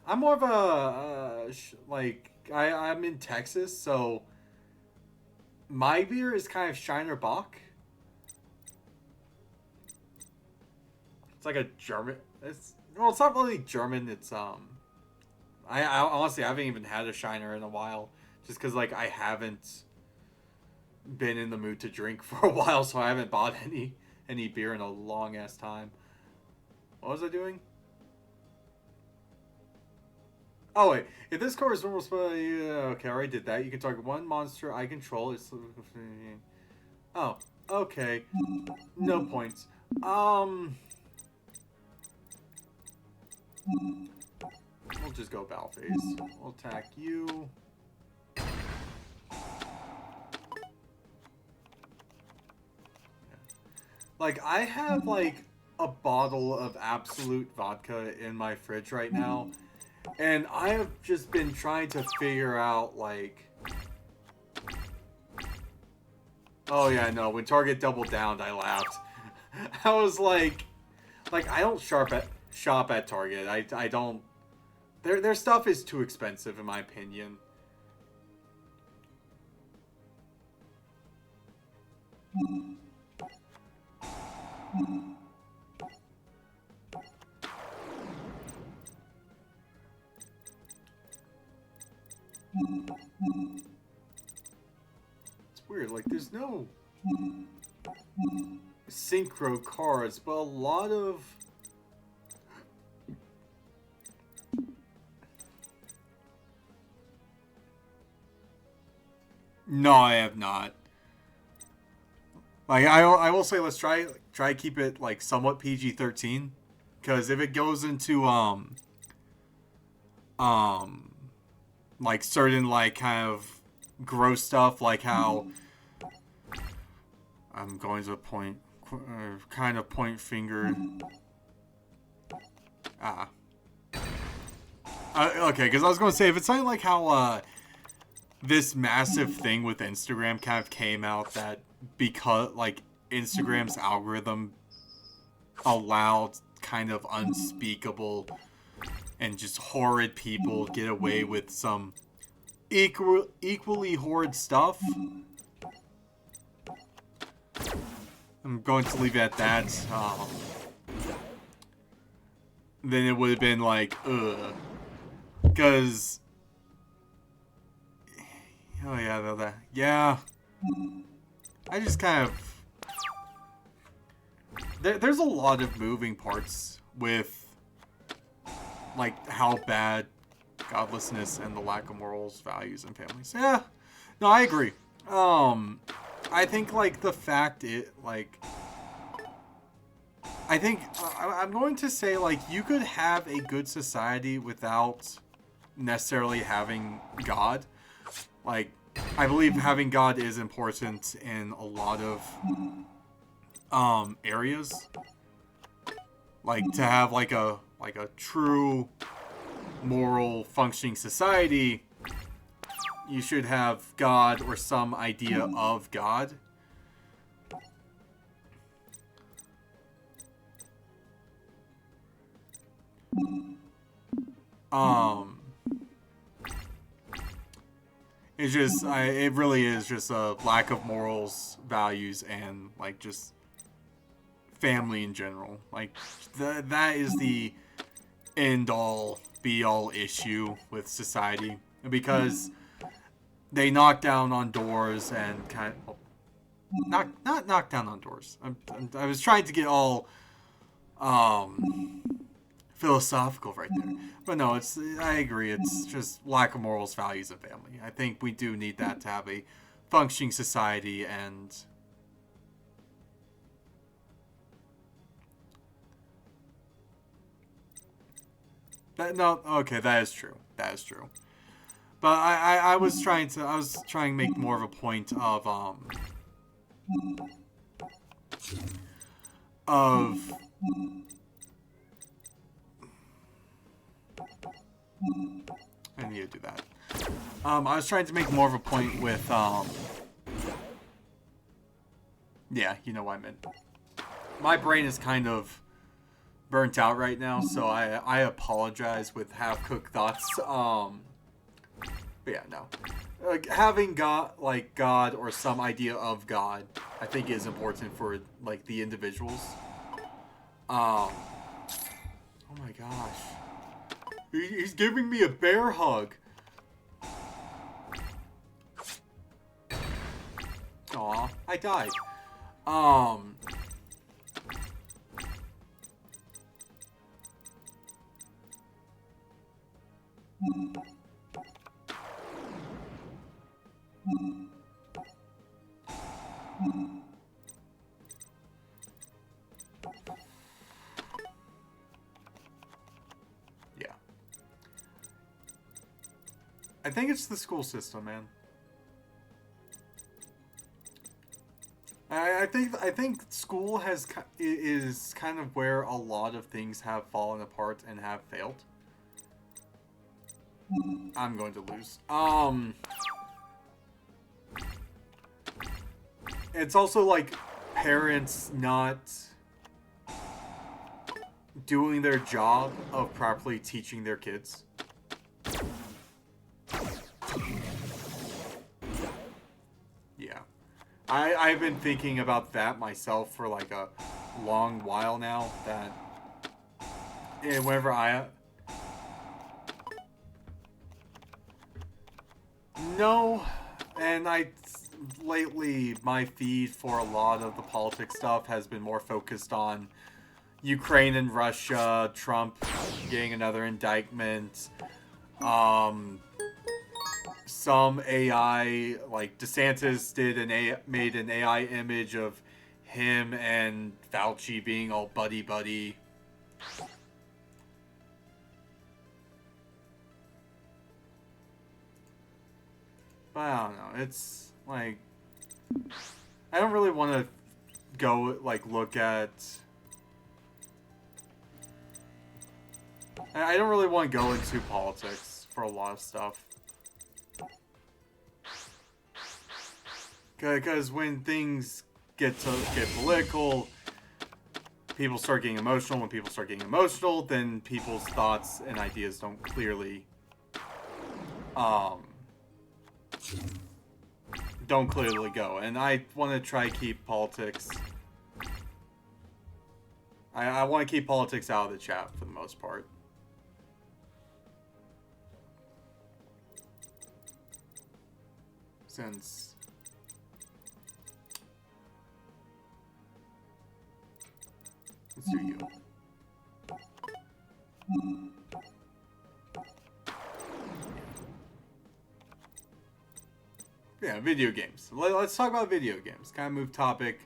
I'm more of a like I'm in Texas, so my beer is kind of Shiner Bock. It's like a German. It's not really German. It's I honestly I haven't even had a Shiner in a while, just because like I haven't been in the mood to drink for a while, so I haven't bought any beer in a long ass time. What was I doing? Oh wait, if this core is normal, okay, I already did that. You can target one monster I control. It's oh, okay, no points. We'll just go battle phase. We'll attack you. Like, I have, like, a bottle of Absolute vodka in my fridge right now. And I have just been trying to figure out, like... Oh, yeah, no. When Target doubled down, I laughed. I was like... Like, I don't shop at Target. I don't... Their stuff is too expensive, in my opinion. It's weird, like there's no synchro cards, but a lot of No, I have not. Like I will say, let's try keep it like somewhat PG-13, because if it goes into like certain like kind of gross stuff, like how I'm going to point kind of point finger. Okay, because I was going to say, if it's something like how this massive thing with Instagram kind of came out, that because like Instagram's algorithm allowed kind of unspeakable and just horrid people get away with some equally horrid stuff, I'm going to leave it at that. Then it would have been like, ugh. Because... Oh, yeah, yeah. I just kind of... There's a lot of moving parts with, like, how bad godlessness and the lack of morals, values, and families. Yeah. No, I agree. I think, like, the fact I think, I'm going to say, like, you could have a good society without necessarily having God. Like, I believe having God is important in a lot of areas. Like, to have like a true moral functioning society, you should have God or some idea of God. It's just, it really is just a lack of morals, values, and, like, just family in general. Like, that is the end-all, be-all issue with society. Because they knock down on doors and kind of... Not knock down on doors. I was trying to get all, philosophical right there. But no, I agree, it's just lack of morals, values, and family. I think we do need that to have a functioning society, and okay, that is true. That is true. But I was trying to make more of a point of I need to do that. I was trying to make more of a point with, yeah, you know what I meant. My brain is kind of burnt out right now, so I apologize with half-cooked thoughts. But yeah, no. Like, having God or some idea of God, I think is important for, like, the individuals. Oh my gosh. He's giving me a bear hug. Aw, I died. think it's the school system, man. I think school is kind of where a lot of things have fallen apart and have failed. I'm going to lose. It's also like parents not doing their job of properly teaching their kids. Yeah. I've been thinking about that myself for like a long while now, that whenever No, and lately my feed for a lot of the politics stuff has been more focused on Ukraine and Russia, Trump getting another indictment, some AI, like DeSantis made an AI image of him and Fauci being all buddy-buddy. But I don't know, it's like, I don't really want to go, like, look at... I don't really want to go into politics for a lot of stuff. Because when things get political, people start getting emotional. When people start getting emotional, then people's thoughts and ideas don't clearly go. And I want to try to keep politics... I want to keep politics out of the chat for the most part. Since... Let's do you. Yeah, video games. Let's talk about video games. Kind of move topic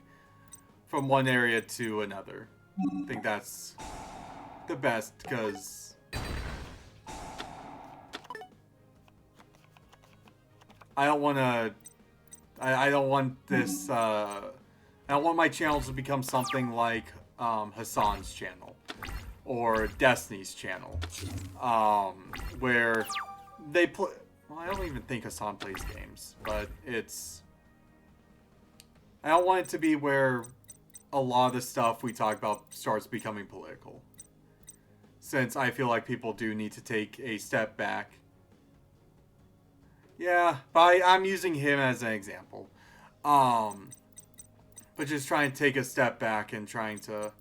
from one area to another. I think that's the best, because I don't want to... I don't want this... I don't want my channel to become something like Hassan's channel or Destiny's channel, where they play... Well, I don't even think Hassan plays games, but it's... I don't want it to be where a lot of the stuff we talk about starts becoming political. Since I feel like people do need to take a step back. Yeah, but I'm using him as an example. But just trying to take a step back and trying to...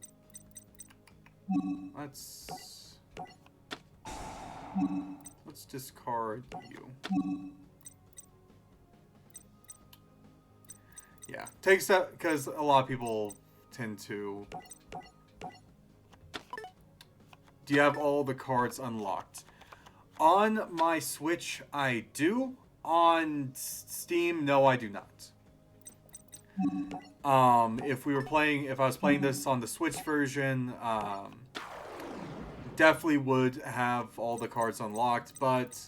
Let's discard you. Yeah, take a step, because a lot of people tend to... Do you have all the cards unlocked? On my Switch, I do. On Steam, no, I do not. If I was playing this on the Switch version, definitely would have all the cards unlocked, but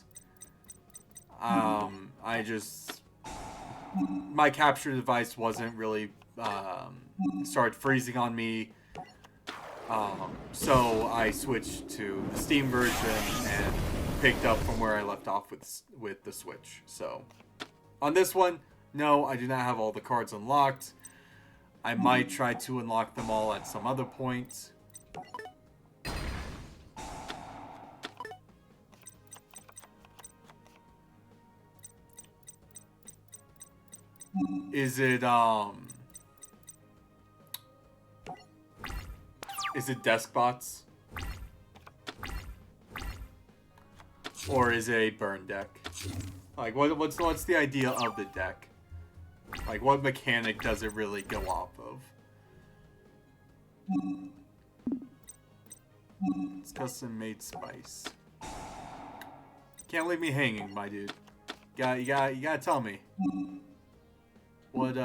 my capture device wasn't really started freezing on me, so I switched to the Steam version and picked up from where I left off with the Switch. So on this one, no, I do not have all the cards unlocked. I might try to unlock them all at some other point. Is it desk bots? Or is it a burn deck? Like, what's the idea of the deck? Like, what mechanic does it really go off of? It's custom made spice. Can't leave me hanging, my dude. You gotta tell me. What,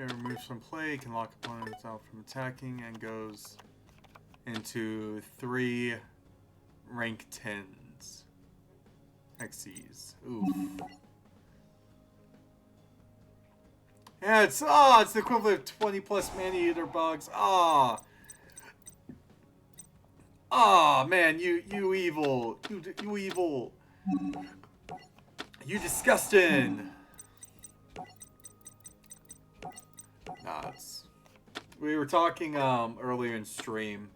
It removes from play, can lock opponents out from attacking, and goes into 3 rank 10s. XCs. Oof. Yeah, it's the equivalent of 20 plus Maneater bugs. Man, you evil. You evil. You disgusting. Nah, we were talking earlier in stream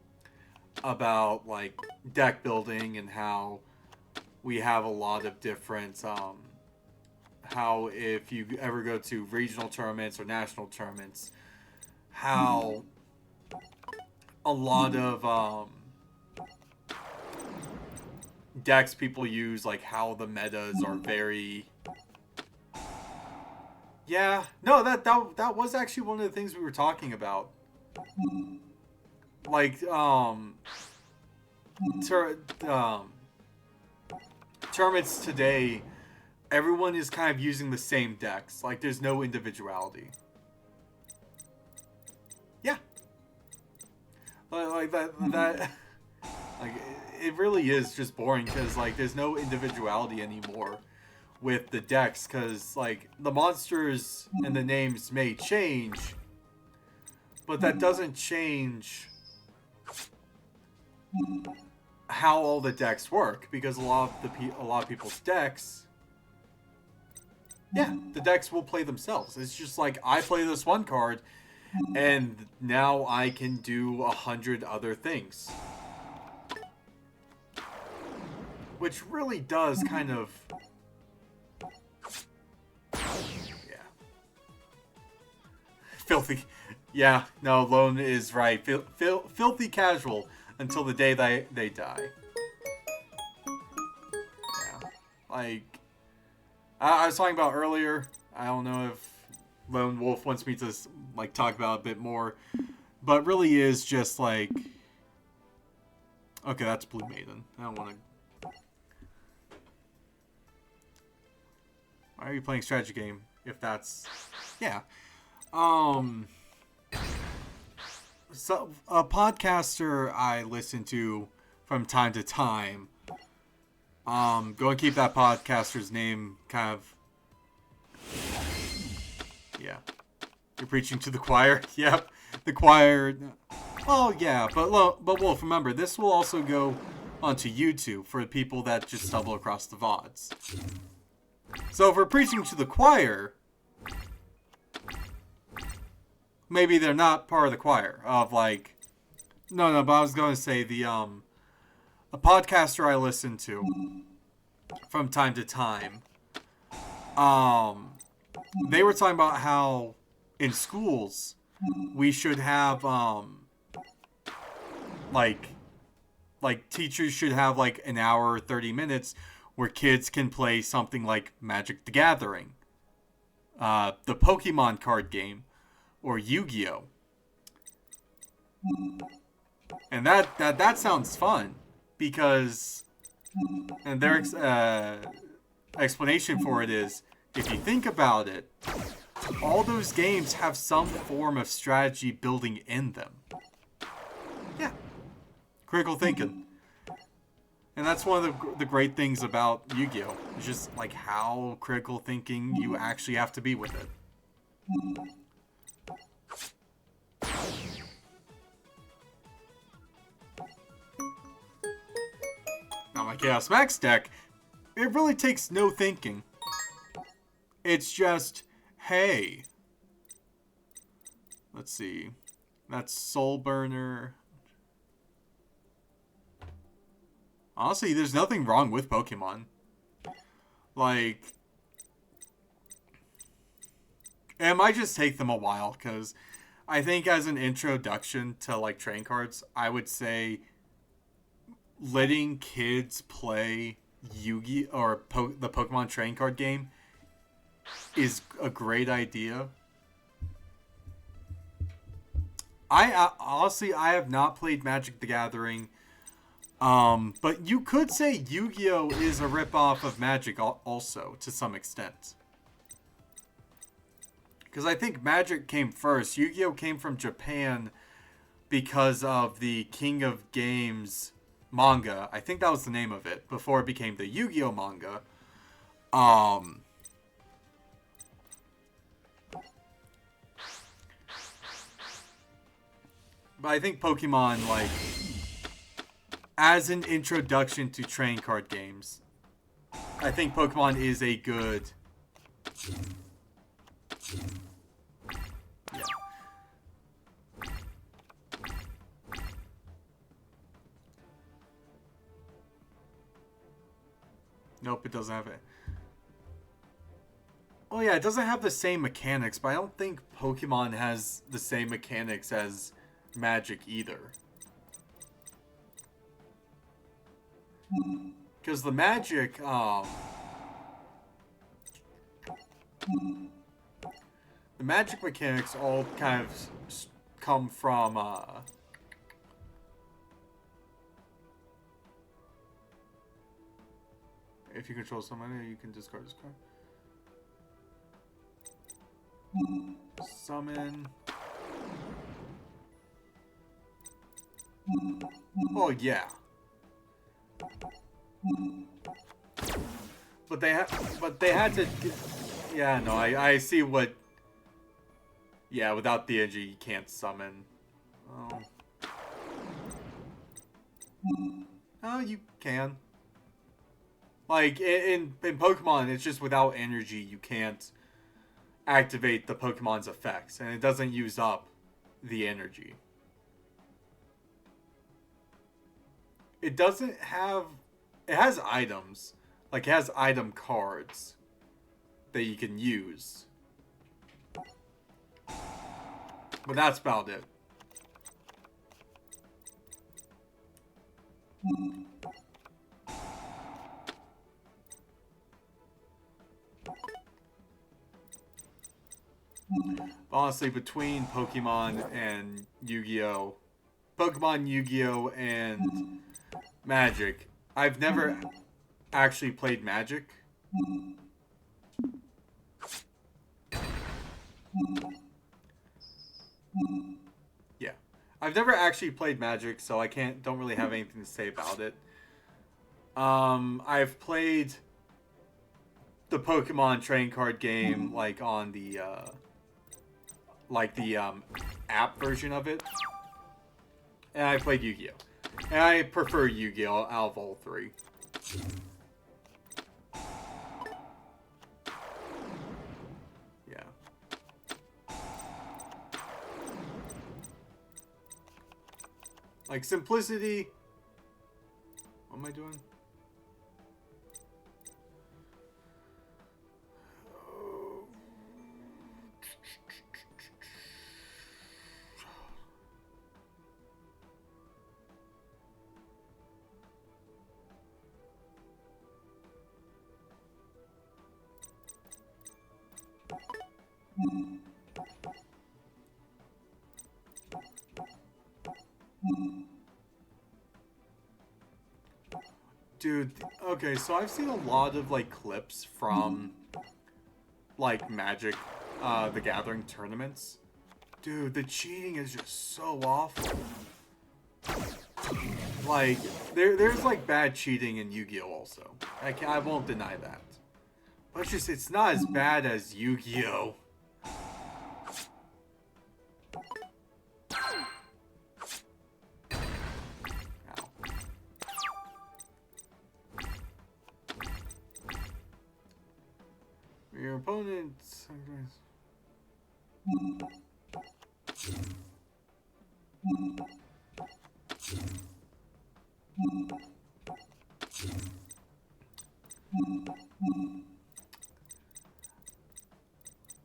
about like deck building and how we have a lot of different how if you ever go to regional tournaments or national tournaments, how a lot of decks people use, like how the metas are very... Yeah, no, that was actually one of the things we were talking about. Like, tournaments today, everyone is kind of using the same decks. Like, there's no individuality. Yeah. Like that like, it really is just boring because, like, there's no individuality anymore with the decks because, like, the monsters and the names may change, but that doesn't change how all the decks work, because a lot of people's decks, yeah, the decks will play themselves. It's just like, I play this one card and now I can do 100 other things, which really does kind of, yeah, filthy. Yeah, no, Lone is right. Filthy casual until the day they die. Yeah, like I was talking about earlier. I don't know if Lone Wolf wants me to like talk about it a bit more, but really is just like, okay, that's Blue Maiden. I don't want to. Why are you playing strategy game if that's, yeah. So a podcaster I listen to from time to time, go and keep that podcaster's name kind of, yeah, you're preaching to the choir. Yep, the choir. Well, yeah, but Wolf, remember, this will also go onto YouTube for people that just stumble across the VODs. So if we're preaching to the choir, maybe they're not part of the choir of, like, no, but I was going to say a podcaster I listen to from time to time, they were talking about how in schools we should have, like teachers should have like an hour or 30 minutes where kids can play something like Magic the Gathering, the Pokemon card game, or Yu-Gi-Oh. And that sounds fun, because, and their explanation for it is, if you think about it, all those games have some form of strategy building in them. Yeah. Critical thinking. And that's one of the great things about Yu-Gi-Oh! It's just like how critical thinking you actually have to be with it. Now my Chaos Max deck, it really takes no thinking. It's just, hey, let's see, that's Soul Burner. Honestly, there's nothing wrong with Pokemon. Like, it might just take them a while, because I think as an introduction to, like, trading cards, I would say letting kids play Yu-Gi or the Pokemon trading card game is a great idea. Honestly, I have not played Magic the Gathering, but you could say Yu-Gi-Oh! Is a ripoff of Magic also, to some extent. Because I think Magic came first. Yu-Gi-Oh came from Japan because of the King of Games manga. I think that was the name of it before it became the Yu-Gi-Oh manga. But I think Pokemon, like, as an introduction to trading card games, I think Pokemon is a good... Yeah. Nope, it doesn't have it. Oh yeah, it doesn't have the same mechanics, but I don't think Pokemon has the same mechanics as Magic either. Because the Magic, the Magic mechanics all kind of come from, if you control somebody, you can discard this card. Summon. Oh yeah. But they had to. Yeah, no, I see what. Yeah, without the energy, you can't summon. Oh. Oh, you can. Like in Pokemon, it's just without energy, you can't activate the Pokemon's effects, and it doesn't use up the energy. It doesn't have... It has items. Like, it has item cards that you can use. But that's about it. Honestly, between Pokemon and Yu-Gi-Oh! Pokemon, Yu-Gi-Oh! And Magic, I've never actually played Magic. Yeah. I've never actually played Magic, so I don't really have anything to say about it. I've played the Pokemon trading card game, like, on the, app version of it. And I played Yu-Gi-Oh! And I prefer Yu-Gi-Oh! Out of all three. Yeah. Like, simplicity... What am I doing? Dude, okay, so I've seen a lot of, like, clips from, like, Magic, the Gathering tournaments. Dude, the cheating is just so awful. Like, there's, like, bad cheating in Yu-Gi-Oh! Also. I won't deny that. But it's not as bad as Yu-Gi-Oh! Your opponent...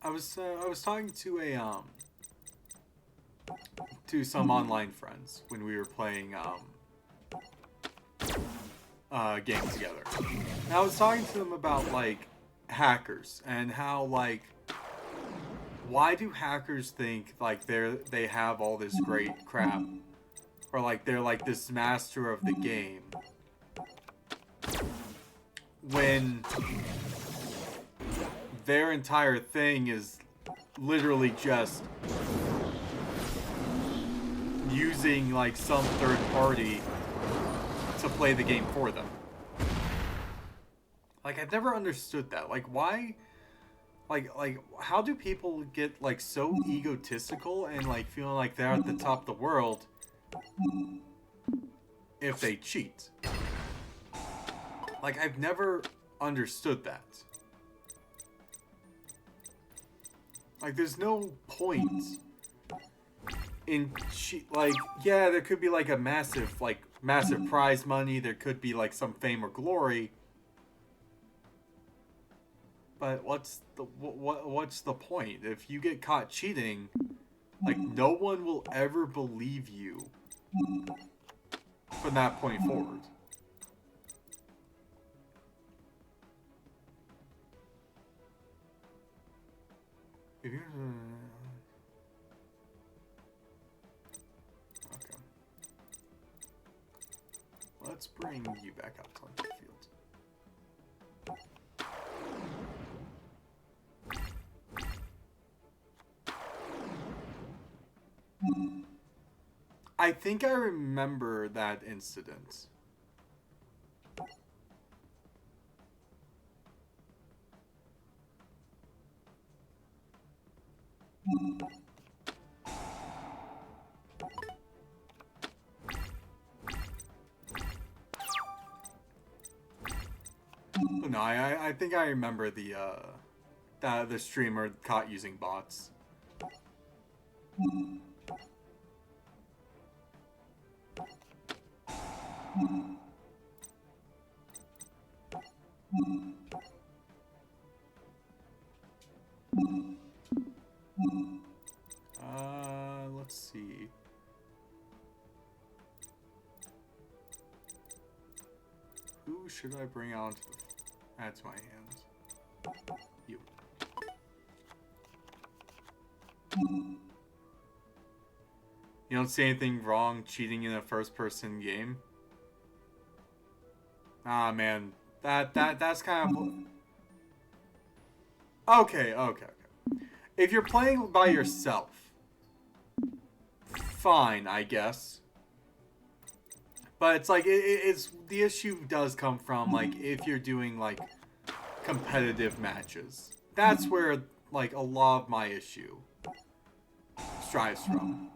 I was talking to to some online friends when we were playing games together. And I was talking to them about, like, hackers and how, like, why do hackers think, like, they have all this great crap, or, like, they're, like, this master of the game, when their entire thing is literally just using like some third party to play the game for them. Like, I've never understood that. Like, why? Like, how do people get like so egotistical and like feeling like they're at the top of the world if they cheat? Like, I've never understood that. Like, there's no point in like, yeah, there could be like a massive prize money. There could be like some fame or glory. But what's the point? If you get caught cheating, like, no one will ever believe you from that point forward. If you're okay, let's bring you back up onto the field. I think I remember that incident. No, I think I remember the streamer caught using bots. Let's see. Who should I bring out to add to my hands? You. You don't see anything wrong cheating in a first-person game? Ah, man, that's kind of okay. If you're playing by yourself, fine, I guess. But it's like it's the issue does come from like if you're doing like competitive matches. That's where like a lot of my issue strives from.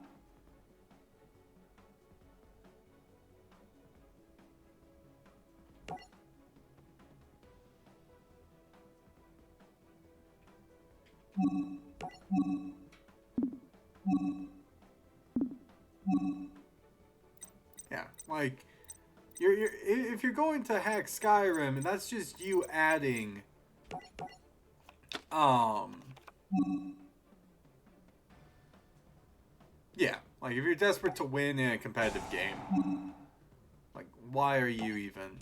Yeah, like you're if you're going to hack Skyrim, and that's just you adding yeah, like if you're desperate to win in a competitive game, like why are you even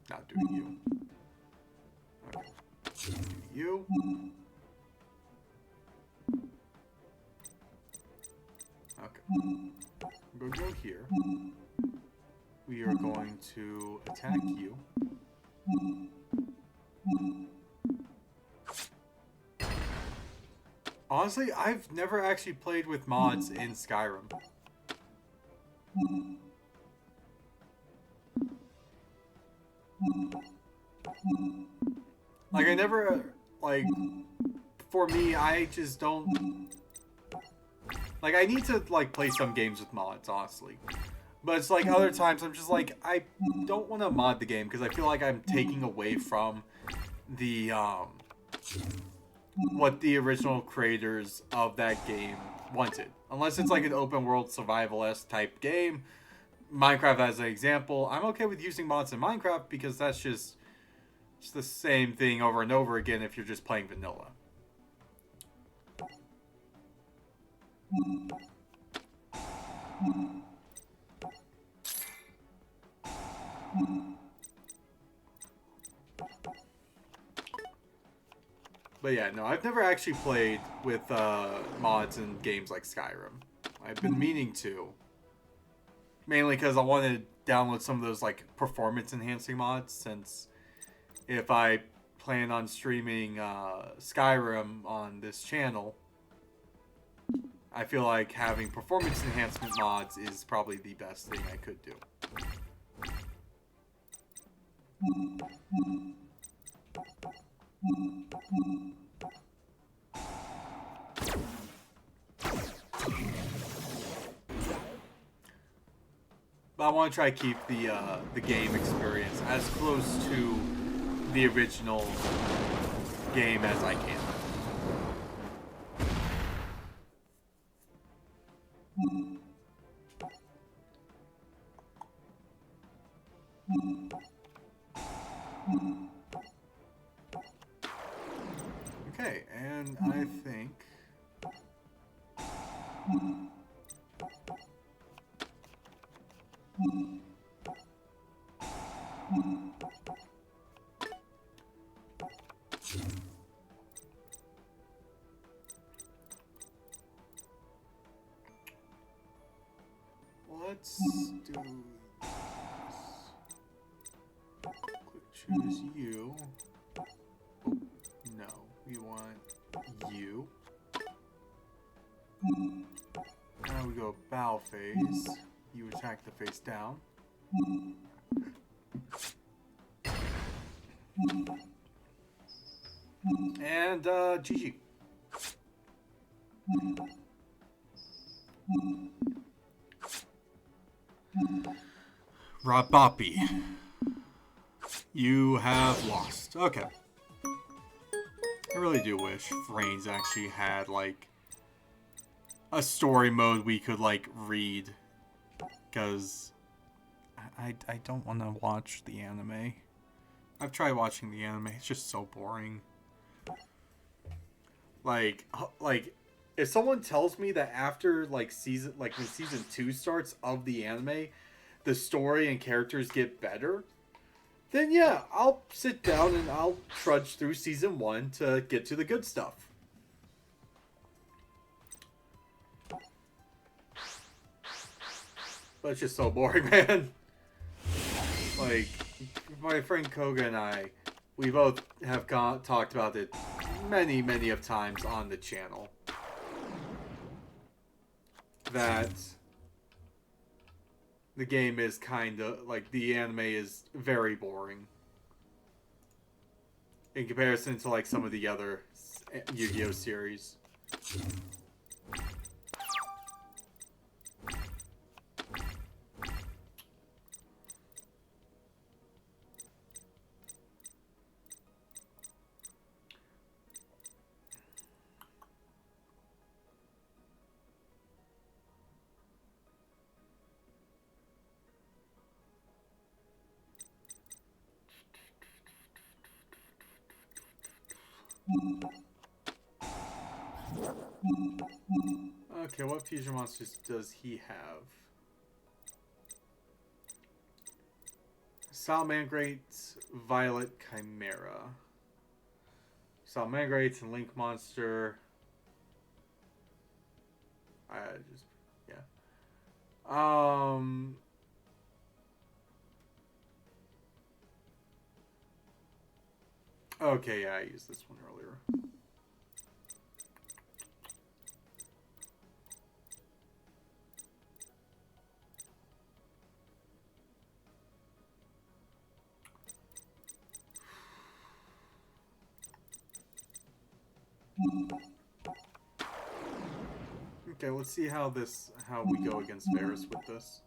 not doing you? Okay. You. Okay. We'll go here. We are going to attack you. Honestly, I've never actually played with mods in Skyrim. Like, I never, like, for me, I just don't, like, I need to, like, play some games with mods, honestly. But it's like, other times, I'm just like, I don't want to mod the game, because I feel like I'm taking away from the, what the original creators of that game wanted. Unless it's like an open world survival-esque type game. Minecraft as an example. I'm okay with using mods in Minecraft because that's just the same thing over and over again if you're just playing vanilla. But yeah, no, I've never actually played with mods in games like Skyrim. I've been meaning to. Mainly because I wanted to download some of those like performance enhancing mods, since if I plan on streaming Skyrim on this channel, I feel like having performance enhancement mods is probably the best thing I could do. But I want to try to keep the game experience as close to the original game as I can. Okay, and I think let's do this. Choose you. No, we want you. Now we go bow phase. You attack the face down. And GG. Rabapi. You have lost. Okay. I really do wish Reigns actually had, like, a story mode we could, like, read. Because I don't want to watch the anime. I've tried watching the anime. It's just so boring. Like, if someone tells me that after, like, when season 2 starts of the anime, the story and characters get better, then yeah, I'll sit down and I'll trudge through season 1 to get to the good stuff. But it's just so boring, man. Like, my friend Koga and I, we both have talked about it many of times on the channel. That the game is kind of, like, the anime is very boring. In comparison to, like, some of the other Yu-Gi-Oh! Series. Okay, what fusion monsters does he have? Salamangreat, Violet Chimera. Salamangreat and Link Monster. Yeah. Okay, yeah, I used this one earlier. Okay, let's see how we go against Varus with this.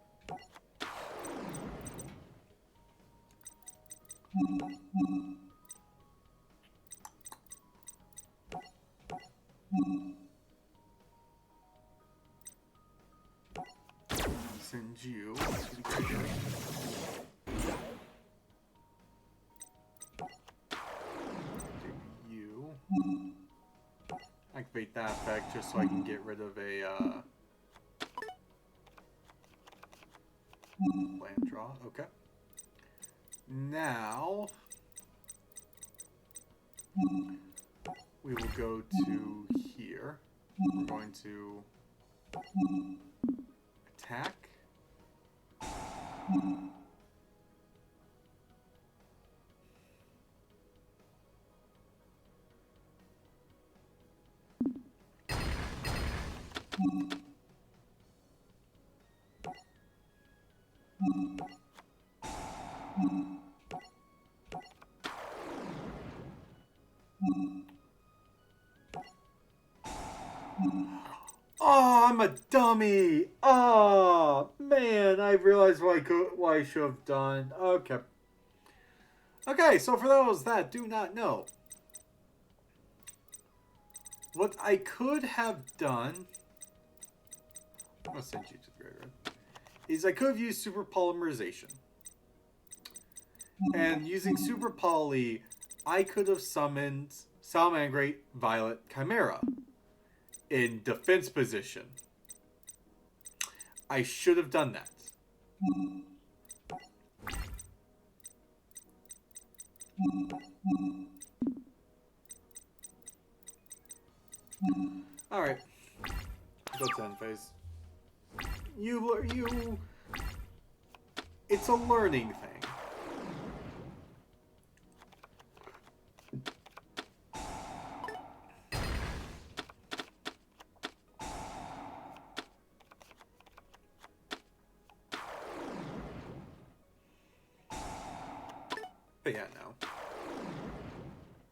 Send you to the graveyard. Do you. Activate that effect just so I can get rid of a land draw. Okay. Now we will go to here. We're going to attack. Oh, I'm a dummy. Oh, man, I realized what I should have done. Okay. Okay, so for those that do not know, what I could have done, I'll send you to the Great Red, is I could have used super polymerization. And using super poly, I could have summoned Salamangreat, Violet, Chimera in defense position. I should have done that. Alright. Go to end phase. It's a learning thing. But yeah, no.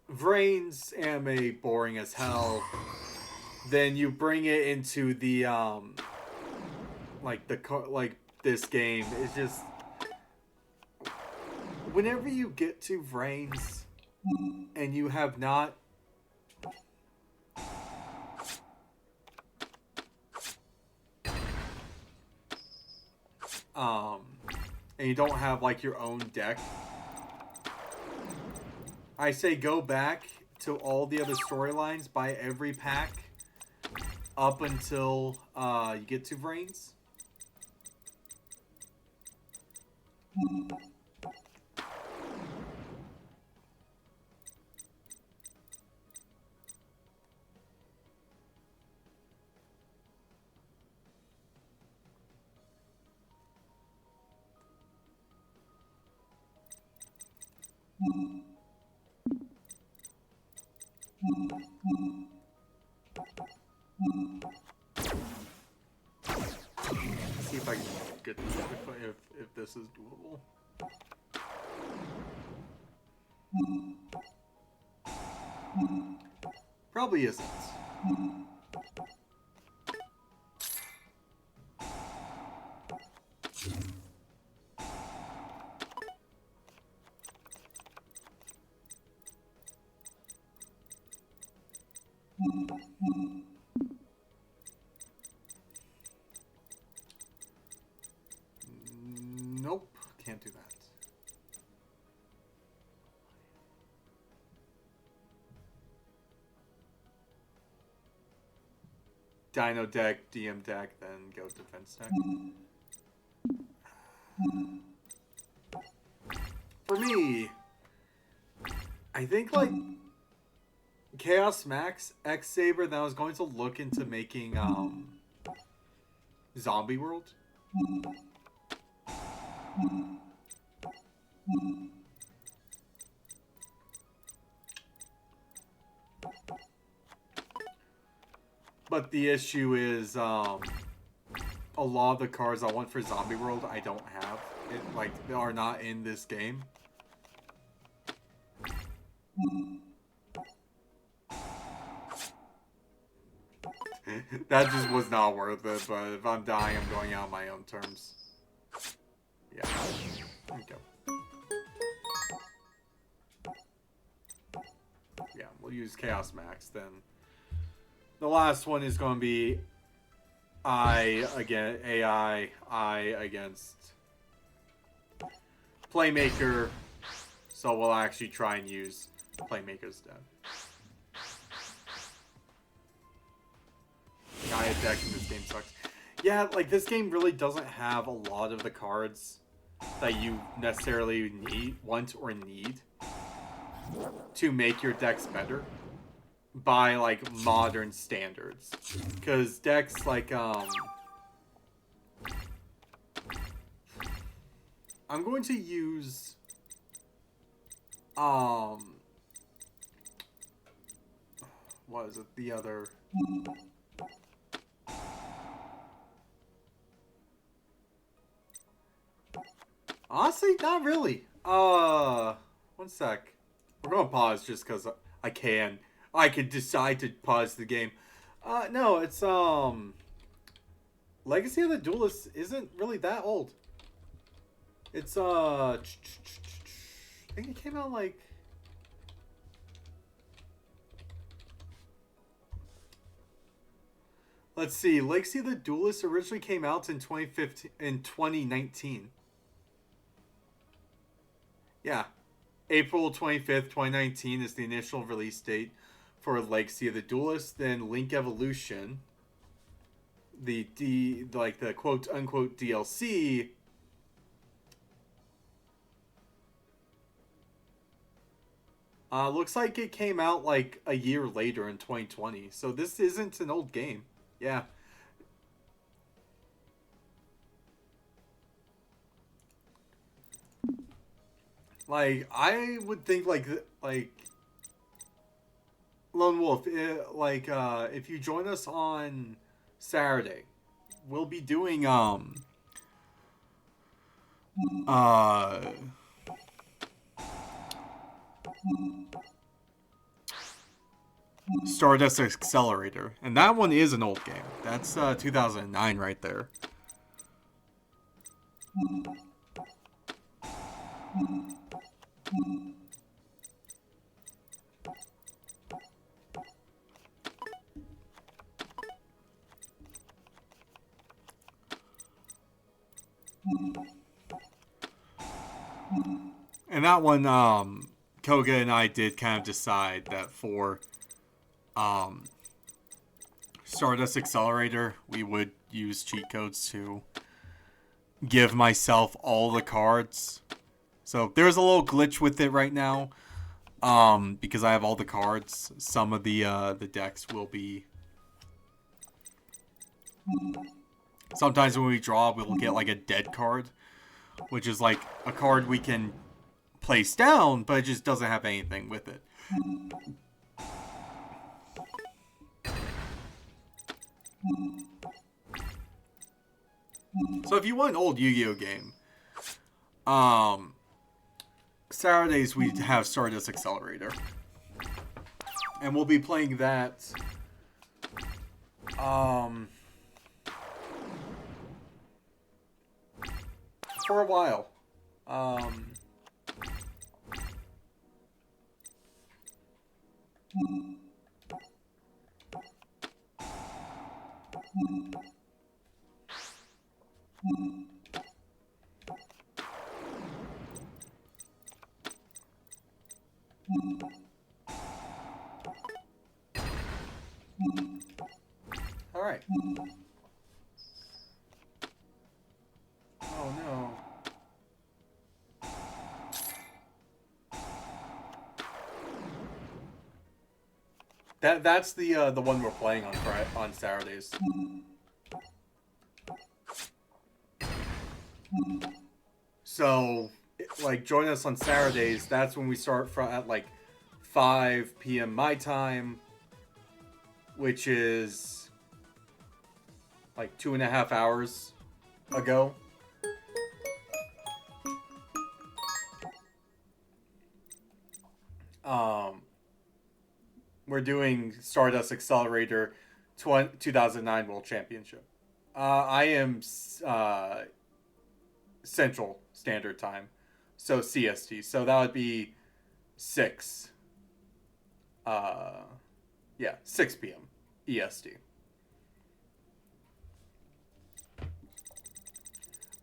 Vrain's anime boring as hell. Then you bring it into the like this game. It's just whenever you get to Vrain's and you have not and you don't have like your own deck, I say go back to all the other storylines, buy every pack up until you get to Vrain's. See if I can get this, if this is doable. Probably isn't. Nope, can't do that. Dino deck, DM deck, then go defense deck. For me, I think like Chaos Max, X Saber, then I was going to look into making Zombie World. But the issue is, a lot of the cards I want for Zombie World I don't have. They are not in this game. That just was not worth it, but if I'm dying, I'm going out on my own terms. Yeah. Okay. Yeah, we'll use Chaos Max then. The last one is going to be AI against Playmaker. So we'll actually try and use Playmaker's deck. Gaia deck in this game sucks. Yeah, like this game really doesn't have a lot of the cards that you necessarily want or need to make your decks better by like modern standards. Because decks like I'm going to use what is it? The other Honestly, not really. One sec. We're gonna pause just because I can. I could decide to pause the game. No, it's Legacy of the Duelist isn't really that old. It's I think it came out like. Let's see. Legacy of the Duelist originally came out in 2019. Yeah. April 25th, 2019 is the initial release date for Legacy of the Duelist. Then Link Evolution, the quote unquote DLC, looks like it came out like a year later in 2020. So this isn't an old game. Yeah. Like I would think like Lone Wolf, if you join us on Saturday, we'll be doing uh Stardust Accelerator, and that one is an old game. That's 2009 right there. And that one, Koga and I did kind of decide that for Stardust Accelerator, we would use cheat codes to give myself all the cards. So there's a little glitch with it right now, because I have all the cards. Some of the decks will be. Sometimes when we draw, we'll get like a dead card, which is like a card we can place down, but it just doesn't have anything with it. So if you want an old Yu-Gi-Oh game, Saturdays we have Stardust Accelerator, and we'll be playing that for a while. All right. Oh no. That's the one we're playing on Saturdays. So, like, join us on Saturdays. That's when we start at like 5 p.m. my time, which is like 2.5 hours ago. We're doing Stardust Accelerator 2009 World Championship. I am Central Standard Time, so CST. So that would be 6. 6 p.m. EST.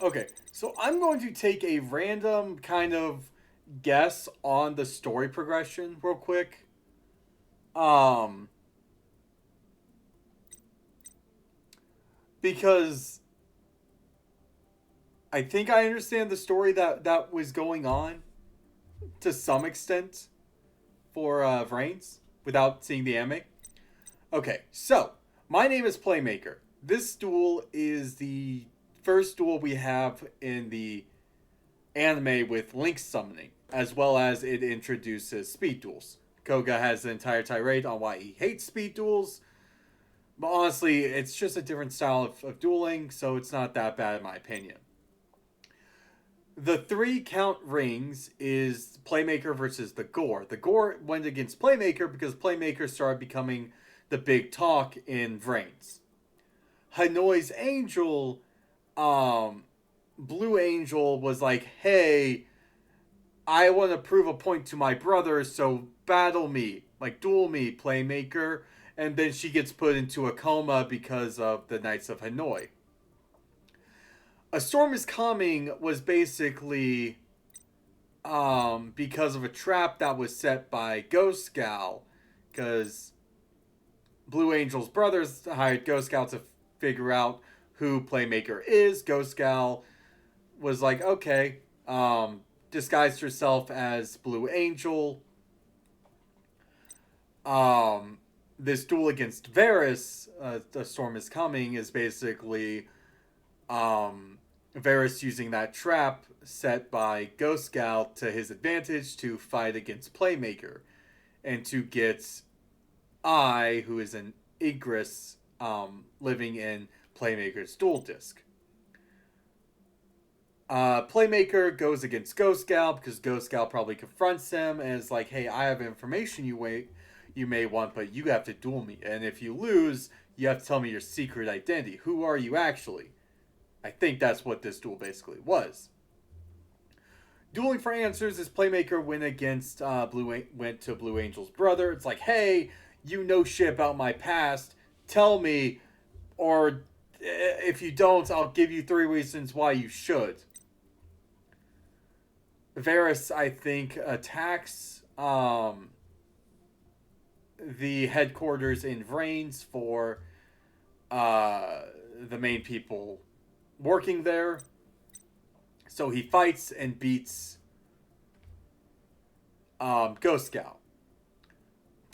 Okay, so I'm going to take a random kind of guess on the story progression real quick. Because I think I understand the story that was going on to some extent for Vrains without seeing the anime. Okay, so my name is Playmaker. This duel is the first duel we have in the anime with Link summoning, as well as it introduces speed duels. Koga has an entire tirade on why he hates speed duels, but honestly, it's just a different style of dueling, so it's not that bad in my opinion. the 3 count rings is Playmaker versus the Gore. The Gore went against Playmaker because Playmaker started becoming the big talk in Vrains. Hanoi's Angel, Blue Angel was like, hey, I want to prove a point to my brother, so battle me, like duel me, Playmaker. And then she gets put into a coma because of the Knights of Hanoi. A Storm is Coming was basically because of a trap that was set by Ghost Gal, because Blue Angel's brothers hired Ghost Gal to figure out who Playmaker is. Ghost Gal was like, okay, disguised herself as Blue Angel. This duel against Varys, A Storm is Coming, is basically Varys using that trap set by Ghost Gal to his advantage to fight against Playmaker and to get I, who is an Ygritte, living in Playmaker's duel disk. Playmaker goes against Ghost Gal because Ghost Gal probably confronts him and is like, hey, I have information you may want, but you have to duel me. And if you lose, you have to tell me your secret identity. Who are you actually? I think that's what this duel basically was. Dueling for answers is Playmaker went against went to Blue Angel's brother. It's like, hey, you know shit about my past. Tell me, or if you don't, I'll give you 3 reasons why you should. Varys, I think, attacks the headquarters in Vrains for the main people working there. So he fights and beats Ghost Gal.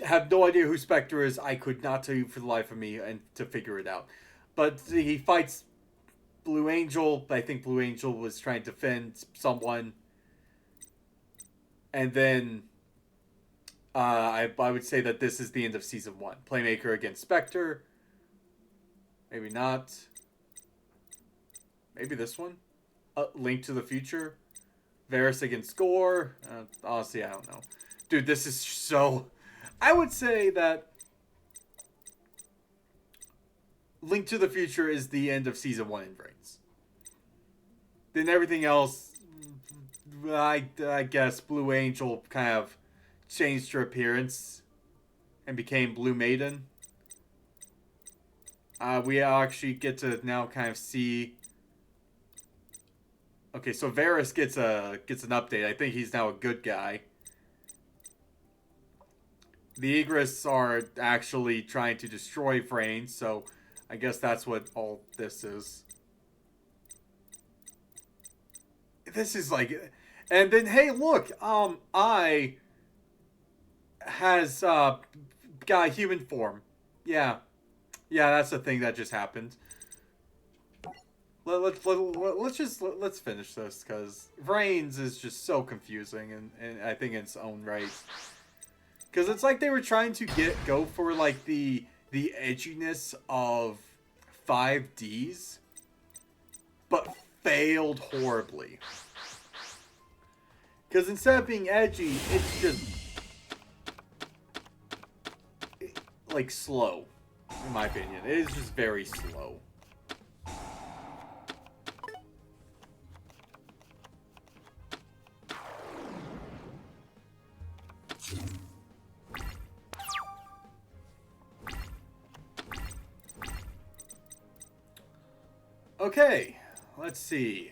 Have no idea who Spectre is. I could not tell you for the life of me and to figure it out. But he fights Blue Angel. I think Blue Angel was trying to defend someone. And then I would say that this is the end of Season 1. Playmaker against Spectre. Maybe not. Maybe this one. Link to the Future. Varys against Gore. Honestly, I don't know. Dude, this is so... I would say that Link to the Future is the end of Season 1 in Vrains. Then everything else, I guess Blue Angel kind of changed her appearance and became Blue Maiden. We actually get to now kind of see... Okay, so Varys gets an update. I think he's now a good guy. The Ygritte are actually trying to destroy Vrains, so I guess that's what all this is. This is like... And then, hey, look! I has got a human form. Yeah. Yeah, that's the thing that just happened. Let's finish this, because Vrains is just so confusing, and I think in its own right. Because it's like they were trying to go for like the edginess of 5Ds, but failed horribly. Because instead of being edgy, it's just like slow, in my opinion. It is just very slow. Okay, let's see.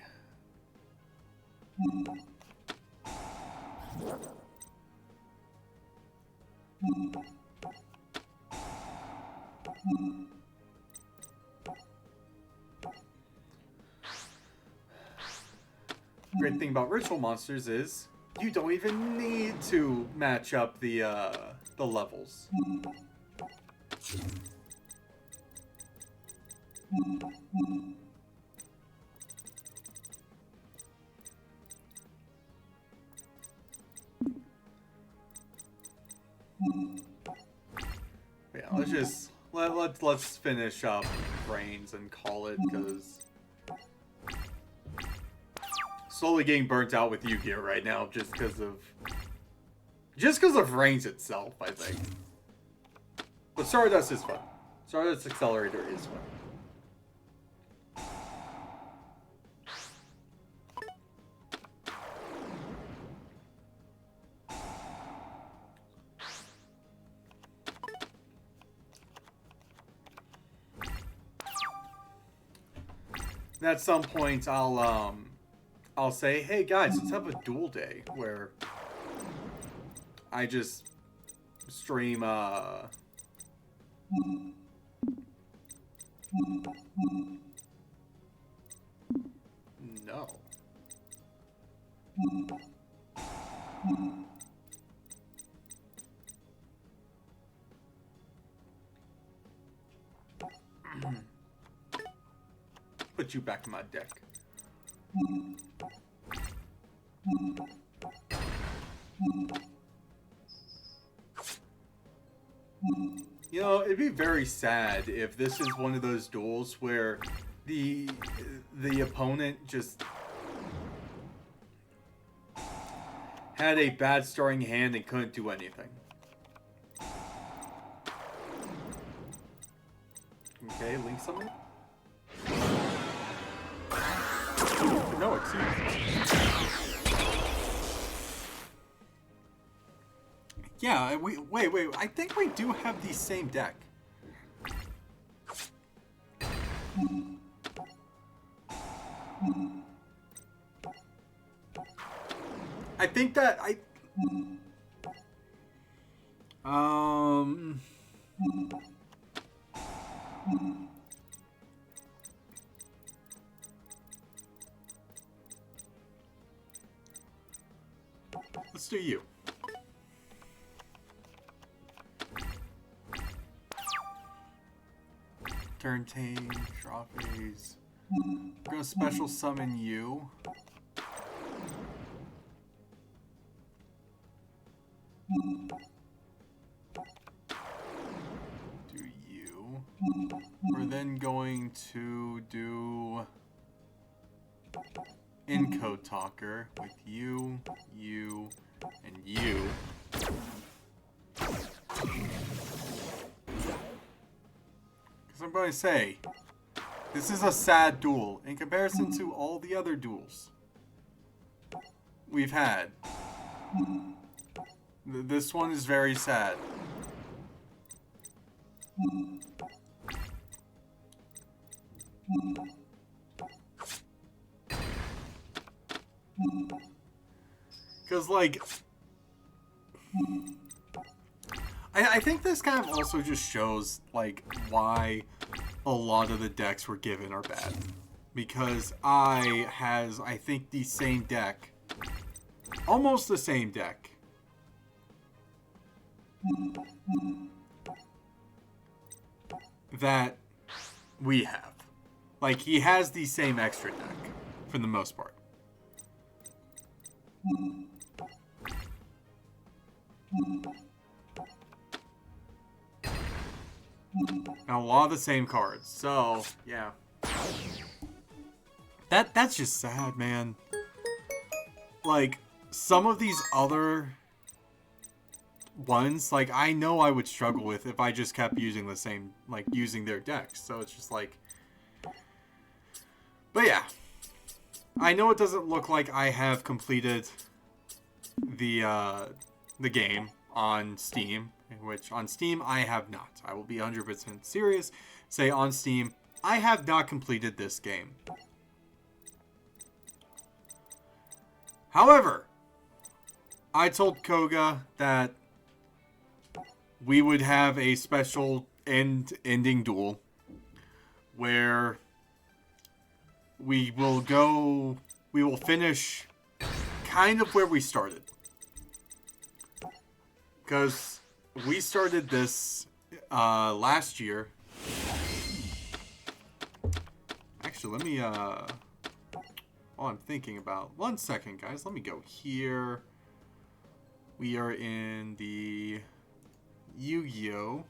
Great thing about ritual monsters is you don't even need to match up the levels. Yeah, let's just let's finish up Vrains and call it, because slowly getting burnt out with Yu-Gi-Oh right now just because of range itself, I think. But Stardust is fun. Stardust Accelerator is fun. And at some point, I'll say, hey guys, let's have a duel day where I just stream no. Put you back in my deck. You know, it'd be very sad if this is one of those duels where the opponent just had a bad starting hand and couldn't do anything. Okay, link summon. No excuse. Yeah, wait. I think we do have the same deck. I think that let's do you. Turn Tame, draw phase. We're gonna special summon you. Do you. We're then going to do Encode Talker with you, you, and you. I'm going to say, this is a sad duel in comparison to all the other duels we've had. This one is very sad. Because, like, I think this kind of also just shows, like, why a lot of the decks we're given are bad. Because I think, the same deck. Almost the same deck. That we have. Like, he has the same extra deck, for the most part. And a lot of the same cards, so yeah. That's just sad, man. Like, some of these other ones, like, I know I would struggle with if I just kept using the same, like, using their decks. So it's just like, but yeah, I know it doesn't look like I have completed the game on Steam. Which, on Steam, I have not. I will be 100% serious. Say, on Steam, I have not completed this game. However, I told Koga that we would have a special ending duel where we will finish kind of where we started. Because we started this last year. Actually, let me while I'm thinking about 1 second, guys, let me go here. We are in the Yu-Gi-Oh!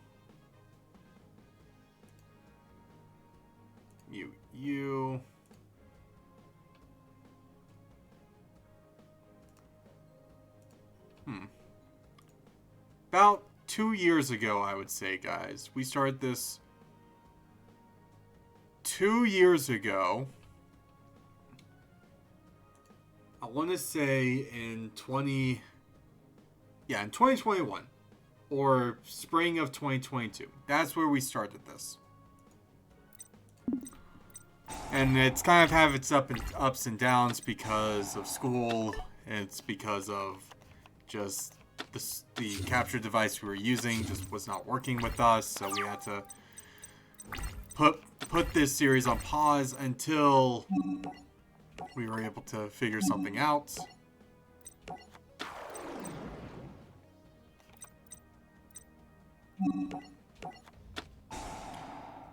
Yu. about 2 years ago, I would say, guys. We started this 2 years ago. I want to say in 2021 or spring of 2022. That's where we started this. And it's kind of have its ups and downs because of school. It's because of just the capture device we were using just was not working with us, so we had to put this series on pause until we were able to figure something out.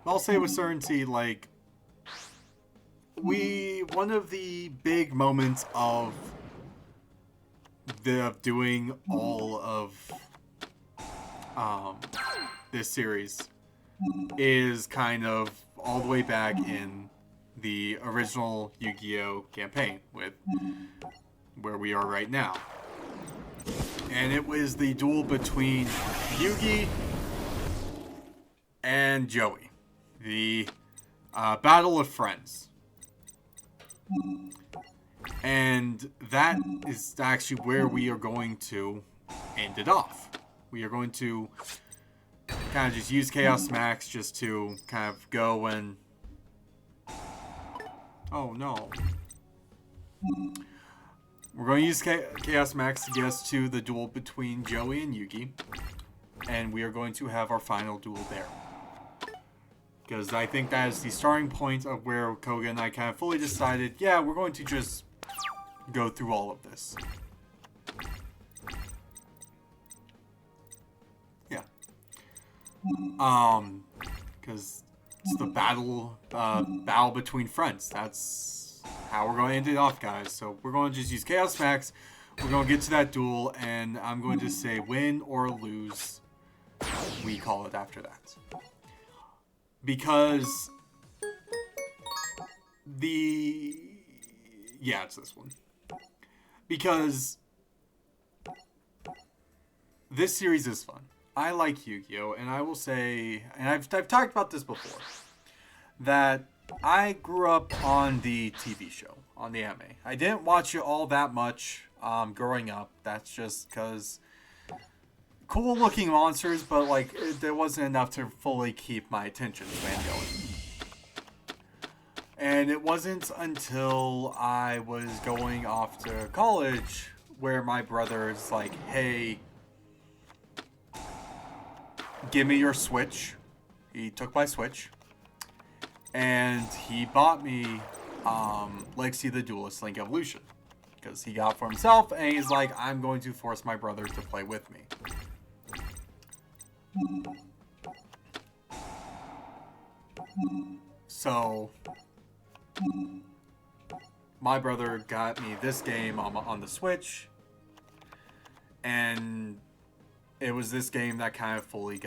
I'll say with certainty, like, one of the big moments of doing all of this series is kind of all the way back in the original Yu-Gi-Oh! Campaign with where we are right now. And it was the duel between Yugi and Joey. The Battle of Friends. And that is actually where we are going to end it off. We are going to kind of just use Chaos Max just to kind of go and... Oh no. We're going to use Chaos Max to get us to the duel between Joey and Yugi. And we are going to have our final duel there. Because I think that is the starting point of where Koga and I kind of fully decided, yeah, we're going to just go through all of this. Yeah. Because it's the battle between friends. That's how we're going to end it off, guys. So we're going to just use Chaos Max. We're going to get to that duel, and I'm going to say win or lose. We call it after that. Because yeah, it's this one. Because this series is fun. I like Yu-Gi-Oh! And I will say, and I've talked about this before, that I grew up on the TV show, on the anime. I didn't watch it all that much growing up. That's just because cool looking monsters, but like there wasn't enough to fully keep my attention span going. And it wasn't until I was going off to college where my brother's like, hey, give me your Switch. He took my Switch and he bought me Legacy the Duelist Link Evolution because he got it for himself, and he's like, I'm going to force my brother to play with me. So my brother got me this game on the Switch, and it was this game that kind of fully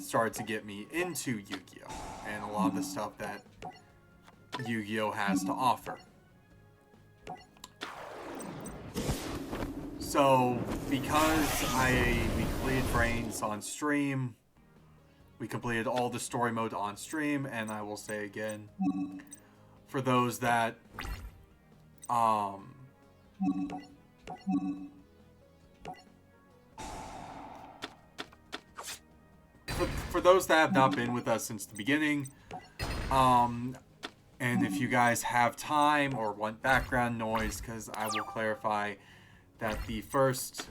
started to get me into Yu-Gi-Oh! And a lot of the stuff that Yu-Gi-Oh! Has to offer. So, because we completed Brains on stream, we completed all the story mode on stream, and I will say again, for those that for those that have not been with us since the beginning, and if you guys have time or want background noise, because I will clarify that the first...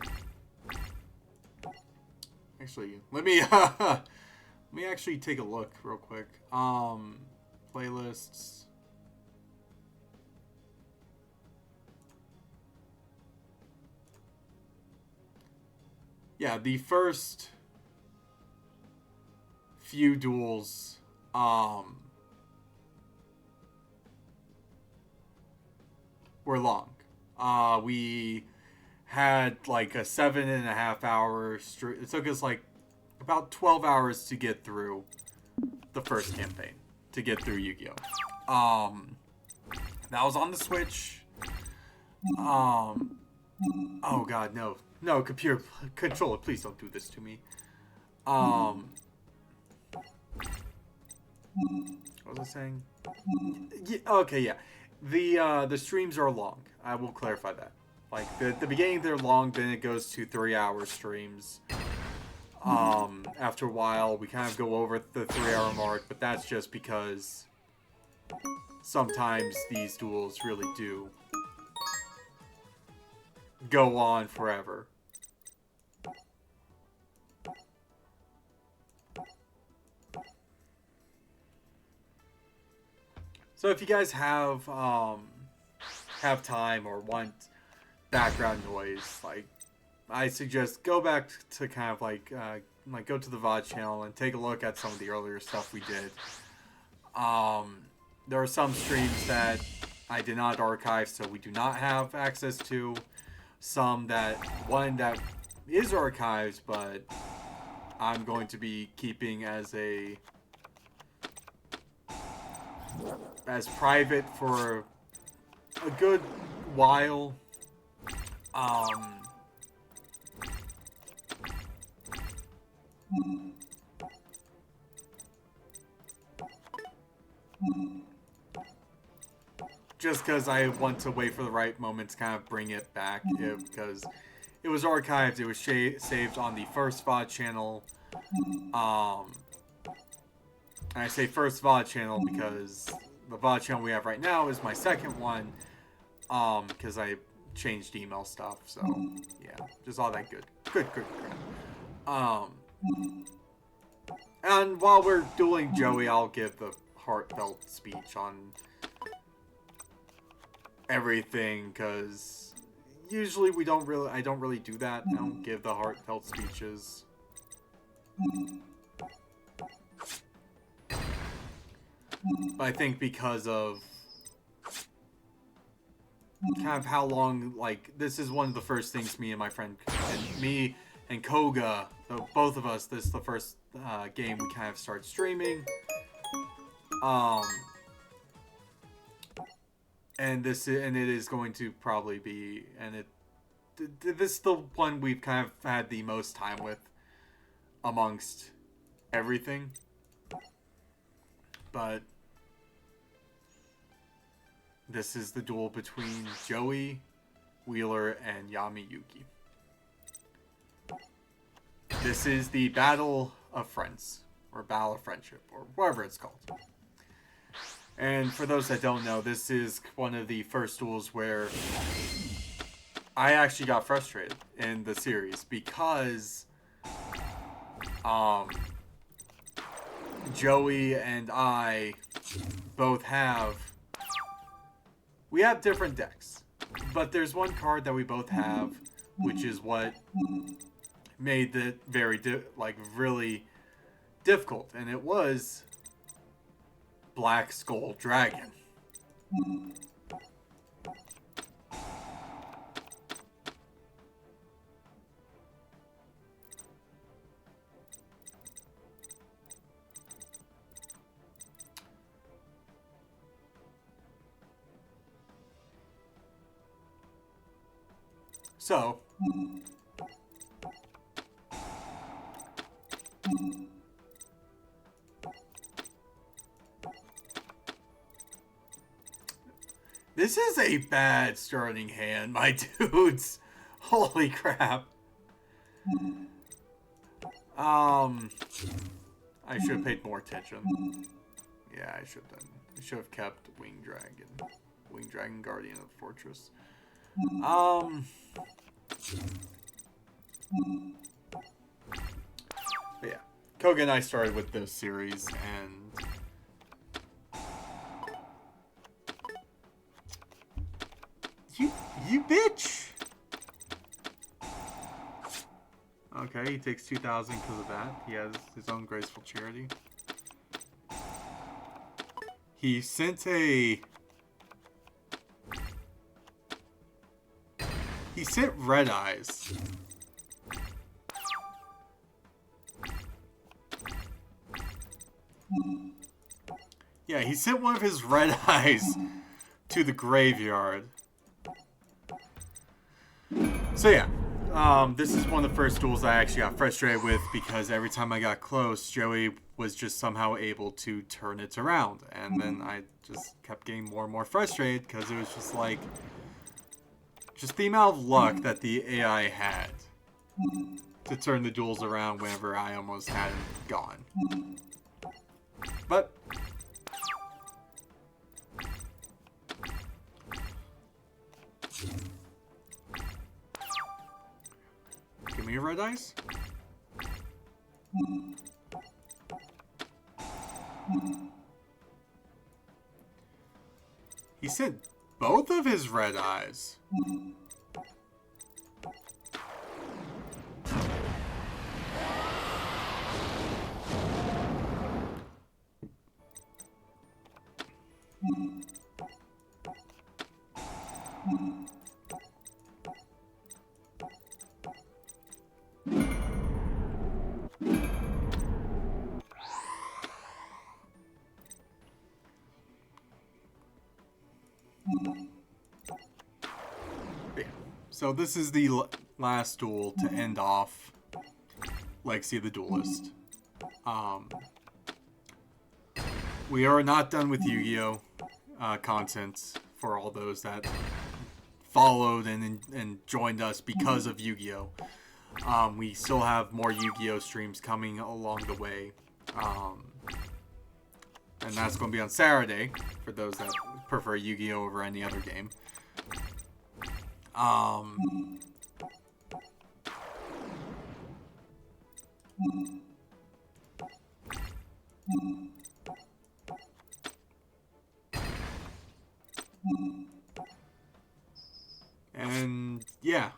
Actually, let me actually take a look real quick. Playlists. Yeah, the first few duels were long. We had like a 7.5 hour it took us like about 12 hours to get through the first campaign, to get through Yu-Gi-Oh! That was on the Switch. Oh god, no. No, computer controller, please don't do this to me. What was I saying? Yeah, okay, yeah. The streams are long. I will clarify that. Like the beginning they're long, then it goes to 3-hour streams. After a while, we kind of go over the 3-hour mark, but that's just because sometimes these duels really do go on forever. So if you guys have time or want background noise, like I suggest go back to kind of like go to the VOD channel and take a look at some of the earlier stuff we did. There are some streams that I did not archive, so we do not have access to. One that is archived, but I'm going to be keeping as private for a good while. Just because I want to wait for the right moment to kind of bring it back, because it was archived, it was saved on the first VOD channel. And I say first VOD channel because the VOD channel we have right now is my second one, because I changed email stuff, so yeah, just all that good. And while we're dueling Joey, I'll give the heartfelt speech on everything, because usually I don't really do that. I don't give the heartfelt speeches. But I think because of kind of how long, like, this is one of the first things me and my friend, me and Koga, both of us, this is the first game we kind of start streaming. And it is going to probably be, this is the one we've kind of had the most time with amongst everything. But this is the duel between Joey, Wheeler, and Yami Yuki. This is the Battle of Friends, or Battle of Friendship, or whatever it's called. And for those that don't know, this is one of the first duels where I actually got frustrated in the series because Joey and I both have different decks, but there's one card that we both have, which is what made it very really difficult, and it was Black Skull Dragon. So, this is a bad starting hand, my dudes. Holy crap. I should have paid more attention. Yeah, I should have done. I should have kept Winged Dragon, Guardian of the Fortress. But yeah, Koga and I started with this series, and you bitch. Okay, he takes 2,000 because of that. He has his own graceful charity. He sent Red Eyes. Yeah, he sent one of his Red Eyes to the graveyard. So yeah, this is one of the first duels I actually got frustrated with because every time I got close, Joey was just somehow able to turn it around. And then I just kept getting more and more frustrated because it was just like, just the amount of luck that the AI had to turn the duels around whenever I almost had him gone. But give me your red eyes. He said both of his red eyes. So this is the last duel to end off Legacy of the Duelist. We are not done with Yu-Gi-Oh! Content for all those that followed and joined us because of Yu-Gi-Oh! We still have more Yu-Gi-Oh! Streams coming along the way. And that's going to be on Saturday, for those that prefer Yu-Gi-Oh! Over any other game. And yeah.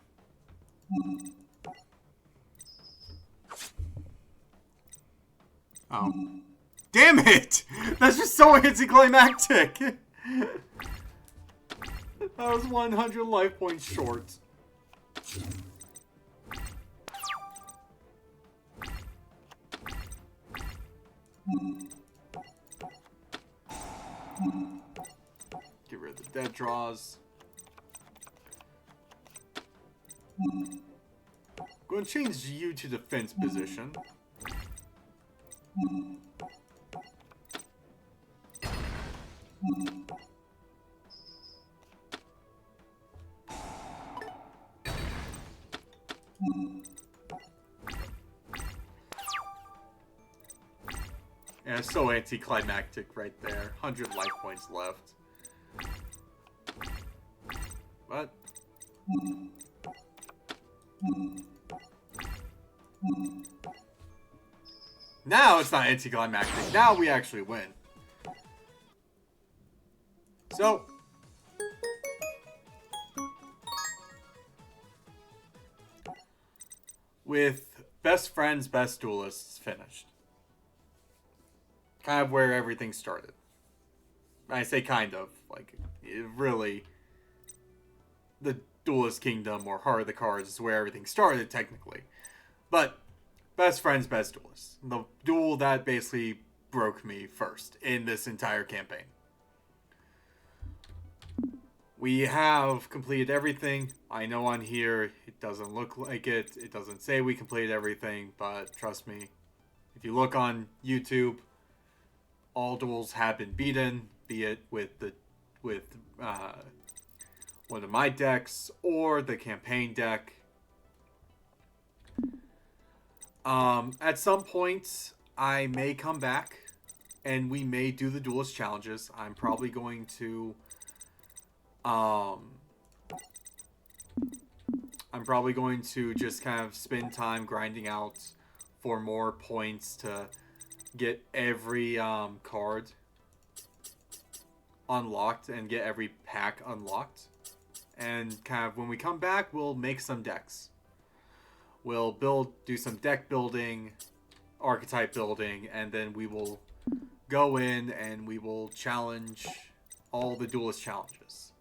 Oh. Damn it! That's just so anticlimactic! That was 100 life points short. Get rid of the dead draws. Go and change you to defense position. Yeah, it's so anticlimactic right there. 100 life points left. But now it's not anticlimactic. Now we actually win. So with Best Friends, Best Duelists finished. Kind of where everything started. I say kind of. Like, it really, the Duelist Kingdom or Heart of the Cards is where everything started, technically. But Best Friends, Best Duelists. The duel that basically broke me first in this entire campaign. We have completed everything. I know on here it doesn't look like it. It doesn't say we completed everything, but trust me, if you look on YouTube, all duels have been beaten, be it with one of my decks or the campaign deck. At some point, I may come back and we may do the Duelist Challenges. I'm probably going to just kind of spend time grinding out for more points to get every card unlocked and get every pack unlocked. And kind of when we come back, we'll make some decks. We'll do some deck building, archetype building, and then we will go in and we will challenge all the Duelist challenges.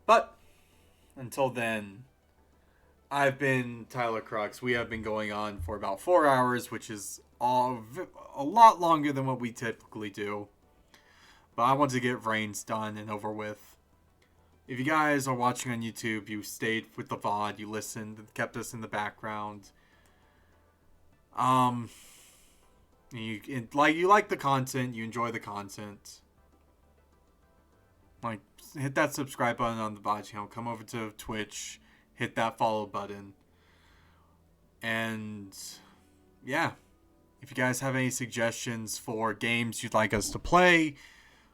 But until then, I've been Tyler Crux. We have been going on for about 4 hours, which is a lot longer than what we typically do. But I want to get Reigns done and over with. if you guys are watching on YouTube, you stayed with the VOD, you listened, kept us in the background. You like the content, you enjoy the content. Like, hit that subscribe button on the VOD channel. Come over to Twitch, hit that follow button. And yeah, if you guys have any suggestions for games you'd like us to play,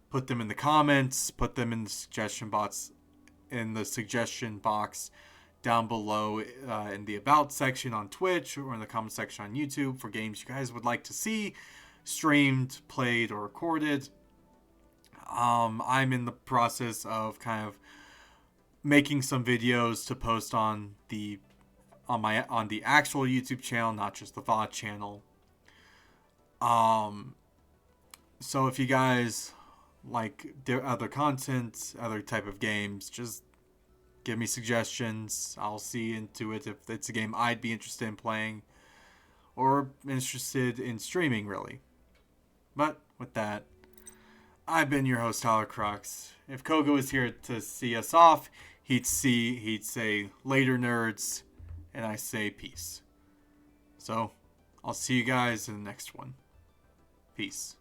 put them in the comments, put them in the suggestion box down below in the about section on Twitch or in the comment section on YouTube for games you guys would like to see streamed, played, or recorded. I'm in the process of kind of making some videos to post on the actual YouTube channel, not just the VOD channel. So if you guys like other content, other type of games, just give me suggestions. I'll see into it if it's a game I'd be interested in playing or interested in streaming, really. But with that, I've been your host, Tyler Crux. If Koga was here to see us off, he'd say later, nerds, and I say peace. So I'll see you guys in the next one. Peace.